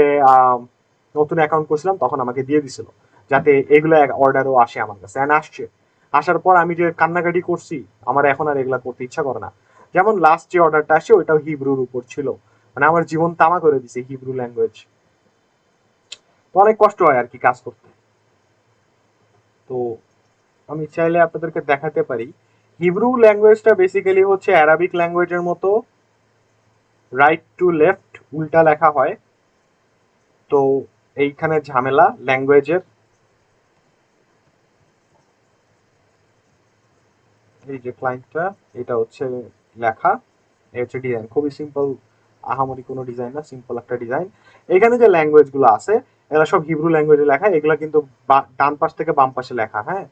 নতুন অ্যাকাউন্ট করছিলাম তখন আমাকে দিয়ে দিছিল, যাতে এগুলো অর্ডারও আসে আমার কাছে, এন্ড আসছে। আসার পর আমি যে কান্নাকাটি করছি, আমার এখন আর এগুলা করতে ইচ্ছা করে না। যেমন লাস্ট যে অর্ডারটা আসে ওইটাও হিব্রুর উপর ছিল, মানে আমার জীবন তামা করে দিছে হিব্রু ল্যাঙ্গুয়েজ। তো অনেক কষ্ট হয় আর কি কাজ করতে। তো আমি চাইলে আপনাদেরকে দেখাতে পারি, হিব্রু ল্যাঙ্গুয়েজটা বেসিক্যালি হচ্ছে অ্যারাবিক ল্যাঙ্গুয়েজের মতো রাইট টু লেফট উল্টা লেখা হয়। তো এইখানে ঝামেলা ল্যাঙ্গুয়েজের। এই যে ক্লায়েন্টটা, এটা হচ্ছে লেখা, এই হচ্ছে ডিজাইন, খুবই সিম্পল, আহামরি কোনো ডিজাইন না, সিম্পল একটা ডিজাইন। এখানে যে ল্যাঙ্গুয়েজ গুলো আছে এগুলা সব হিব্রু ল্যাঙ্গুয়েজে লেখা, এগুলা কিন্তু ডান পাশ থেকে বাম পাশে লেখা। হ্যাঁ,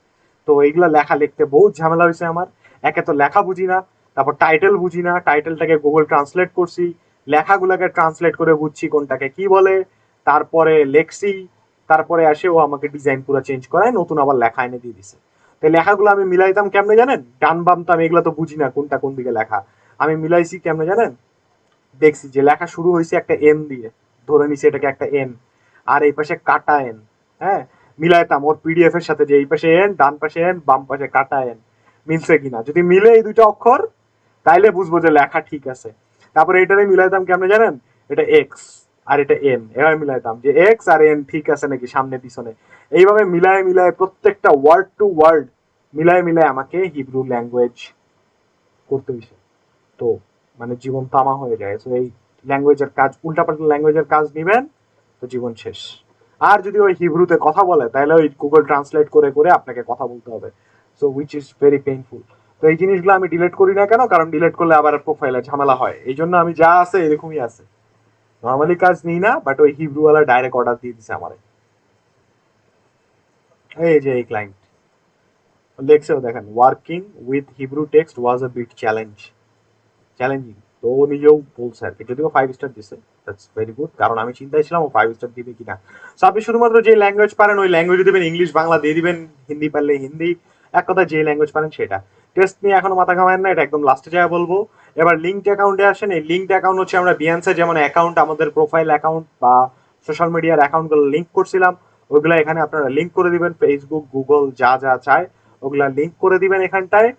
তো এইগুলা লেখা লিখতে বহুত ঝামেলা হয়েছে আমার। একে তো লেখা বুঝি না, তারপর টাইটেল বুঝি না, টাইটেলটাকে গুগল ট্রান্সলেট করছি, লেখাগুলোকে ট্রান্সলেট করে বুঝছি কোনটাকে কি বলে, তারপরে লেখছি, তারপরে আসে ও আমাকে ডিজাইন পুরো চেঞ্জ করায়, নতুন আবার লেখা এনে দিয়ে দিছে। তো লেখাগুলো আমি মিলাইতাম কেমনে জানেন? ডান বাম তো আমি এগুলো তো বুঝি না কোনটা কোন দিকে লেখা, আমি মিলাইছি কেমনে জানেন? দেখছি যে লেখা শুরু হয়েছে একটা এন দিয়ে, ধরে নিছি এটাকে একটা এন, আর এই পাশে কাটা এন। হ্যাঁ, মিলাইতাম ওর পিডিএফ এর সাথে, যে এই পাশে এন, ডান পাশে এন, বাম পাশে কাটা এন, মিলছে কিনা। যদি মিলে এই দুইটা অক্ষর তাইলে বুঝবো যে লেখা ঠিক আছে। তারপরে এটারে মিলাইতাম কেমনে জানেন? এটা এক্স আর এটা এন, এভাবে মিলাইতাম যে এক্স আর এন ঠিক আছে নাকি সামনে পিছনে। এইভাবে মিলায় মিলায় প্রত্যেকটা ওয়ার্ড টু ওয়ার্ড মিলায় মিলায় আমাকে হিব্রু ল্যাঙ্গুয়েজ করতে হয়েছে। তো মানে জীবন তামা হয়ে যায়। তো এই ল্যাঙ্গুয়েজের কাজ, উল্টাপাল্টা ল্যাঙ্গুয়েজের কাজ নিবেন তো জীবন শেষ। আর যদি ওই হিব্রুতে কথা বলে তাহলে ওই গুগল ট্রান্সলেট করে করে আপনাকে কথা বলতে হবে, so which is very painful. তো এই জিনিসগুলো আমি ডিলিট করি না কেন? কারণ ডিলিট করলে আবার প্রোফাইলে ঝামেলা হয়, এই জন্য আমি যা আছে এরকমই আছে, নর্মালি কাজ নিই না। বাট ওই হিব্রুওয়ালা ডাইরেক্ট অর্ডার দিয়ে দিছে আমারে। এই যে এই ক্লায়েন্ট লেখছেও দেখেন, working with Hebrew text was a bit challenging. তো ও নিজেও বলছে আর কি, যদিও 5 স্টার দিছে, দ্যাটস ভেরি গুড, কারণ আমি চিন্তায় ছিলাম ও 5 স্টার দিবে কিনা। সো আপনি শুধুমাত্র যে ল্যাঙ্গুয়েজ পারেন ওই ল্যাঙ্গুয়েজ দিবেন, ইংলিশ বাংলা দিয়ে দিবেন, হিন্দি পারলে হিন্দি, এক কথা যে ল্যাঙ্গুয়েজ পারেন সেটা। টেস্ট নিয়ে এখনো মাথা ঘামায়েন না, এটা একদম লাস্টে যায় বলবো। এবার লিঙ্কড অ্যাকাউন্টে আসেন। এই লিঙ্কড অ্যাকাউন্ট হচ্ছে আমরা বিহান্সে যেমন অ্যাকাউন্ট, আমাদের প্রোফাইল অ্যাকাউন্ট বা সোশ্যাল মিডিয়ার অ্যাকাউন্টগুলো লিঙ্ক করছিলাম, ওইগুলো এখানে আপনারা লিঙ্ক করে দিবেন, ফেসবুক, গুগল যা যা চায় ওগুলা লিঙ্ক করে দিবেন এখানটায়।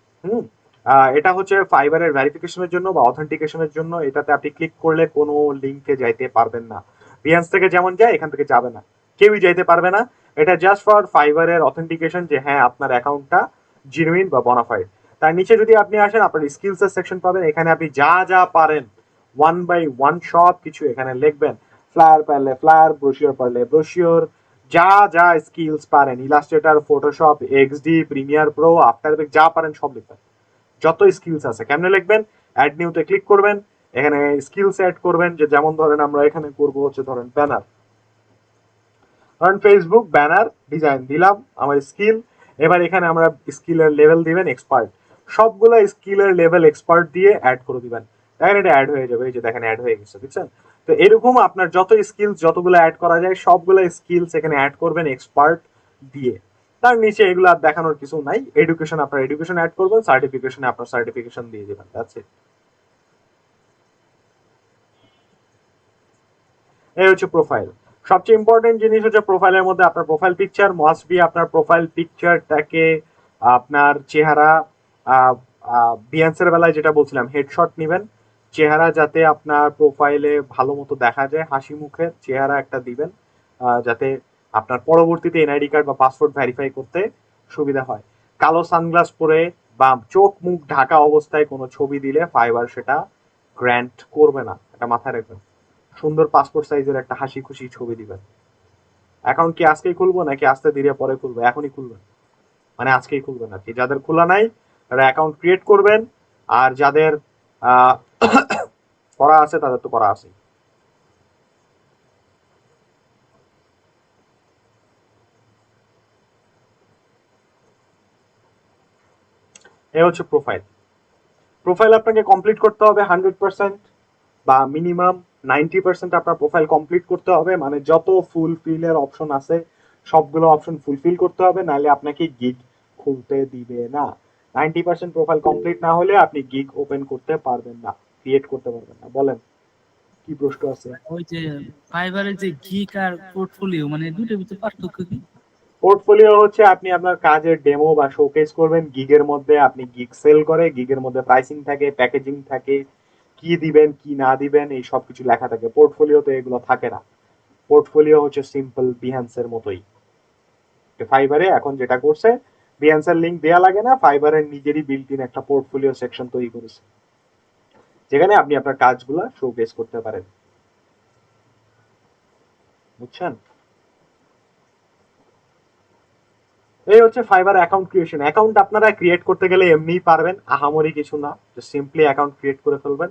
এটা হচ্ছে ফাইবারের ভেরিফিকেশনের জন্য বা অথেন্টিকেশনের জন্য। এটাতে আপনি ক্লিক করলে কোনো লিঙ্কে যাইতে পারবেন না, বিহান্স থেকে যেমন যায় এখান থেকে যাবে না, কেউই যাইতে পারবে না। এটা জাস্ট ফর ফাইবারের অথেন্টিকেশন, যে হ্যাঁ আপনার অ্যাকাউন্টটা জেনুইন বা বনাফাইড। তার নিচে যদি আপনি আসেন আপনার স্কিলস এর সেকশন পাবেন, এখানে আপনি যা যা পারেন 1 বাই 1 সব কিছু এখানে লিখবেন। ফ্লায়ার পারলে ফ্লায়ার, ব্রোশিওর পারলে ব্রোশিওর, যা যা স্কিলস পারেন, Illustrator, Photoshop, XD, Premiere Pro, after effect যা পারেন সব লিখবেন, যত স্কিলস আছে। কেমনে লিখবেন? অ্যাড নিউতে ক্লিক করবেন, এখানে স্কিলস অ্যাড করবেন, যে যেমন ধরেন আমরা এখানে করব হচ্ছে ধরেন ব্যানার, ধরেন ফেসবুক ব্যানার ডিজাইন দিলাম আমার স্কিল। এবার এখানে আমরা স্কিলের লেভেল দিবেন এক্সপার্ট, সবগুলো স্কিলের লেভেল এক্সপার্ট দিয়ে অ্যাড করে দিবেন, দেখেন এটা অ্যাড হয়ে যাবে। এই যে দেখেন অ্যাড হয়ে গেছে, বুঝছেন? তো এরকম আপনার যত স্কিলস যতগুলো অ্যাড করা যায় সবগুলো স্কিলস এখানে অ্যাড করবেন এক্সপার্ট দিয়ে। তার নিচে এগুলো আর দেখানোর কিছু নাই। এডুকেশন, আপনার এডুকেশন অ্যাড করবেন, সার্টিফিকেশনে আপনার সার্টিফিকেশন দিয়ে দিবেন, দ্যাটস ইট। এই হচ্ছে প্রোফাইল। সবচেয়ে ইম্পর্টেন্ট জিনিস হচ্ছে প্রোফাইলের মধ্যে আপনার প্রোফাইল পিকচার মাস্ট বি। আপনার প্রোফাইল পিকচারটাকে আপনার চেহারা, বিয়ান্সের বেলায় যেটা বলছিলাম হেডশট নেবেন, চেহারা যাতে আপনার প্রোফাইলে ভালো মতো দেখা যায়, হাসি মুখের চেহারা একটা দিবেন, যাতে আপনার পরবর্তীতে এনআইডি কার্ড বা পাসপোর্ট ভেরিফাই করতে সুবিধা হয়। কালো সানগ্লাস পরে বা চোখ মুখ ঢাকা অবস্থায় কোনো ছবি দিলে ফাইবার সেটা গ্র্যান্ট করবে না, এটা মাথায় রাখবেন। সুন্দর পাসপোর্ট সাইজের একটা হাসি খুশি ছবি দিবেন। অ্যাকাউন্ট কি আজকেই খুলবো নাকি আস্তে ধীরে পরে খুলবো? এখনই খুলবেন, মানে আজকেই খুলবেন আর কি। যাদের খোলা নাই তারা অ্যাকাউন্ট ক্রিয়েট করবেন, আর যাদের করা আছে তাদের তো করা আছে। এই হচ্ছে প্রোফাইল। প্রোফাইল আপনাকে কমপ্লিট করতে হবে 100% বা মিনিমাম 90% আপনার প্রোফাইল কমপ্লিট করতে হবে, মানে যত ফুলফিলের অপশন আছে সবগুলো অপশন ফুলফিল করতে হবে, নাহলে আপনাকে গিগ খুলতে দিবে না। 90% প্রোফাইল কমপ্লিট না হলে আপনি গিগ ওপেন করতে পারবেন না, ক্রিয়েট করতে পারবেন না। বলেন কি প্রশ্ন আছে? ওই যে ফাইবারের যে গিগ আর পোর্টফোলিও মানে দুটোর ভিতরে পার্থক্য কি? পোর্টফোলিও হচ্ছে আপনি আপনার কাজের ডেমো বা শোকেস করবেন। গিগের মধ্যে আপনি গিগ সেল করে, গিগের মধ্যে প্রাইসিং থাকে, প্যাকেজিং থাকে, কি দিবেন কি না দিবেন এই সব কিছু লেখা থাকে। পোর্টফোলিওতে এগুলো থাকে না। পোর্টফোলিও হচ্ছে সিম্পল বিহান্সের মতোই। ফাইবারে এখন যেটা করছে, বিহান্সের লিংক দেয়া লাগে না, ফাইবারের নিজেরই বিল্ট ইন একটা পোর্টফোলিও সেকশন তৈরি করেছে, যেখানে আপনি আপনার কাজগুলো শোকেস করতে পারেন। বুঝছেন? এই হচ্ছে ফাইবার অ্যাকাউন্ট ক্রিয়েশন। অ্যাকাউন্ট আপনারা ক্রিয়েট করতে গেলে এমনিই পারবেন, আহামরি কিছু না, সিম্পলি অ্যাকাউন্ট ক্রিয়েট করে ফেলবেন।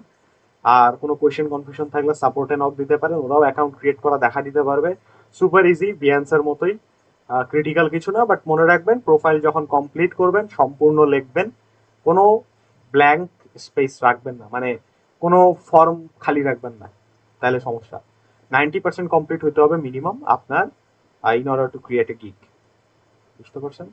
আর কোনো কোয়েশ্চেন কনফিউশন থাকলে সাপোর্টে নক দিতে পারেন, ওরাও অ্যাকাউন্ট ক্রিয়েট করা দেখা দিতে পারবে। সুপার ইজি, বিহান্সের মতোই, ক্রিটিক্যাল কিছু না। বাট মনে রাখবেন, প্রোফাইল যখন কমপ্লিট করবেন সম্পূর্ণ লিখবেন, কোনো ব্ল্যাঙ্ক স্পেস রাখবেন না, মানে কোনো ফর্ম খালি রাখবেন না, তাহলে সমস্যা। 90% কমপ্লিট হতে হবে মিনিমাম আপনার in order to create a gig. বুঝতে পারছেন?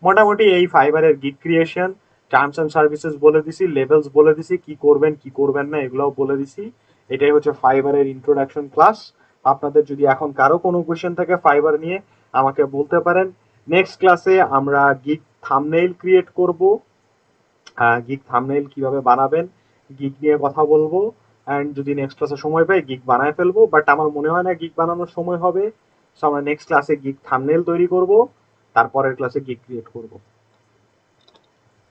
মোটামুটি এই ফাইবারের gig creation, terms and services বলে দিছি, লেভেলস বলে দিছি, কি করবেন কি করবেন না এগুলোও বলে দিছি। এটাই হচ্ছে ফাইবারের ইন্ট্রোডাকশন ক্লাস। আপনাদের যদি এখন কারো কোনো কোয়েশ্চেন থাকে ফাইবার নিয়ে আমাকে বলতে পারেন। নেক্সট ক্লাসে আমরা গিগ থাম্বনেইল ক্রিয়েট করব, গিগ থাম্বনেইল কিভাবে বানাবেন গিগ নিয়ে কথা বলবো। অ্যান্ড যদি নেক্সট ক্লাসে সময় পাই গিগ বানায় ফেলবো, বাট আমার মনে হয় না গিগ বানানোর সময় হবে। সো আমরা নেক্সট ক্লাসে গিগ থাম্বনেইল তৈরি করব, তারপরের ক্লাসে গিগ ক্রিয়েট করব।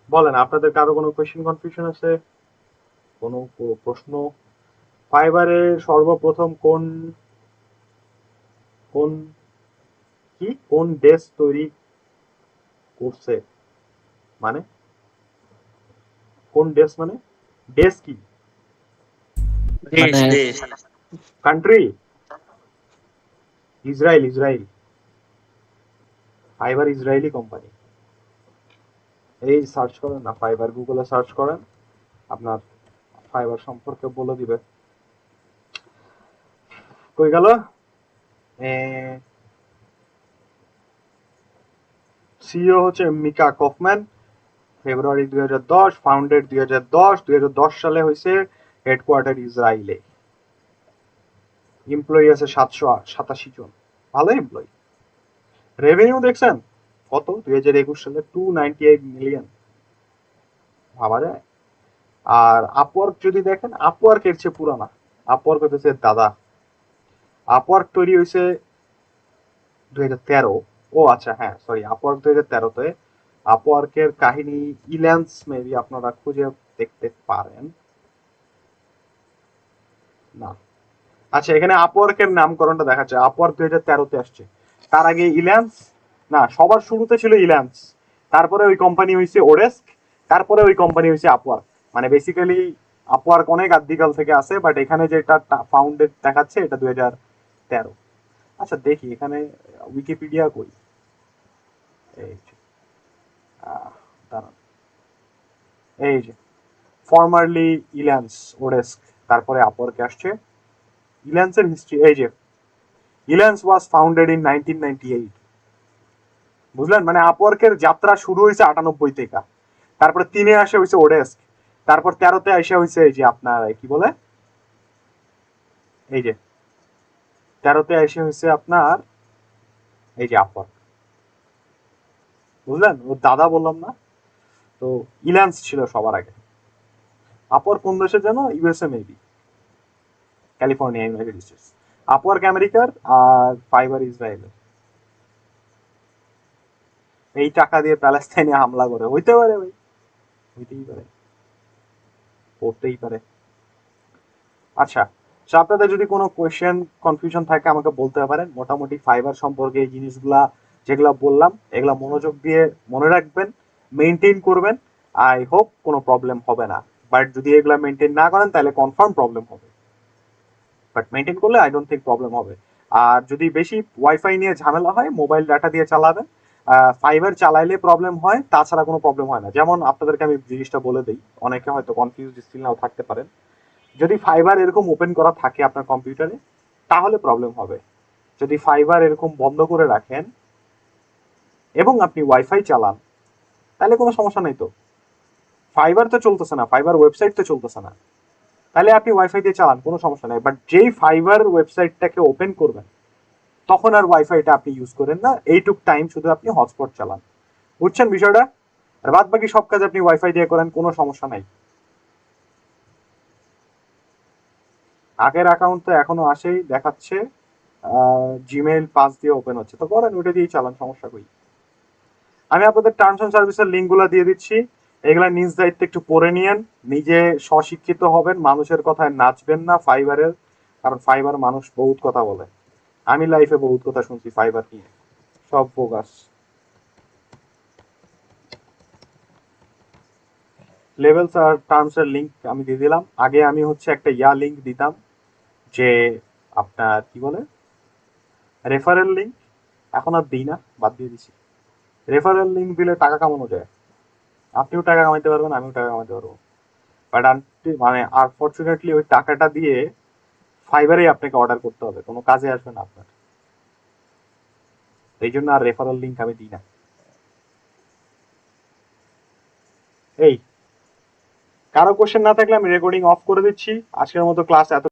বলেন আপনাদের কারো কোনো কোয়েশ্চেন কনফিউশন আছে, কোনো প্রশ্ন? ফাইবারে সর্বপ্রথম কোন কোন কি কোন ডেস্ক তৈরি করছে, মানে কোন ডেস্ক, মানে ডেস্ক কি দেশ দেশ country? Israel. Israel, fibre Israeli company. এই সার্চ করেন না ফাইবার, গুগলে সার্চ করেন, আপনার ফাইবার সম্পর্কে বলে দিবে। কই গেল? সিইও হচ্ছে মিকা কফম্যান, ফেব্রুয়ারি 2010, ফাউন্ডেড 2010 সালে হয়েছে, হেডকোয়ার্টার ইসরায়েলে। এমপ্লয়ি আছে 787 জন, ভালো এমপ্লয়ি। রেভিনিউ দেখছেন কত? 2021 সালে 298 মিলিয়ন, ভাবা যায়? আর আপওয়ার্ক যদি দেখেন, আপওয়ার্ক এর চেয়ে পুরানা। আপওয়ার্ক হচ্ছে দাদা, আপওয়ার্ক তৈরি হয়েছে 2013। ও আচ্ছা হ্যাঁ সরি, আপওয়ার্ক 2013-তে। আপওয়ার্কের কাহিনী ইল্যান্স মেবি আপনারা খুঁজে দেখতে পারেন না। আচ্ছা এখানে আপওয়ার্কের নামকরণটা দেখাচ্ছে, আপওয়ার্ক 2013-তে আসছে। তার আগে ইল্যান্স না, সবার শুরুতে ছিল ইল্যান্স, তারপরে ওই কোম্পানি হয়েছে ওডেস্ক, তারপরে ওই কোম্পানি হয়েছে আপওয়ার্ক। মানে বেসিক্যালি আপওয়ার্ক অনেক আদিকাল থেকে আছে, বাট এখানে যেটা ফাউন্ডেড দেখাচ্ছে এটা 2013। আচ্ছা দেখি এখানে উইকিপিডিয়া কই, এই যে দাঁড়ান, এই যে ফর্মারলি ইল্যান্স ওডেস্ক, তারপরে আপওয়ার্কে আসছে। ইল্যান্সের হিস্ট্রি এই যে, ইল্যান্স ওয়াজ ফাউন্ডেড ইন 1998। বুঝলেন? মানে আপওয়ার্কের যাত্রা শুরু হয়েছে 98 থেকে, তারপরে 3-এ আসে হয়েছে ওডেস্ক, তারপর 13-তে আসে হয়েছে এই যে আপনার কি বলে, এই যে 13-তে এসে হয়েছে আপনার এই যে আপওয়ার্ক। বুঝলেন? ওর দাদা বললাম না, তো ইল্যান্স ছিল সবার আগে। আপওয়ার্ক কোন দেশে যেন, USA maybe, California, United states. Upwork আমেরিকার আর ফাইবার ইসরায়েলের। এই টাকা দিয়ে প্যালেস্তাইনে হামলা করে, হইতে পারে ভাই, হইতেই পারে, করতেই পারে। আচ্ছা আপনাদের যদি কোনো কোয়েশ্চেন কনফিউশন থাকে আমাকে বলতে পারেন। মোটামুটি ফাইবার সম্পর্কে এই জিনিসগুলা যেগুলা বললাম এগুলা মনোযোগ দিয়ে মনে রাখবেন, মেনটেন করবেন। আই হোপ কোনো প্রবলেম হবে না। বাট যদি এগুলা মেনটেন না করেন তাহলে কনফার্ম প্রবলেম হবে, বাট মেনটেন করলে আই ডোন্ট থিঙ্ক প্রবলেম হবে। আর যদি বেশি ওয়াইফাই নিয়ে ঝামেলা হয় মোবাইল ডাটা দিয়ে চালাবেন, ফাইবার চালাইলে প্রবলেম হয়, তাছাড়া কোনো প্রবলেম হয় না। যেমন আপনাদেরকে আমি জিনিসটা বলে দিই, অনেকে হয়তো কনফিউজ স্টিল নাও থাকতে পারেন। যদি ফাইবার এরকম ওপেন করা থাকে আপনার কম্পিউটারে তাহলে প্রবলেম হবে। যদি ফাইবার এরকম বন্ধ করে রাখেন এবং আপনি ওয়াইফাই চালান তাহলে কোনো সমস্যা নেই। তো ফাইবার তো চলতেছে না, ফাইবার ওয়েবসাইট তো চলতেছে না, তাহলে আপনি ওয়াইফাই দিয়ে চালান, কোনো সমস্যা নেই। বাট যেই ফাইবার ওয়েবসাইটটাকে ওপেন করবেন তখন আর ওয়াইফাইটা আপনি ইউজ করেন না, এইটুক টাইম শুধু আপনি হটস্পট চালান। বুঝছেন বিষয়টা? আর বাদ বাকি সব কাজ আপনি ওয়াইফাই দিয়ে করেন, কোনো সমস্যা নাই। আগের অ্যাকাউন্ট তো এখনো আসেই দেখাচ্ছে, জিমেইল পাস দিয়ে ওপেন হচ্ছে, তো করেন ওটা দিয়েই চালান, সমস্যা কই। আমি আপনাদের টার্মস এন্ড সার্ভিসের লিঙ্কগুলো দিয়ে দিচ্ছি, এগুলা নিজ দায়িত্বে একটু পড়ে নিয়েন, নিজে স্বশিক্ষিত হবেন, মানুষের কথায় নাচবেন না ফাইবারের, কারণ ফাইবার মানুষ বহুত কথা বলে, আমি লাইফে বহুত কথা শুনছি ফাইবার নিয়ে, সব ফোকাস। লেভেলস আর টার্মস এর লিঙ্ক আমি দিয়ে দিলাম। আগে আমি হচ্ছে একটা লিঙ্ক দিতাম যে আপনার কি বলে রেফারেল লিঙ্ক, এখন আর দিই না, বাদ দিয়ে দিছি। রেফারেল লিঙ্ক দিলে টাকা কামানো যায়, আপনিও টাকা কামাইতে পারবেন, আমিও টাকা কামাইতে পারবো, বাট মানে আনফরচুনেটলি ওই টাকাটা দিয়ে ফাইবারে আপনাকে অর্ডার করতে হবে, কোনো কাজে আসবে না আপনার, এই জন্য আর রেফারেল লিঙ্ক আমি দিই না। এই কারো কোশ্চেন না থাকলে আমি রেকর্ডিং অফ করে দিচ্ছি। আজকের মতো ক্লাস এত